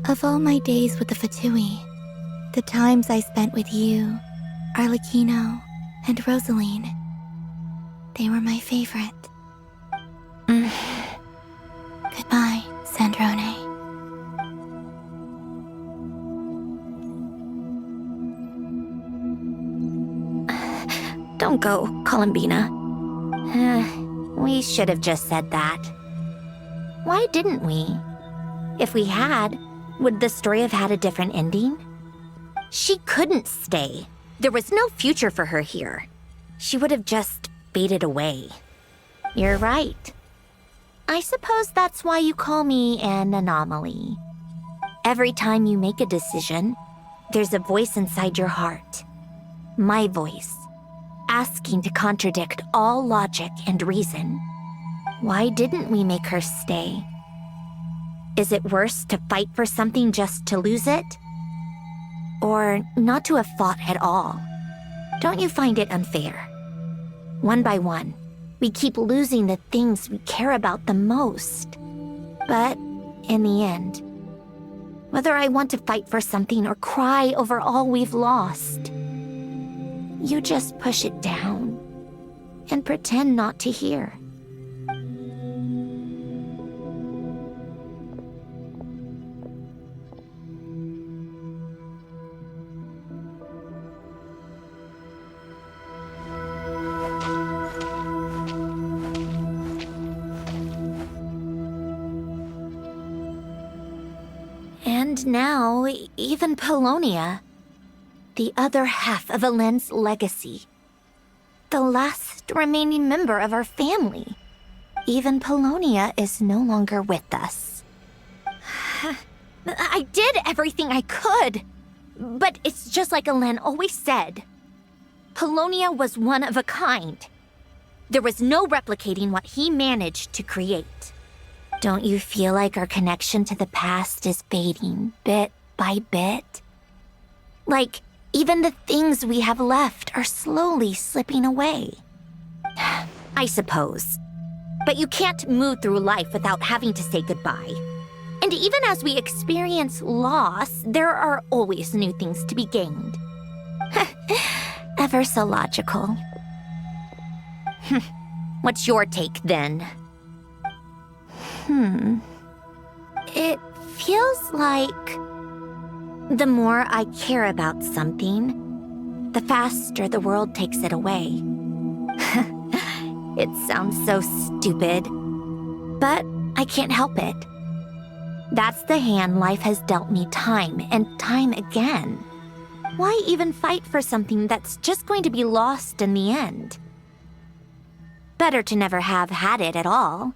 Of all my days with the Fatui, the times I spent with you, Arlecchino, and Rosaline, they were my favorite. Goodbye, Sandrone. Don't go, Columbina. We should have just said that. Why didn't we? If we had, would the story have had a different ending? She couldn't stay. There was no future for her here. She would have just faded away. You're right. I suppose that's why you call me an anomaly. Every time you make a decision, there's a voice inside your heart. My voice, asking to contradict all logic and reason. Why didn't we make her stay? Is it worse to fight for something just to lose it? Or not to have fought at all? Don't you find it unfair? One by one, we keep losing the things we care about the most. But in the end, whether I want to fight for something or cry over all we've lost, you just push it down and pretend not to hear. And now, even Polonia, the other half of Helen's legacy, the last remaining member of our family, even Polonia is no longer with us. I did everything I could, but it's just like Helen always said. Polonia was one of a kind. There was no replicating what he managed to create. Don't you feel like our connection to the past is fading bit by bit? Like, even the things we have left are slowly slipping away. I suppose. But you can't move through life without having to say goodbye. And even as we experience loss, there are always new things to be gained. Ever so logical. What's your take, then? It feels like the more I care about something, the faster the world takes it away. It sounds so stupid, but I can't help it. That's the hand life has dealt me time and time again. Why even fight for something that's just going to be lost in the end? Better to never have had it at all.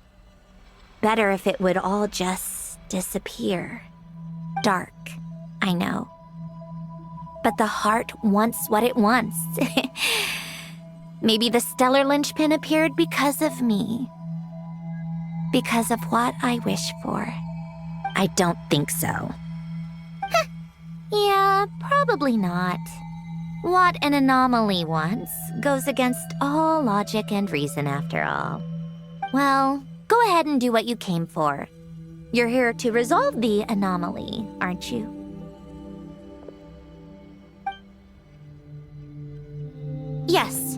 Better if it would all just disappear. Dark, I know. But the heart wants what it wants. Maybe the stellar linchpin appeared because of me. Because of what I wish for. I don't think so. Yeah, probably not. What an anomaly wants goes against all logic and reason after all. Well, go ahead and do what you came for. You're here to resolve the anomaly, aren't you? Yes.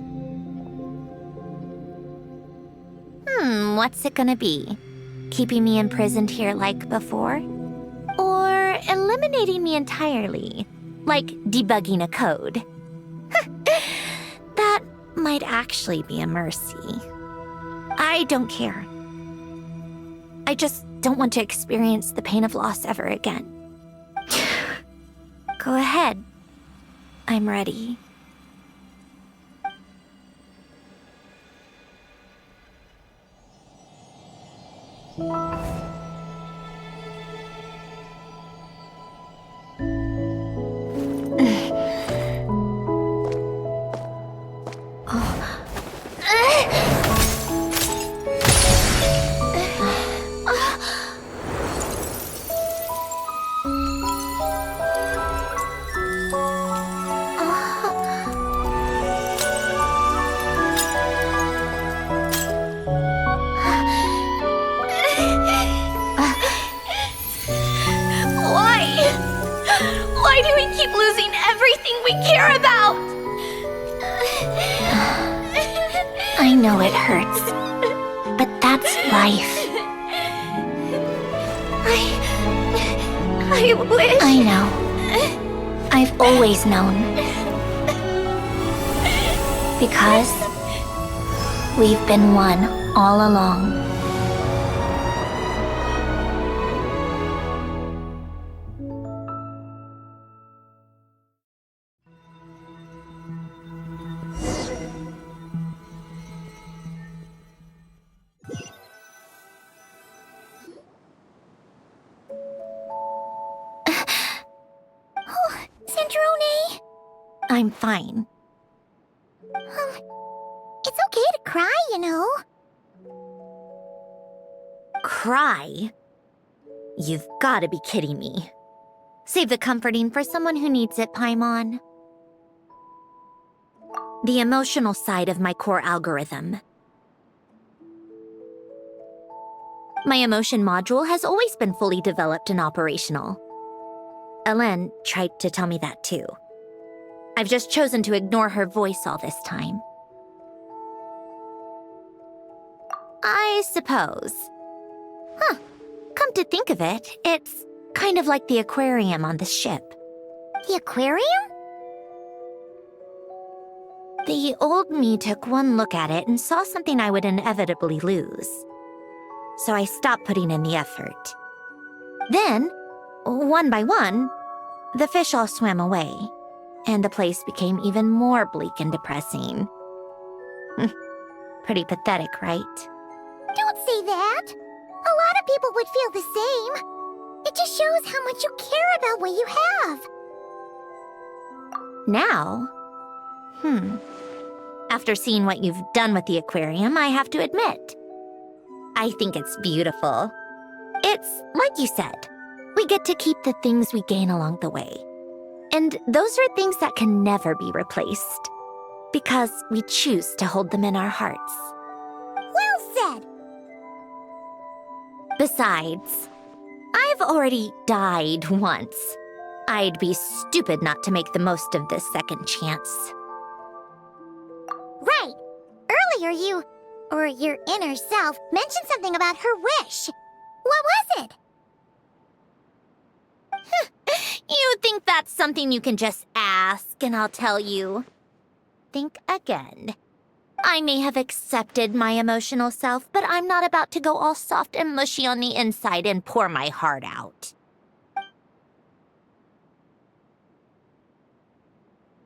What's it gonna be? Keeping me imprisoned here like before? Or eliminating me entirely, like debugging a code? That might actually be a mercy. I don't care. I just don't want to experience the pain of loss ever again. Go ahead. I'm ready. Why do we keep losing everything we care about? I know it hurts, but that's life. I wish... I know. I've always known. Because we've been one all along. Sandrone? I'm fine. It's okay to cry, you know. Cry? You've gotta be kidding me. Save the comforting for someone who needs it, Paimon. The emotional side of my core algorithm. My emotion module has always been fully developed and operational. Ellen tried to tell me that too. I've just chosen to ignore her voice all this time. I suppose. Come to think of it, it's kind of like the aquarium on the ship. The aquarium? The old me took one look at it and saw something I would inevitably lose. So I stopped putting in the effort. Then, one by one, the fish all swam away, and the place became even more bleak and depressing. Pretty pathetic, right? Don't say that! A lot of people would feel the same. It just shows how much you care about what you have. Now? After seeing what you've done with the aquarium, I have to admit, I think it's beautiful. It's like you said, we get to keep the things we gain along the way. And those are things that can never be replaced, because we choose to hold them in our hearts. Well said! Besides, I've already died once. I'd be stupid not to make the most of this second chance. Right! Earlier you, or your inner self, mentioned something about her wish. What was it? You think that's something you can just ask and I'll tell you? Think again. I may have accepted my emotional self, but I'm not about to go all soft and mushy on the inside and pour my heart out.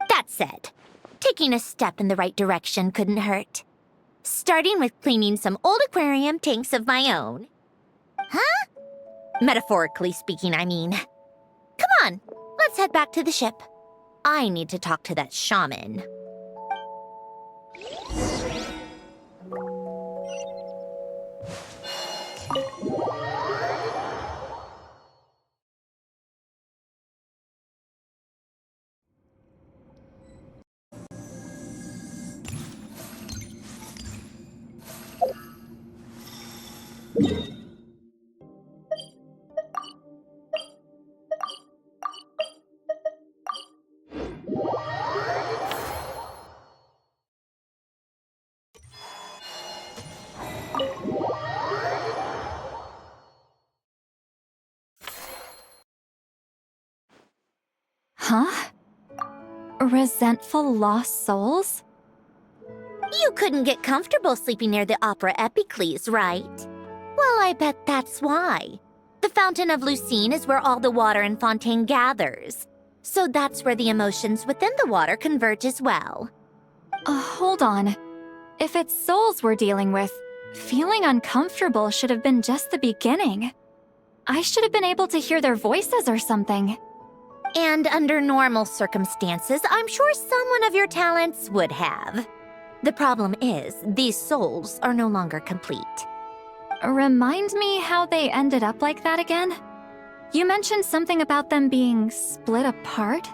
That said, taking a step in the right direction couldn't hurt. Starting with cleaning some old aquarium tanks of my own. Huh? Metaphorically speaking, I mean. Come on, let's head back to the ship. I need to talk to that shaman. Huh? Resentful lost souls? You couldn't get comfortable sleeping near the Opera Epicles, right? Well, I bet that's why. The Fountain of Lucine is where all the water in Fontaine gathers. So that's where the emotions within the water converge as well. Hold on. If it's souls we're dealing with, feeling uncomfortable should have been just the beginning. I should have been able to hear their voices or something. And under normal circumstances, I'm sure someone of your talents would have. The problem is, these souls are no longer complete. Remind me how they ended up like that again? You mentioned something about them being split apart?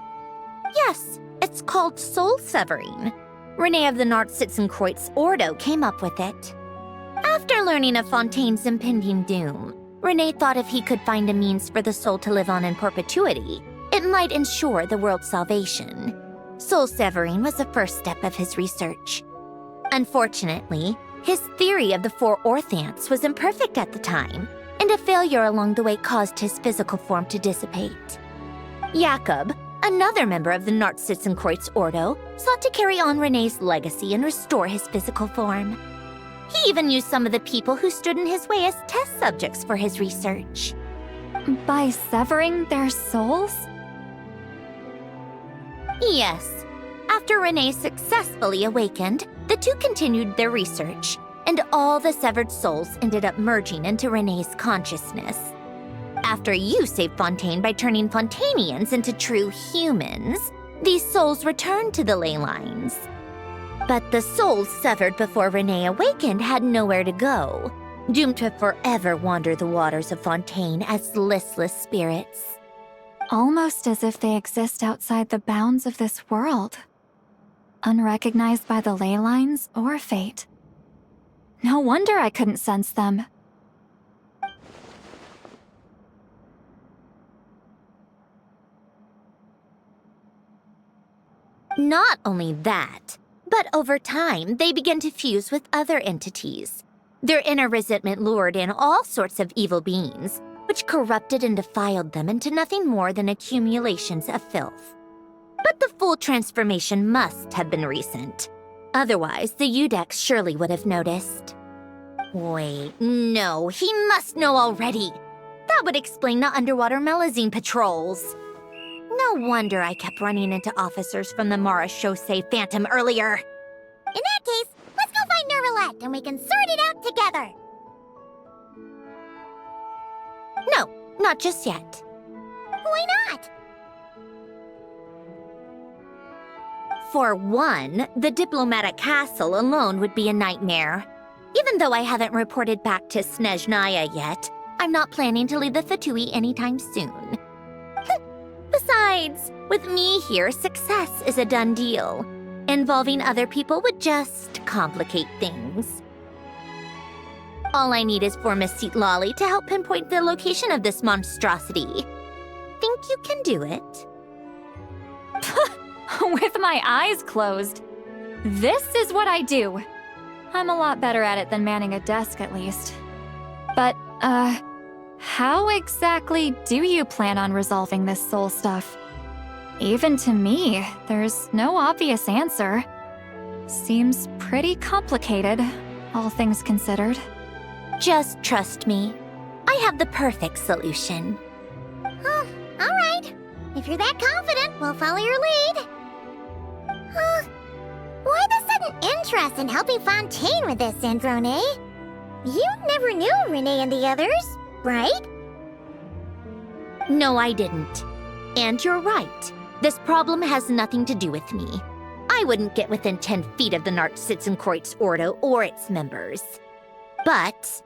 Yes, it's called soul severing. Renee of the Nartsitzenkreuz Ordo came up with it. After learning of Fontaine's impending doom, Renee thought if he could find a means for the soul to live on in perpetuity, it might ensure the world's salvation. Soul severing was the first step of his research. Unfortunately, his theory of the four orthants was imperfect at the time, and a failure along the way caused his physical form to dissipate. Jakob, another member of the Nartsitzenkreuz Ordo, sought to carry on Renee's legacy and restore his physical form. He even used some of the people who stood in his way as test subjects for his research. By severing their souls? Yes. After Renee successfully awakened, the two continued their research, and all the severed souls ended up merging into Renee's consciousness. After you saved Fontaine by turning Fontainians into true humans, these souls returned to the ley lines. But the souls severed before Renee awakened had nowhere to go, doomed to forever wander the waters of Fontaine as listless spirits. Almost as if they exist outside the bounds of this world. Unrecognized by the ley lines or fate. No wonder I couldn't sense them. Not only that, but over time, they began to fuse with other entities. Their inner resentment lured in all sorts of evil beings, which corrupted and defiled them into nothing more than accumulations of filth. But the full transformation must have been recent. Otherwise, the G.I.X surely would have noticed. Wait, no, he must know already. That would explain the underwater Melazine patrols. No wonder I kept running into officers from the Mara Chaussee Phantom earlier. In that case, let's go find Nervalette and we can sort it out together. No, not just yet. Why not? For one, the diplomatic castle alone would be a nightmare. Even though I haven't reported back to Snezhnaya yet, I'm not planning to leave the Fatui anytime soon. Besides, with me here, success is a done deal. Involving other people would just complicate things. All I need is for Miss Lolly to help pinpoint the location of this monstrosity. Think you can do it? With my eyes closed. This is what I do. I'm a lot better at it than manning a desk, at least. But, how exactly do you plan on resolving this soul stuff? Even to me, there's no obvious answer. Seems pretty complicated, all things considered. Just trust me. I have the perfect solution. Oh, alright. If you're that confident, we'll follow your lead. Why the sudden interest in helping Fontaine with this, Sandrone? You never knew Renee and the others, right? No, I didn't. And you're right. This problem has nothing to do with me. I wouldn't get within 10 feet of the Nartsitzenkreuz Ordo or its members. But,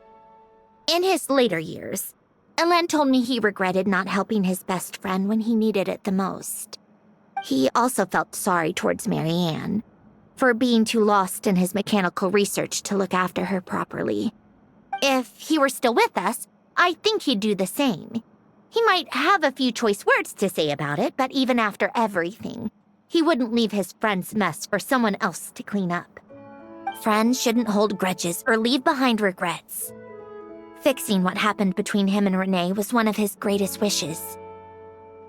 in his later years, Elen told me he regretted not helping his best friend when he needed it the most. He also felt sorry towards Marianne for being too lost in his mechanical research to look after her properly. If he were still with us, I think he'd do the same. He might have a few choice words to say about it, but even after everything, he wouldn't leave his friend's mess for someone else to clean up. Friends shouldn't hold grudges or leave behind regrets. Fixing what happened between him and Renee was one of his greatest wishes.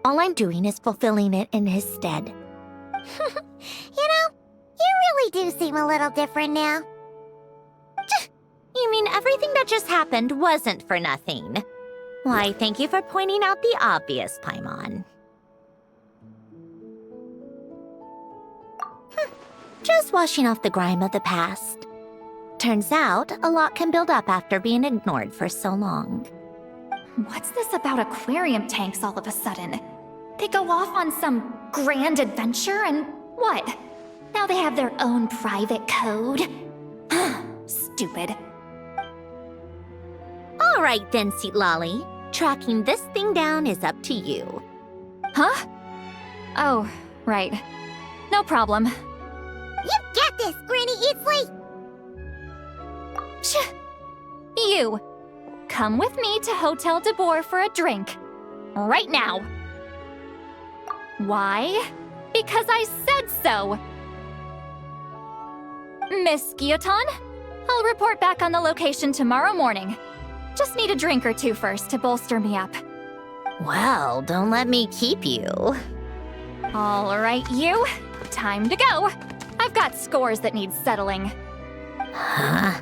All I'm doing is fulfilling it in his stead. You know, you really do seem a little different now. You mean everything that just happened wasn't for nothing? Why, thank you for pointing out the obvious, Paimon. Just washing off the grime of the past. Turns out, a lot can build up after being ignored for so long. What's this about aquarium tanks all of a sudden? They go off on some grand adventure and what? Now they have their own private code? Stupid. All right then, Lolly. Tracking this thing down is up to you. Huh? Oh, right. No problem. You got this, Granny Eatsley! You! Come with me to Hotel de Boer for a drink. Right now. Why? Because I said so! Miss Guillotin, I'll report back on the location tomorrow morning. Just need a drink or two first to bolster me up. Well, don't let me keep you. All right, you. Time to go. I've got scores that need settling. Huh?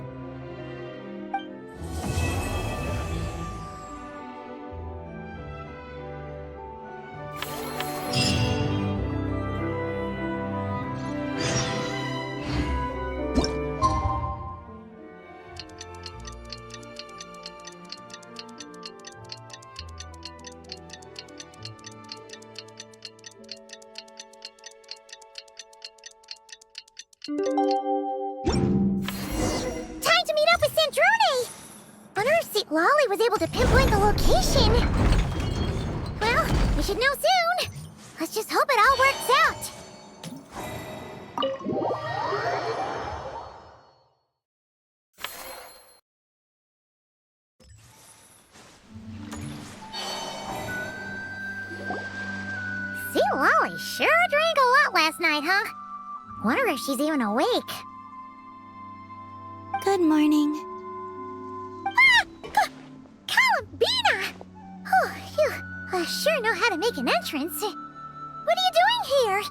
Time to meet up with Sandrone! Wonder if Lolly was able to pinpoint the location. Well, we should know soon. Let's just hope it all works out. Lolly sure drank a lot last night, huh? Wonder if she's even awake. Good morning. Ah! Columbina! Oh, you sure know how to make an entrance. What are you doing here?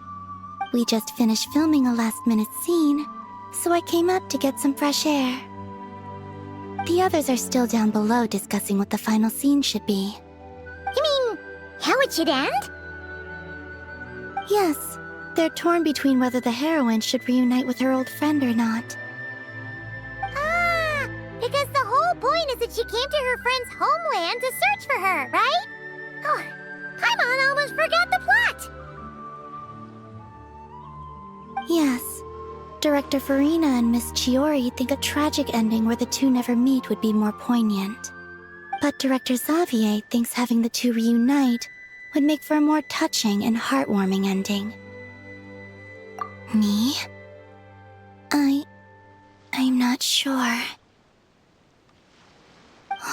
We just finished filming a last-minute scene, so I came up to get some fresh air. The others are still down below discussing what the final scene should be. You mean, how it should end? Yes, they're torn between whether the heroine should reunite with her old friend or not. Ah, because the whole point is that she came to her friend's homeland to search for her, right? Oh, Paimon almost forgot the plot! Yes. Director Farina and Miss Chiori think a tragic ending where the two never meet would be more poignant. But Director Xavier thinks having the two reunite would make for a more touching and heartwarming ending. Me? I'm not sure.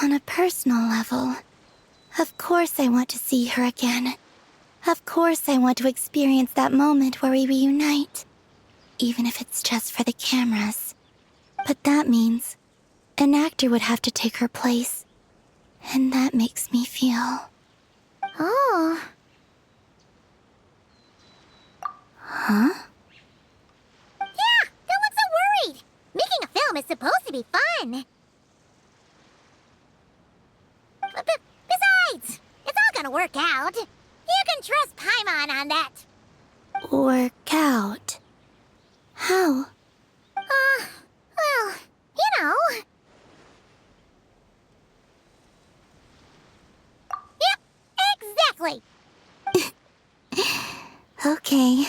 On a personal level, of course I want to see her again. Of course I want to experience that moment where we reunite. Even if it's just for the cameras. But that means an actor would have to take her place. And that makes me feel... Oh. Huh? Yeah, don't look so worried. Making a film is supposed to be fun. Besides, it's all gonna work out. You can trust Paimon on that. Work out? How? Well, you know. Yep, exactly. Okay,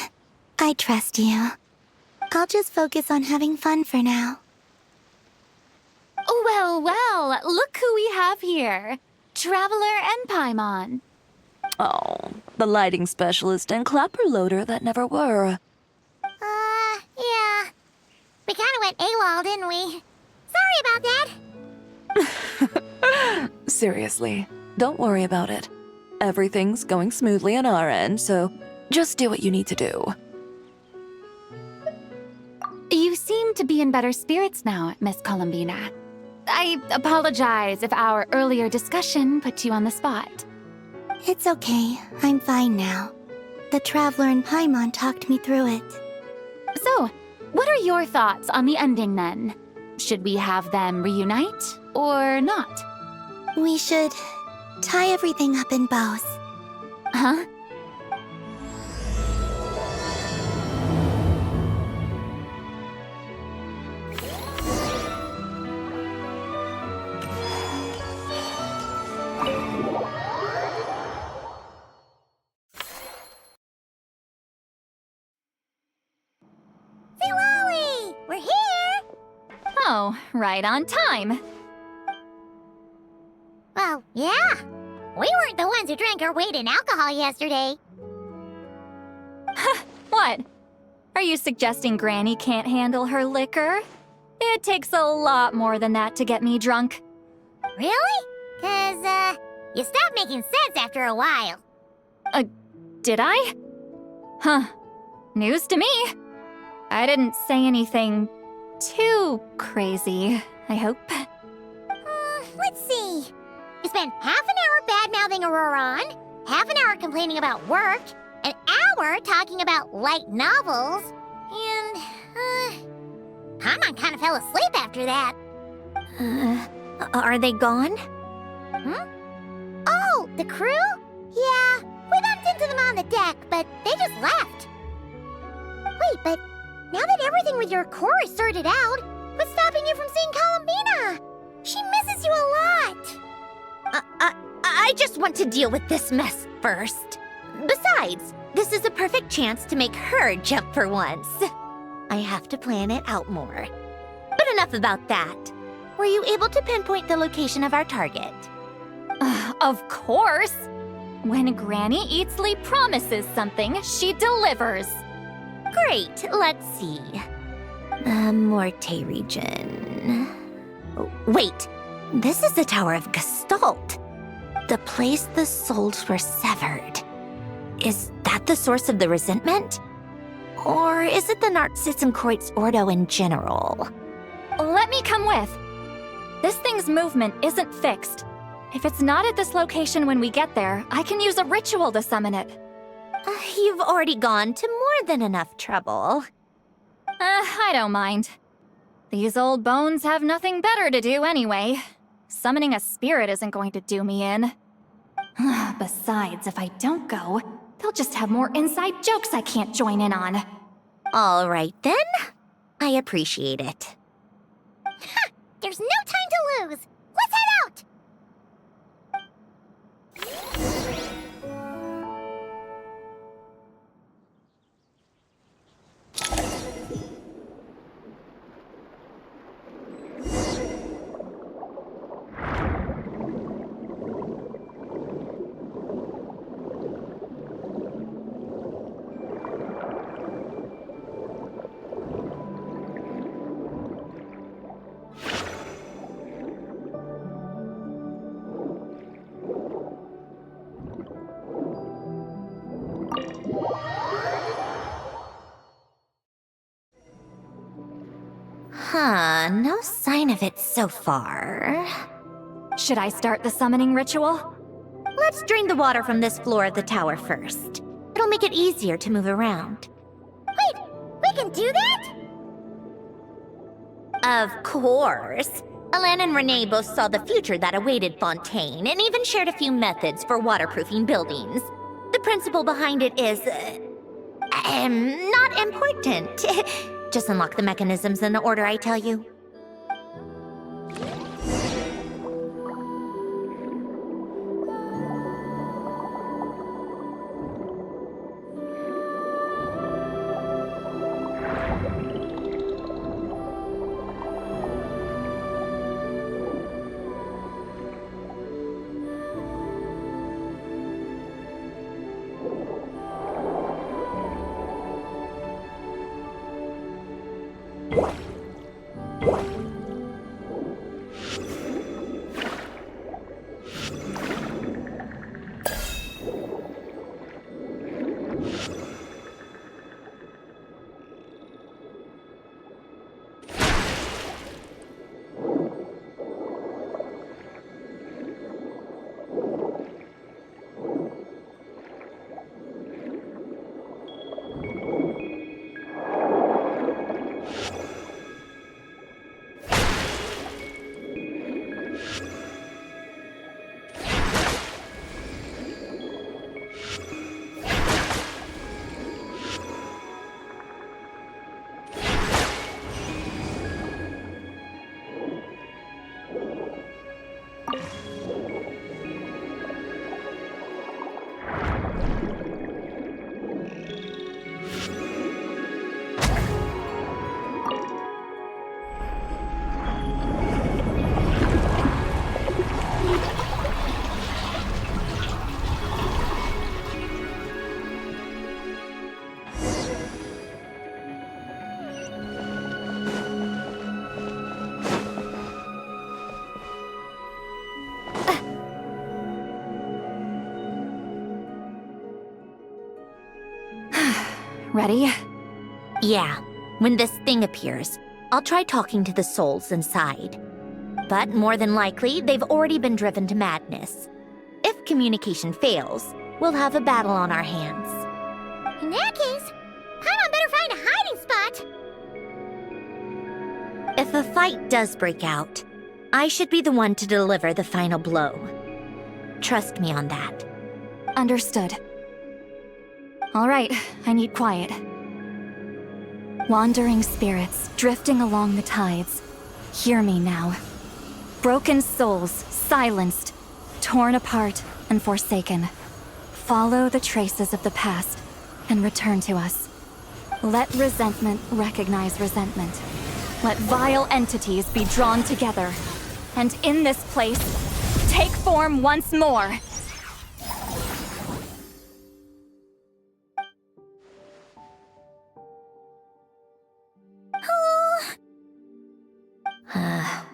I trust you. I'll just focus on having fun for now. Well, well, look who we have here. Traveler and Paimon. Oh, the lighting specialist and clapper loader that never were. Yeah. We kinda went AWOL, didn't we? Sorry about that. Seriously, don't worry about it. Everything's going smoothly on our end, so just do what you need to do. You seem to be in better spirits now, Miss Columbina. I apologize if our earlier discussion put you on the spot. It's okay, I'm fine now. The Traveler and Paimon talked me through it. So, what are your thoughts on the ending then? Should we have them reunite or not? We should tie everything up in bows. Huh? Say, Lolly! We're here! Oh, right on time. Well, yeah. We weren't the ones who drank our weight in alcohol yesterday. What? Are you suggesting Granny can't handle her liquor? It takes a lot more than that to get me drunk. Really? 'Cause, you stopped making sense after a while. Did I? Huh. News to me. I didn't say anything too crazy, I hope. Let's see. You spent half an hour bad-mouthing Auroron, half an hour complaining about work, an hour talking about light novels, and, Paimon kind of fell asleep after that. Are they gone? Oh, the crew? Yeah, we bumped into them on the deck, but they just left. Wait, but now that everything with your core is sorted out, what's stopping you from seeing Columbina? She misses you a lot. I just want to deal with this mess first. Besides, this is a perfect chance to make her jump for once. I have to plan it out more. But enough about that. Were you able to pinpoint the location of our target? Of course! When Granny Eatsley promises something, she delivers. Great, let's see. Morte region. Wait, this is the Tower of Gestalt. The place the souls were severed. Is that the source of the resentment? Or is it the Narcitzenkreuz Ordo in general? Let me come with. This thing's movement isn't fixed. If it's not at this location when we get there, I can use a ritual to summon it. You've already gone to more than enough trouble. I don't mind. These old bones have nothing better to do anyway. Summoning a spirit isn't going to do me in. Besides, if I don't go, they'll just have more inside jokes I can't join in on. All right then. I appreciate it. There's no time to lose. Let's head out! No sign of it so far. Should I start the summoning ritual? Let's drain the water from this floor of the tower first. It'll make it easier to move around. Wait, we can do that? Of course. Alan and Renee both saw the future that awaited Fontaine and even shared a few methods for waterproofing buildings. The principle behind it is... not important. Just unlock the mechanisms in the order I tell you. Ready? Yeah. When this thing appears, I'll try talking to the souls inside. But more than likely, they've already been driven to madness. If communication fails, we'll have a battle on our hands. In that case, Paimon better find a hiding spot. If a fight does break out, I should be the one to deliver the final blow. Trust me on that. Understood. All right, I need quiet. Wandering spirits, drifting along the tides. Hear me now. Broken souls, silenced, torn apart, and forsaken. Follow the traces of the past, and return to us. Let resentment recognize resentment. Let vile entities be drawn together. And in this place, take form once more.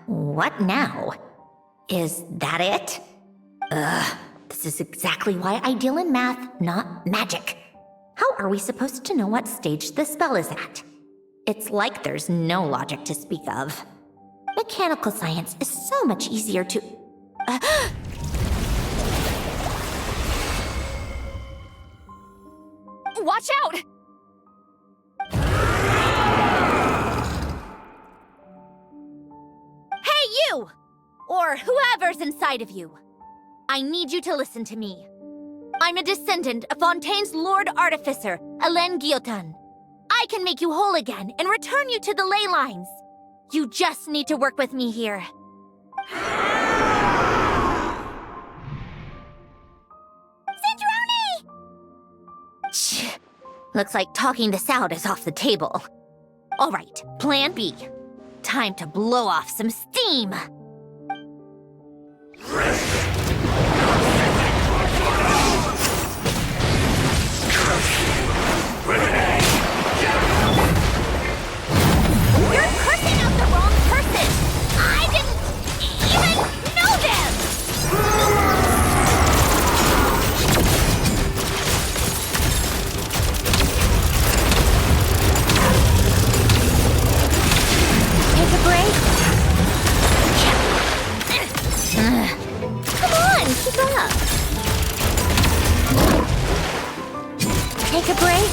What now? Is that it? This is exactly why I deal in math, not magic. How are we supposed to know what stage the spell is at? It's like there's no logic to speak of. Mechanical science is so much easier to... Watch out! Hey, you! Or whoever's inside of you. I need you to listen to me. I'm a descendant of Fontaine's Lord Artificer, Alain Guillotin. I can make you whole again and return you to the ley lines. You just need to work with me here. Sandrone! Looks like talking this out is off the table. All right, plan B. Time to blow off some steam. You're cursing out the wrong person! I didn't even know them! Take a break. keep up. Take a break.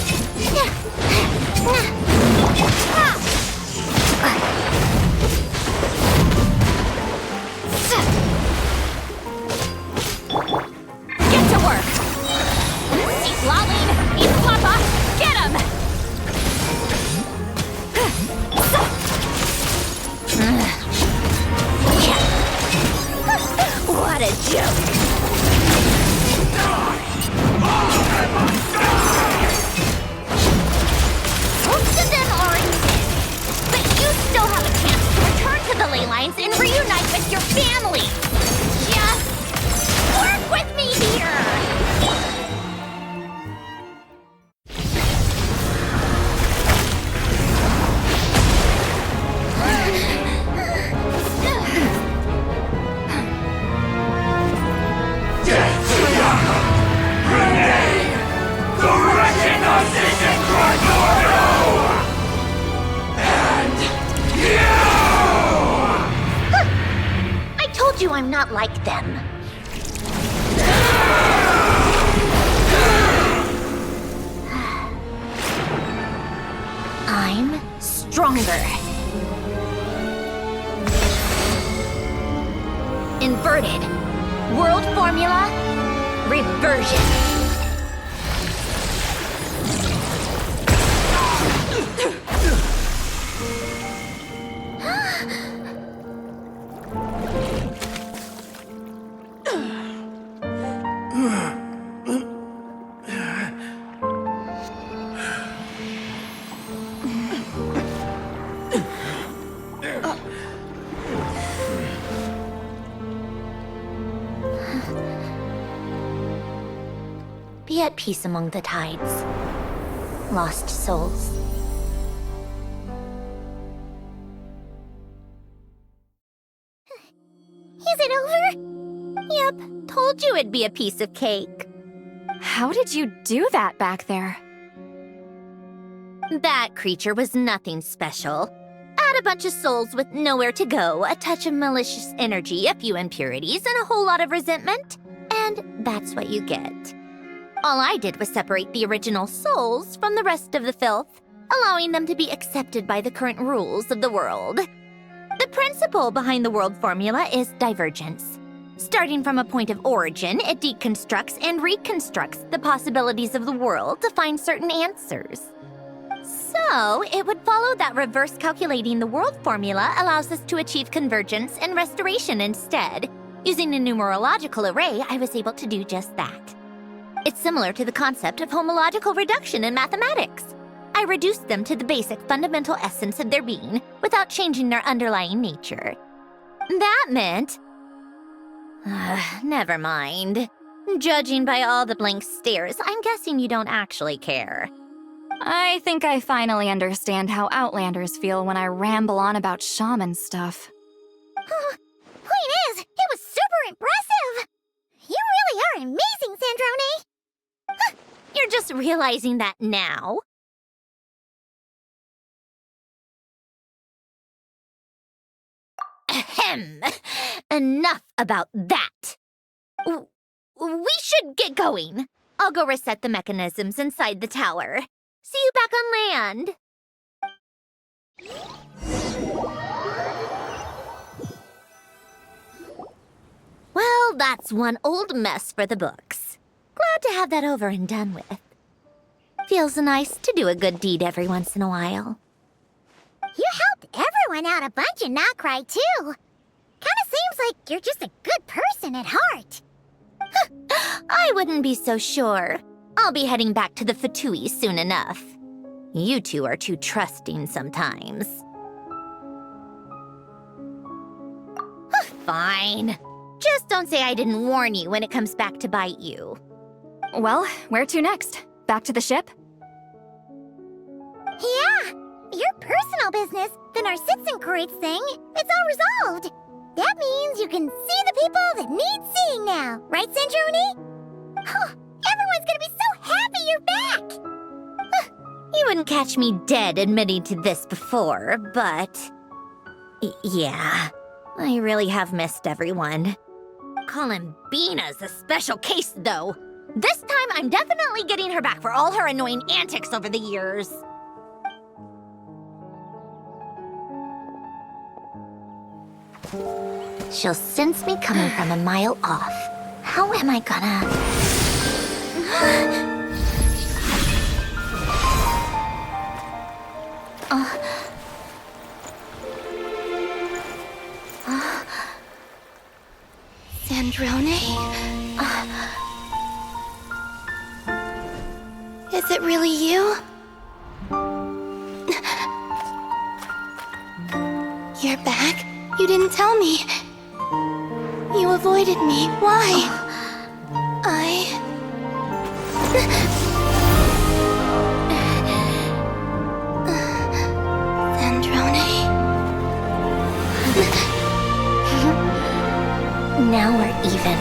Get to work! See Lolene! Eat Papa! Get him! What a joke! Most of them already did, but you still have a chance to return to the ley lines and reunite with your family. Just work with me here. I told you I'm not like them. I'm stronger. Inverted. World formula. Reversion. Be at peace among the tides. Lost souls. Is it over? Yep, told you it'd be a piece of cake. How did you do that back there? That creature was nothing special. Add a bunch of souls with nowhere to go, a touch of malicious energy, a few impurities, and a whole lot of resentment, and that's what you get. All I did was separate the original souls from the rest of the filth, allowing them to be accepted by the current rules of the world. The principle behind the world formula is divergence. Starting from a point of origin, it deconstructs and reconstructs the possibilities of the world to find certain answers. So, it would follow that reverse calculating the world formula allows us to achieve convergence and restoration instead. Using a numerological array, I was able to do just that. It's similar to the concept of homological reduction in mathematics. I reduced them to the basic fundamental essence of their being without changing their underlying nature. That meant... never mind. Judging by all the blank stares, I'm guessing you don't actually care. I think I finally understand how Outlanders feel when I ramble on about shaman stuff. Point is, it was super impressive! You really are amazing, Sandrone! You're just realizing that now? Ahem! Enough about that! We should get going. I'll go reset the mechanisms inside the tower. See you back on land! Well, that's one old mess for the books. Glad to have that over and done with. Feels nice to do a good deed every once in a while. You helped everyone out a bunch and not cry, too. Kinda seems like you're just a good person at heart. I wouldn't be so sure. I'll be heading back to the Fatui soon enough. You two are too trusting sometimes. Fine. Just don't say I didn't warn you when it comes back to bite you. Well, where to next? Back to the ship? Yeah! Your personal business, the Narcitsan thing, it's all resolved. That means you can see the people that need seeing now, right, Sandrone? Everyone's gonna be so happy you're back! You wouldn't catch me dead admitting to this before, but... yeah, I really have missed everyone. Columbina's a special case, though. This time, I'm definitely getting her back for all her annoying antics over the years. She'll sense me coming from a mile off. How am I gonna... Sandrone? Is it really you? You're back? You didn't tell me. You avoided me. Why? Sandrone? Now we're even.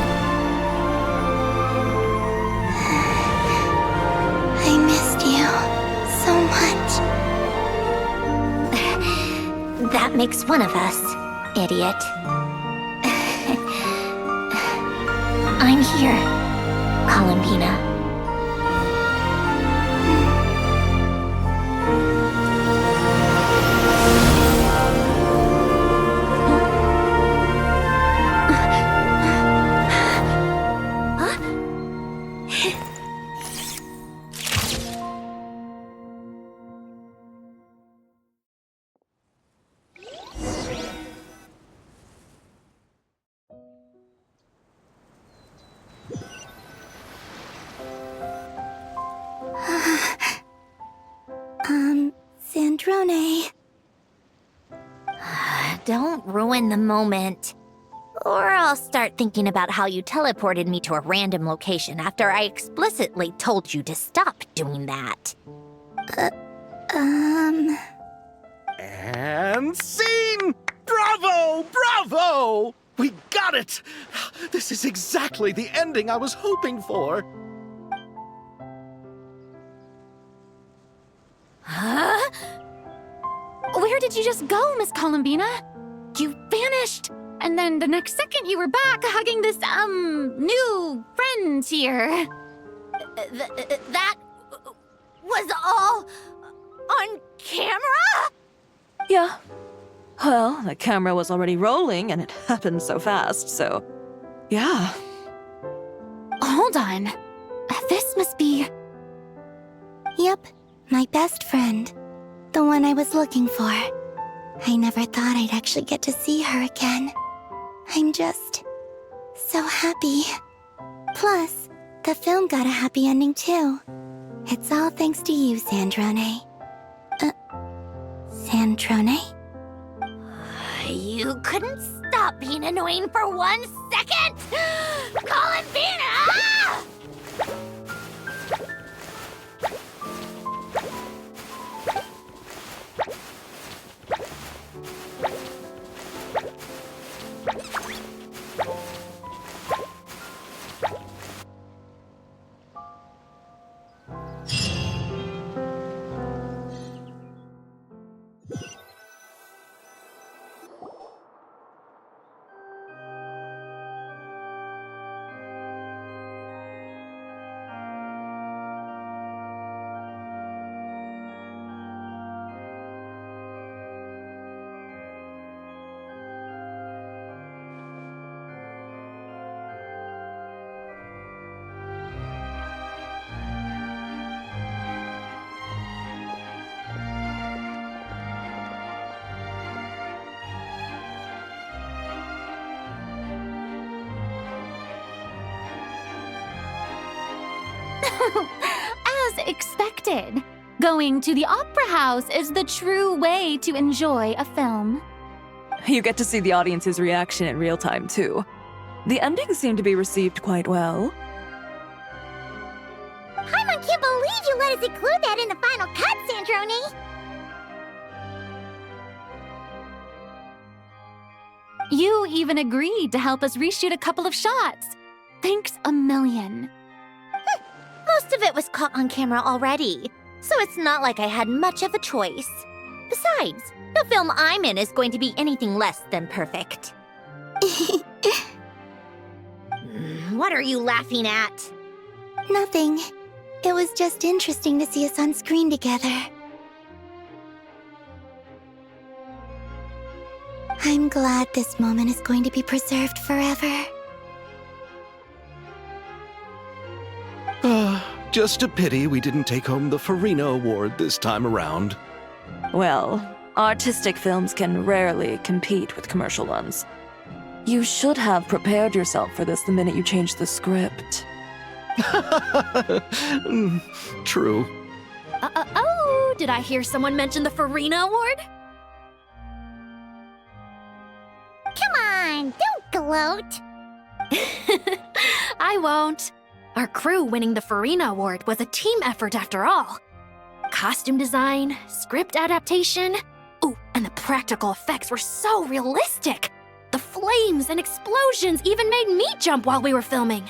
I missed you so much. That makes one of us, idiot. I'm here, Columbina. Sandrone. Don't ruin the moment. Or I'll start thinking about how you teleported me to a random location after I explicitly told you to stop doing that. And scene! Bravo! Bravo! We got it! This is exactly the ending I was hoping for. Huh? Where did you just go, Miss Columbina? You vanished! And then the next second you were back hugging this, new friend here. That was all on camera? Yeah. Well, the camera was already rolling and it happened so fast, so... yeah. Hold on. This must be... Yep, my best friend. The one I was looking for. I never thought I'd actually get to see her again. I'm just... so happy. Plus, the film got a happy ending too. It's all thanks to you, Sandrone. Sandrone? You couldn't stop being annoying for 1 second? Columbina! As expected, going to the opera house is the true way to enjoy a film. You get to see the audience's reaction in real time, too. The ending seemed to be received quite well. Paimon can't believe you let us include that in the final cut, Sandrone! You even agreed to help us reshoot a couple of shots. Thanks a million. Most of it was caught on camera already, so it's not like I had much of a choice. Besides, the film I'm in is going to be anything less than perfect. What are you laughing at? Nothing. It was just interesting to see us on screen together. I'm glad this moment is going to be preserved forever. Just a pity we didn't take home the Farina Award this time around. Well, artistic films can rarely compete with commercial ones. You should have prepared yourself for this the minute you changed the script. True. Oh, did I hear someone mention the Farina Award? Come on, don't gloat. I won't. Our crew winning the Farina Award was a team effort after all. Costume design, script adaptation. Ooh, and the practical effects were so realistic. The flames and explosions even made me jump while we were filming.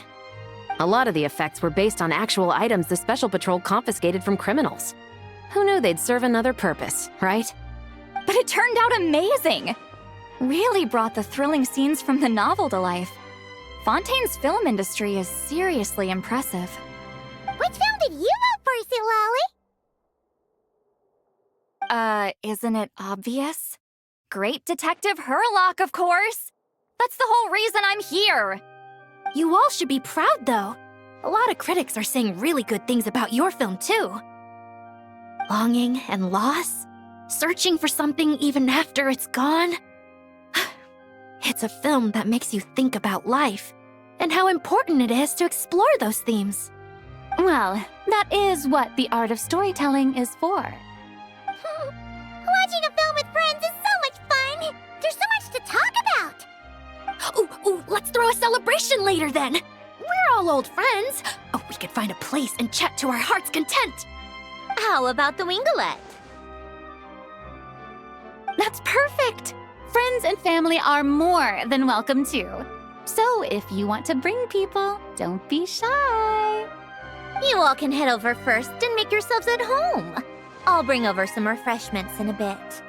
A lot of the effects were based on actual items the Special Patrol confiscated from criminals. Who knew they'd serve another purpose, right? But it turned out amazing! Really brought the thrilling scenes from the novel to life. Fontaine's film industry is seriously impressive. Which film did you vote for, Silali? Isn't it obvious? Great Detective Herlock, of course! That's the whole reason I'm here! You all should be proud, though. A lot of critics are saying really good things about your film, too. Longing and loss, searching for something even after it's gone. It's a film that makes you think about life and how important it is to explore those themes. Well, that is what the art of storytelling is for. Watching a film with friends is so much fun! There's so much to talk about! Ooh, let's throw a celebration later then! We're all old friends! Oh, we could find a place and chat to our heart's content! How about the Wingalette? That's perfect! Friends and family are more than welcome too. So if you want to bring people, don't be shy. You all can head over first and make yourselves at home. I'll bring over some refreshments in a bit.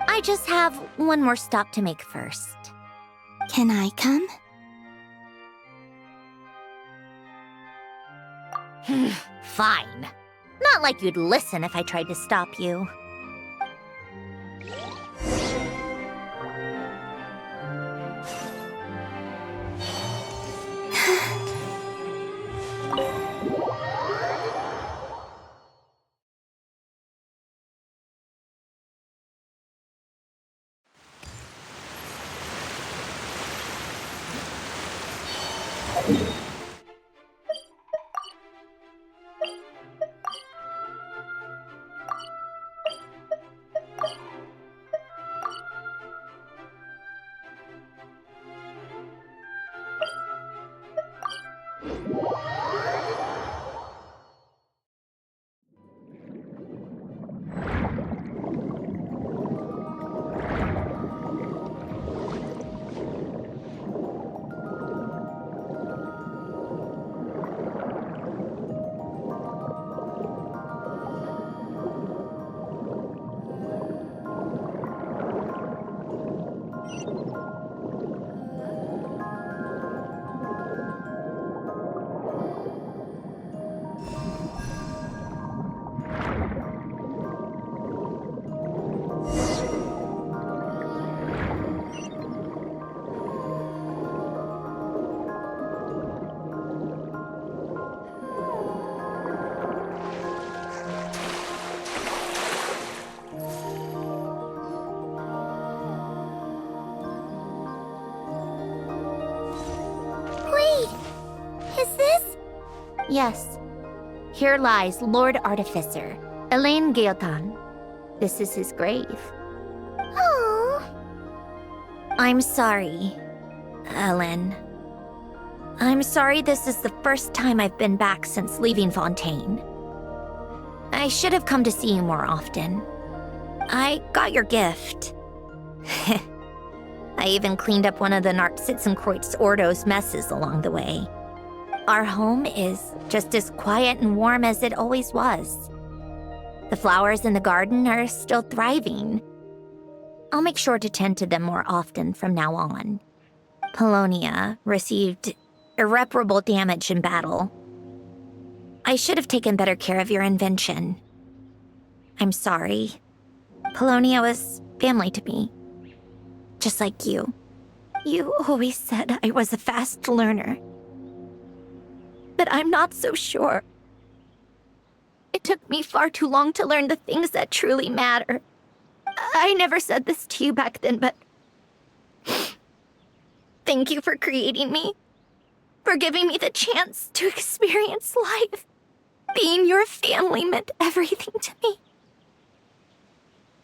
I just have one more stop to make first. Can I come? Fine. Not like you'd listen if I tried to stop you. Yes. Here lies Lord Artificer, Elaine Gaeltan. This is his grave. Oh. I'm sorry, Ellen. I'm sorry this is the first time I've been back since leaving Fontaine. I should have come to see you more often. I got your gift. I even cleaned up one of the Nartsitzenkreuz Ordo's messes along the way. Our home is just as quiet and warm as it always was. The flowers in the garden are still thriving. I'll make sure to tend to them more often from now on. Polonia received irreparable damage in battle. I should have taken better care of your invention. I'm sorry. Polonia was family to me. Just like you. You always said I was a fast learner. But I'm not so sure. It took me far too long to learn the things that truly matter. I never said this to you back then, but thank you for creating me. For giving me the chance to experience life. Being your family meant everything to me.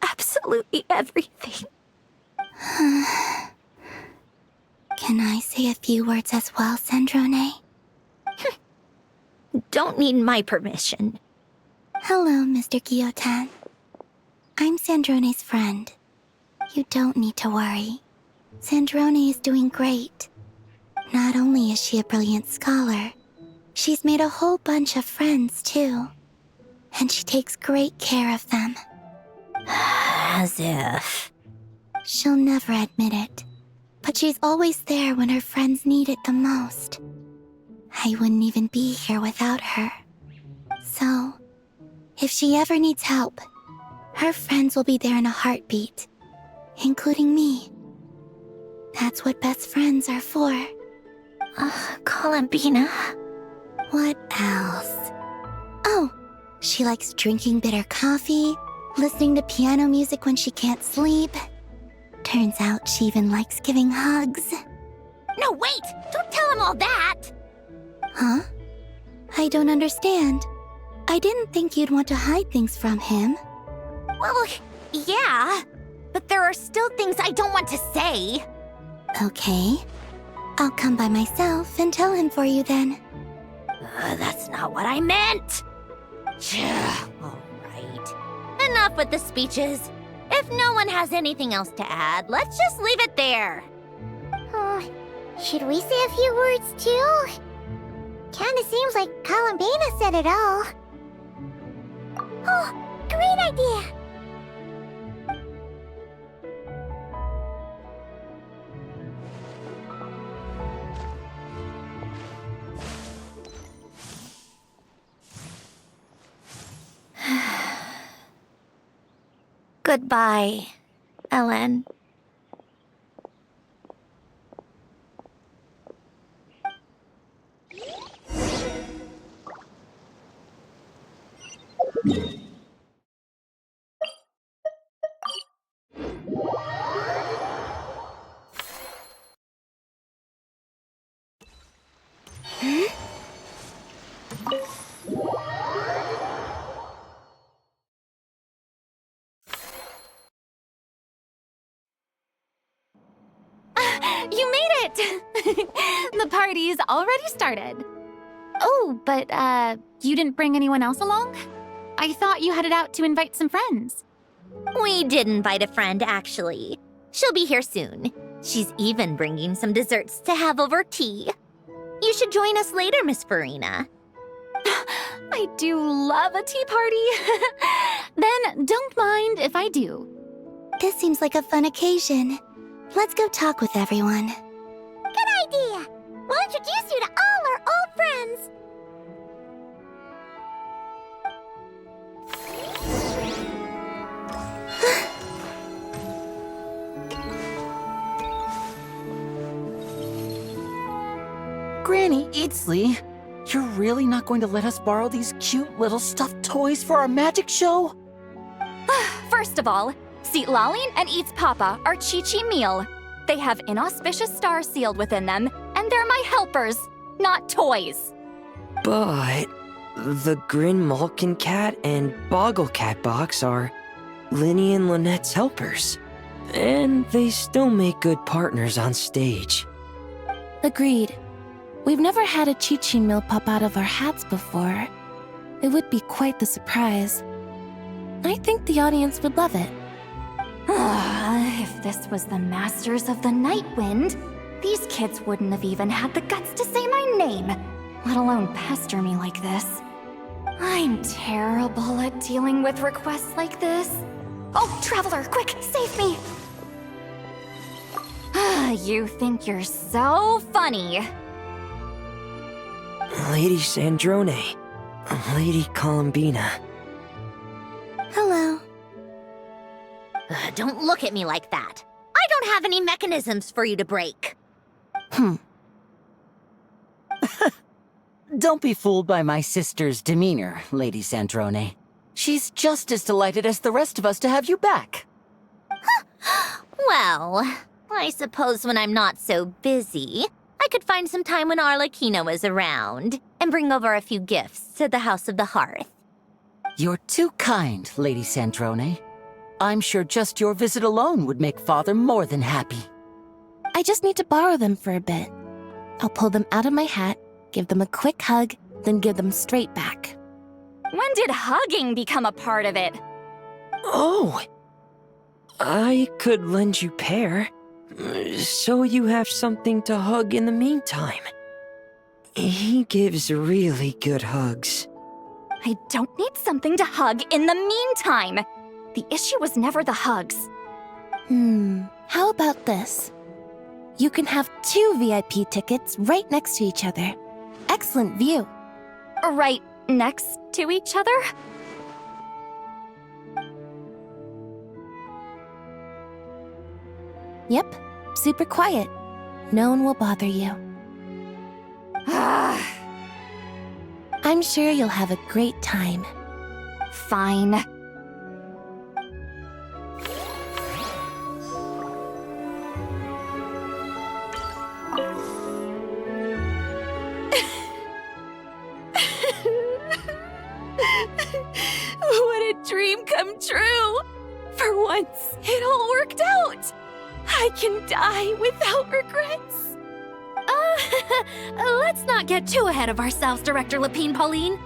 Absolutely everything. Can I say a few words as well, Sandrone? Don't need my permission. Hello, Mr. Guillotin. I'm Sandrone's friend. You don't need to worry. Sandrone is doing great. Not only is she a brilliant scholar, she's made a whole bunch of friends, too. And she takes great care of them. As if. She'll never admit it, but she's always there when her friends need it the most. I wouldn't even be here without her. So, if she ever needs help, her friends will be there in a heartbeat, including me. That's what best friends are for. Columbina. What else? Oh, she likes drinking bitter coffee, listening to piano music when she can't sleep. Turns out she even likes giving hugs. No, wait! Don't tell him all that! Huh? I don't understand. I didn't think you'd want to hide things from him. Well, yeah. But there are still things I don't want to say. Okay. I'll come by myself and tell him for you then. That's not what I meant! All right. Enough with the speeches. If no one has anything else to add, let's just leave it there. Should we say a few words too? Kinda seems like Columbina said it all. Oh, great idea! Goodbye, Ellen. You made it! The party's already started. Oh, but, you didn't bring anyone else along? I thought you headed out to invite some friends. We did invite a friend, actually. She'll be here soon. She's even bringing some desserts to have over tea. You should join us later, Miss Farina. I do love a tea party. Then don't mind if I do. This seems like a fun occasion. Let's go talk with everyone. Good idea! We'll introduce you to all our old friends. Granny Eatsley, you're really not going to let us borrow these cute little stuffed toys for our magic show? First of all, Seat Lalin and Eats Papa are Chi-Chi meal. They have inauspicious stars sealed within them, and they're my helpers, not toys. But the Grin Malkin Cat and Boggle Cat box are Linny and Lynette's helpers. And they still make good partners on stage. Agreed. We've never had a Chi-Chi meal pop out of our hats before. It would be quite the surprise. I think the audience would love it. If this was the Masters of the Night Wind, these kids wouldn't have even had the guts to say my name, let alone pester me like this. I'm terrible at dealing with requests like this. Oh, Traveler, quick, save me! You think you're so funny. Lady Sandrone. Lady Columbina. Hello. Don't look at me like that. I don't have any mechanisms for you to break. Don't be fooled by my sister's demeanor, Lady Sandrone. She's just as delighted as the rest of us to have you back. Well, I suppose when I'm not so busy, I could find some time when Arlecchino is around and bring over a few gifts to the House of the Hearth. You're too kind, Lady Sandrone. I'm sure just your visit alone would make Father more than happy. I just need to borrow them for a bit. I'll pull them out of my hat, give them a quick hug, then give them straight back. When did hugging become a part of it? Oh! I could lend you Pear, so you have something to hug in the meantime. He gives really good hugs. I don't need something to hug in the meantime. The issue was never the hugs. How about this? You can have 2 VIP tickets right next to each other. Excellent view. Right next to each other? Yep, super quiet. No one will bother you. I'm sure you'll have a great time. Fine. What a dream come true! For once, it all worked out! I can die without regrets. Let's not get too ahead of ourselves, Director Lapine Pauline.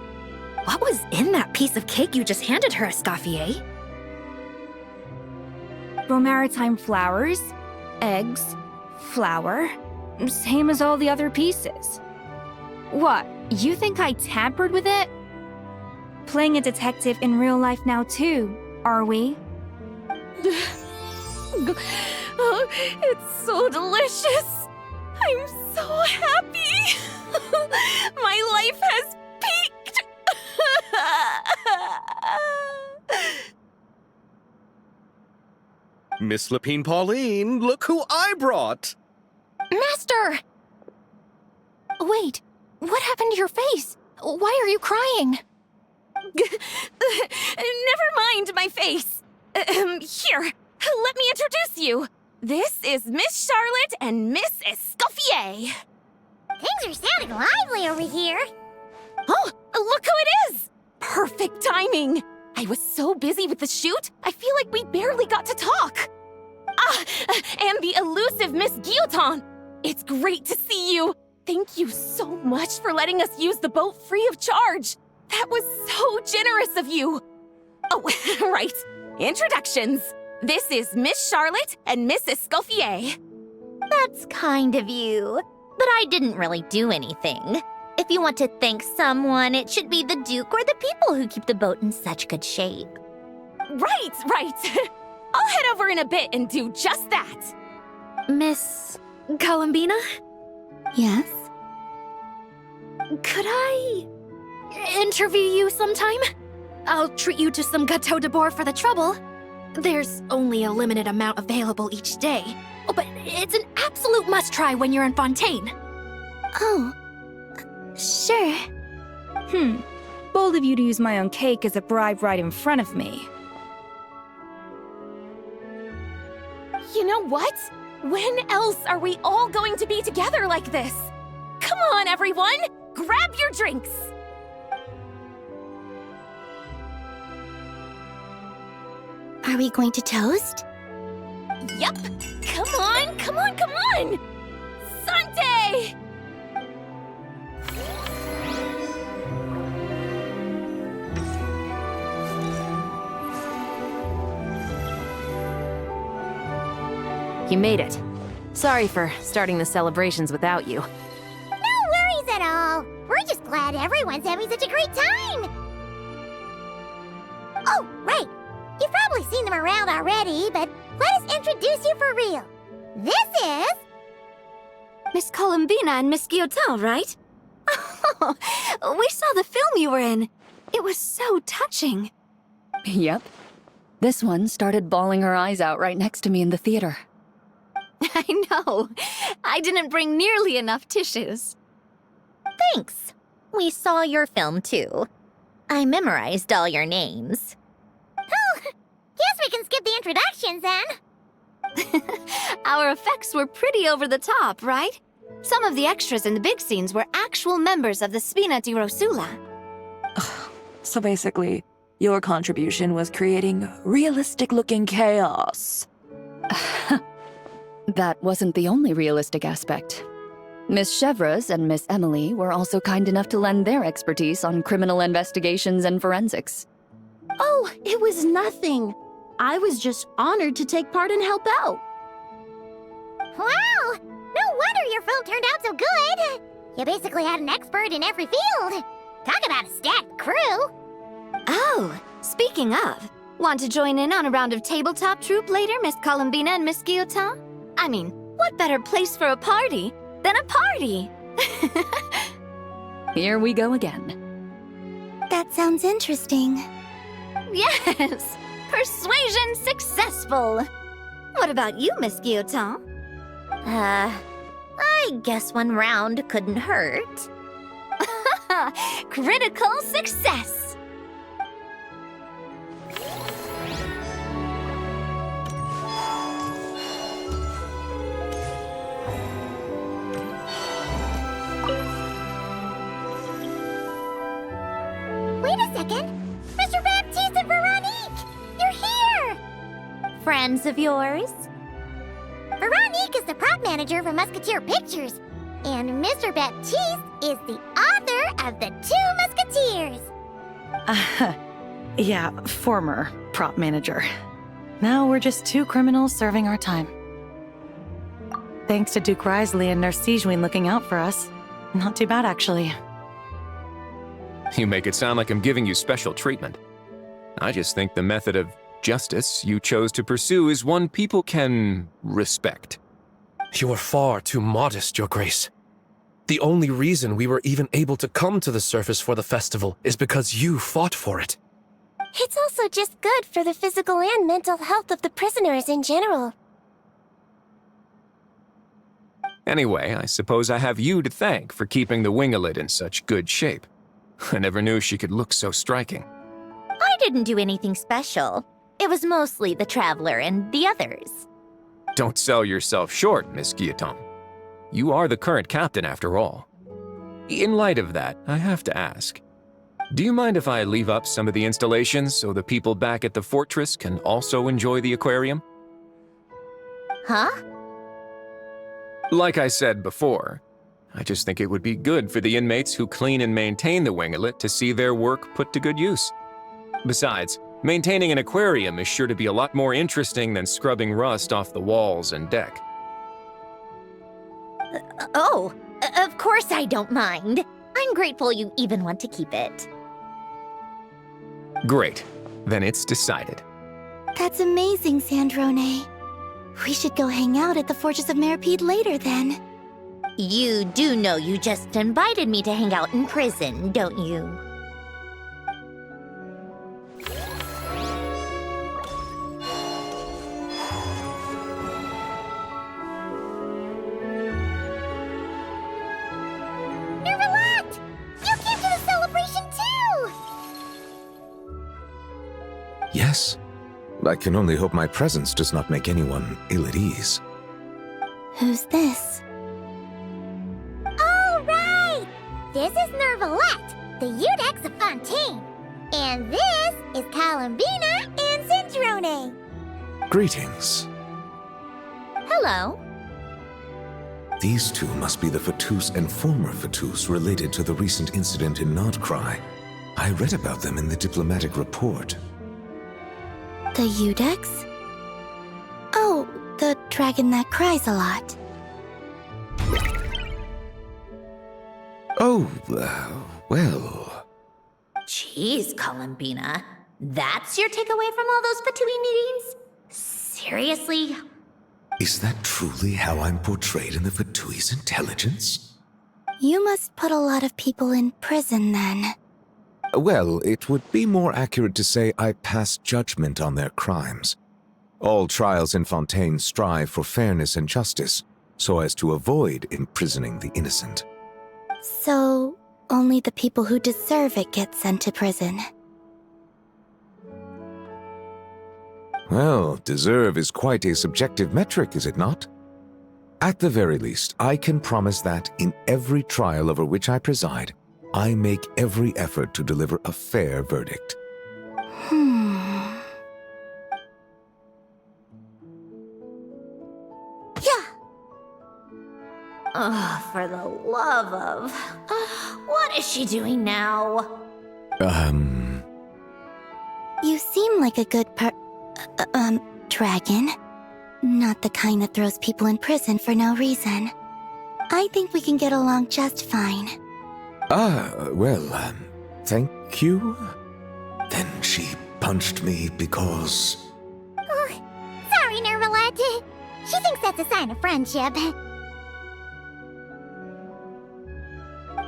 What was in that piece of cake you just handed her, Escoffier? Bromaritime flowers, eggs, flour, same as all the other pieces. What, you think I tampered with it? Playing a detective in real life now too, are we? Oh, it's so delicious! I'm so happy! My life has peaked! Miss Lapine Pauline, look who I brought! Master! Wait, what happened to your face? Why are you crying? Never mind my face. Here, let me introduce you. This is Miss Charlotte and Miss Escoffier. Things are sounding lively over here. Oh, look who it is! Perfect timing. I was so busy with the shoot, I feel like we barely got to talk. And the elusive Miss Guillotin. It's great to see you. Thank you so much for letting us use the boat free of charge. That was so generous of you. Oh, right. Introductions. This is Miss Charlotte and Miss Escoffier. That's kind of you, but I didn't really do anything. If you want to thank someone, it should be the Duke or the people who keep the boat in such good shape. Right. I'll head over in a bit and do just that. Miss Columbina? Yes? Could I interview you sometime? I'll treat you to some gâteau de bord for the trouble. There's only a limited amount available each day. Oh, but it's an absolute must-try when you're in Fontaine. Oh, sure. Bold of you to use my own cake as a bribe right in front of me. You know what? When else are we all going to be together like this? Come on, everyone! Grab your drinks! Are we going to toast? Yup! Come on, come on, come on! Sante! You made it. Sorry for starting the celebrations without you. No worries at all. We're just glad everyone's having such a great time. Oh, right. You've probably seen them around already, but let us introduce you for real. This is Miss Columbina and Miss Guillotin, right? We saw the film you were in. It was so touching. Yep. This one started bawling her eyes out right next to me in the theater. I know. I didn't bring nearly enough tissues. Thanks. We saw your film too. I memorized all your names. Oh, guess we can skip the introductions then. Our effects were pretty over the top, right? Some of the extras in the big scenes were actual members of the Spina di Rosula. So basically, your contribution was creating realistic-looking chaos. That wasn't the only realistic aspect. Miss Chevres and Miss Emily were also kind enough to lend their expertise on criminal investigations and forensics. Oh, it was nothing. I was just honored to take part and help out. Wow! No wonder your film turned out so good! You basically had an expert in every field. Talk about a stacked crew! Oh, speaking of, want to join in on a round of tabletop troupe later, Miss Columbina and Miss Guillotin? I mean, what better place for a party than a party? Here we go again. That sounds interesting. Yes! Persuasion successful! What about you, Miss Guillotin? I guess one round couldn't hurt. Critical success! Wait a second! Mr. Baptiste and Veronique! You're here! Friends of yours? Veronique is the prop manager for Musketeer Pictures, and Mr. Baptiste is the author of The Two Musketeers. Yeah, former prop manager. Now we're just two criminals serving our time. Thanks to Duke Risley and Nurse Sigewin looking out for us. Not too bad, actually. You make it sound like I'm giving you special treatment. I just think the method of justice you chose to pursue is one people can respect. You are far too modest, Your Grace. The only reason we were even able to come to the surface for the festival is because you fought for it. It's also just good for the physical and mental health of the prisoners in general. Anyway, I suppose I have you to thank for keeping the winglet in such good shape. I never knew she could look so striking. I didn't do anything special. It was mostly the Traveler and the others. Don't sell yourself short, Miss Guillotin. You are the current captain, after all. In light of that, I have to ask, do you mind if I leave up some of the installations so the people back at the fortress can also enjoy the aquarium? Huh? Like I said before, I just think it would be good for the inmates who clean and maintain the winglet to see their work put to good use. Besides, maintaining an aquarium is sure to be a lot more interesting than scrubbing rust off the walls and deck. Of course I don't mind. I'm grateful you even want to keep it. Great. Then it's decided. That's amazing, Sandrone. We should go hang out at the Fortress of Meripede later, then. You do know you just invited me to hang out in prison, don't you? Nervalette! You came to the celebration too! Yes. I can only hope my presence does not make anyone ill at ease. Who's this? All right! This is Nervalette, the G.I.X of Fontaine. And this is Columbina and Sandrone. Greetings. Hello. These two must be the Fatus and former Fatus related to the recent incident in Nodcry. I read about them in the diplomatic report. The G.I.X? Oh, the dragon that cries a lot. Oh, well... Jeez, Columbina. That's your takeaway from all those Fatui meetings? Seriously? Is that truly how I'm portrayed in the Fatui's intelligence? You must put a lot of people in prison then. Well, it would be more accurate to say I pass judgment on their crimes. All trials in Fontaine strive for fairness and justice, so as to avoid imprisoning the innocent. So, only the people who deserve it get sent to prison. Well, deserve is quite a subjective metric, is it not? At the very least, I can promise that in every trial over which I preside, I make every effort to deliver a fair verdict. Yeah. Oh, for the love of... what is she doing now? You seem like a good dragon. Not the kind that throws people in prison for no reason. I think we can get along just fine. Well, thank you. Then she punched me because... Oh, sorry, Nervalette. She thinks that's a sign of friendship.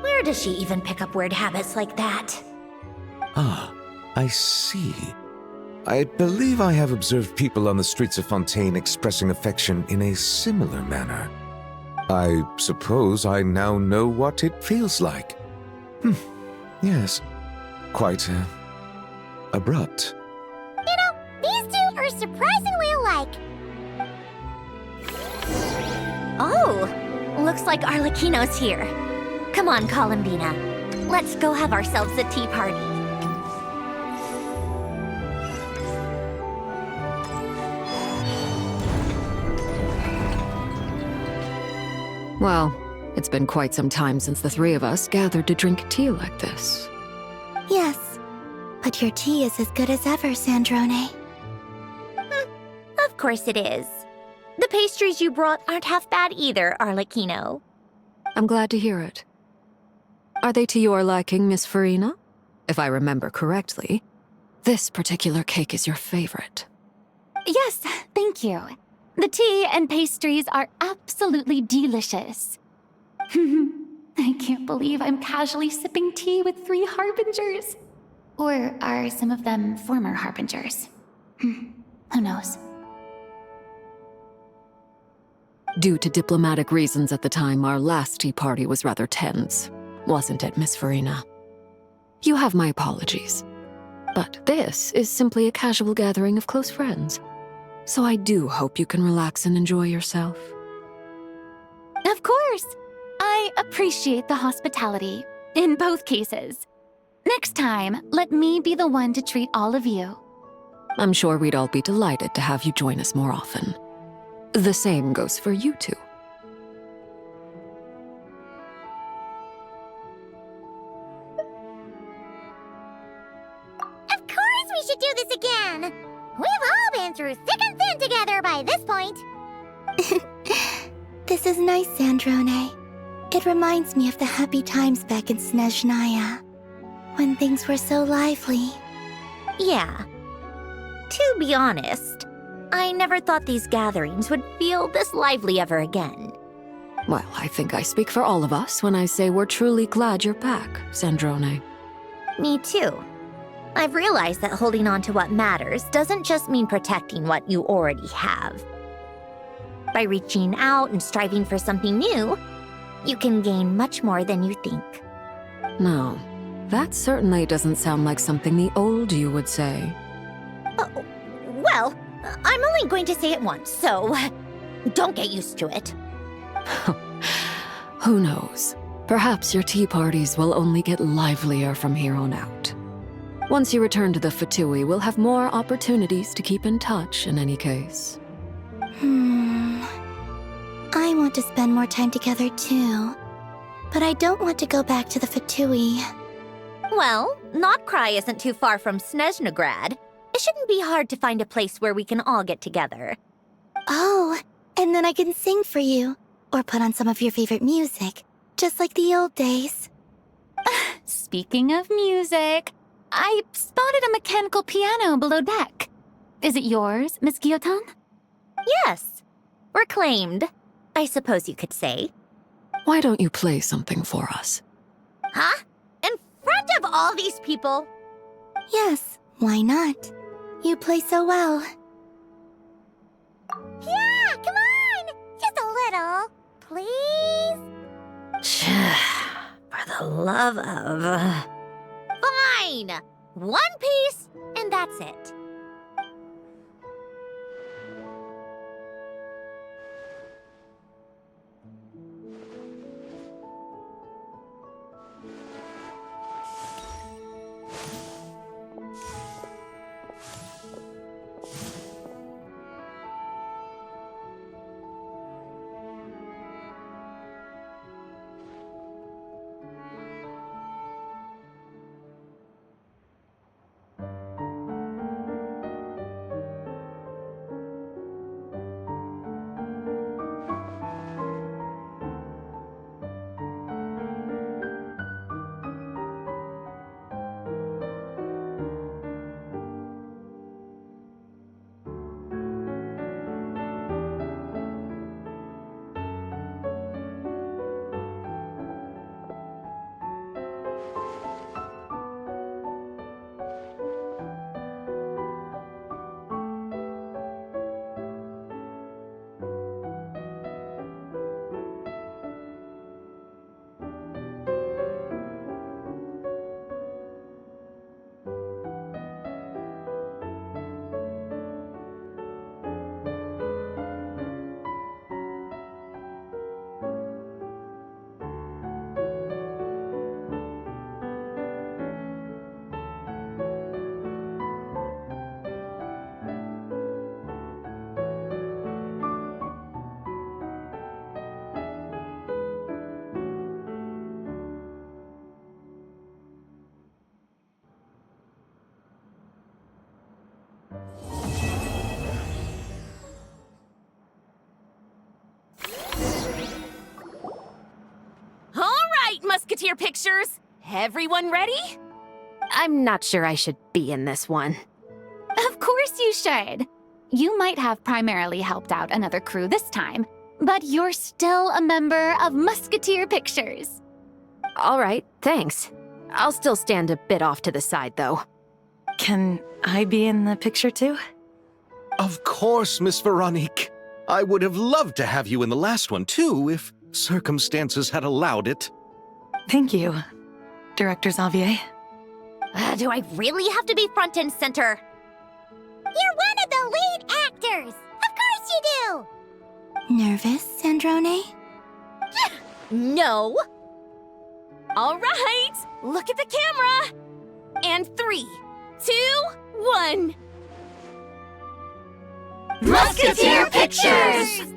Where does she even pick up weird habits like that? Ah, I see. I believe I have observed people on the streets of Fontaine expressing affection in a similar manner. I suppose I now know what it feels like. Yes. Quite, abrupt. You know, these two are surprisingly alike. Oh, looks like Arlecchino's here. Come on, Columbina. Let's go have ourselves a tea party. Well, it's been quite some time since the three of us gathered to drink tea like this. Yes, but your tea is as good as ever, Sandrone. Of course it is. The pastries you brought aren't half bad either, Arlecchino. I'm glad to hear it. Are they to your liking, Miss Farina? If I remember correctly, this particular cake is your favorite. Yes, thank you. The tea and pastries are absolutely delicious. I can't believe I'm casually sipping tea with 3 harbingers. Or are some of them former harbingers? Who knows? Due to diplomatic reasons at the time, our last tea party was rather tense, wasn't it, Miss Farina? You have my apologies. But this is simply a casual gathering of close friends. So I do hope you can relax and enjoy yourself. Of course! I appreciate the hospitality, in both cases. Next time, let me be the one to treat all of you. I'm sure we'd all be delighted to have you join us more often. The same goes for you two. Of course we should do this again! We've all been through thick and thin together by this point. This is nice, Sandrone. It reminds me of the happy times back in Snezhnaya, when things were so lively. Yeah. To be honest, I never thought these gatherings would feel this lively ever again. Well, I think I speak for all of us when I say we're truly glad you're back, Sandrone. Me too. I've realized that holding on to what matters doesn't just mean protecting what you already have. By reaching out and striving for something new, you can gain much more than you think. No, that certainly doesn't sound like something the old you would say. Well, I'm only going to say it once, so don't get used to it. Who knows? Perhaps your tea parties will only get livelier from here on out. Once you return to the Fatui, we'll have more opportunities to keep in touch in any case. I want to spend more time together too, but I don't want to go back to the Fatui. Well, Notcry isn't too far from Snezhnograd. It shouldn't be hard to find a place where we can all get together. Oh, and then I can sing for you, or put on some of your favorite music, just like the old days. Speaking of music, I spotted a mechanical piano below deck. Is it yours, Miss Guillotin? Yes. Reclaimed, I suppose you could say. Why don't you play something for us? Huh? In front of all these people? Yes, why not? You play so well. Yeah, come on! Just a little, please? For the love of... Fine! One piece, and that's it. Musketeer pictures! Everyone ready? I'm not sure I should be in this one. Of course you should. You might have primarily helped out another crew this time, but you're still a member of Musketeer Pictures. All right, thanks. I'll still stand a bit off to the side, though. Can I be in the picture too? Of course, Miss Veronique. I would have loved to have you in the last one, too, if circumstances had allowed it. Thank you, Director Xavier. Do I really have to be front and center? You're one of the lead actors! Of course you do! Nervous, Sandrone? No! All right, look at the camera! And 3, 2, 1... Musketeer Pictures!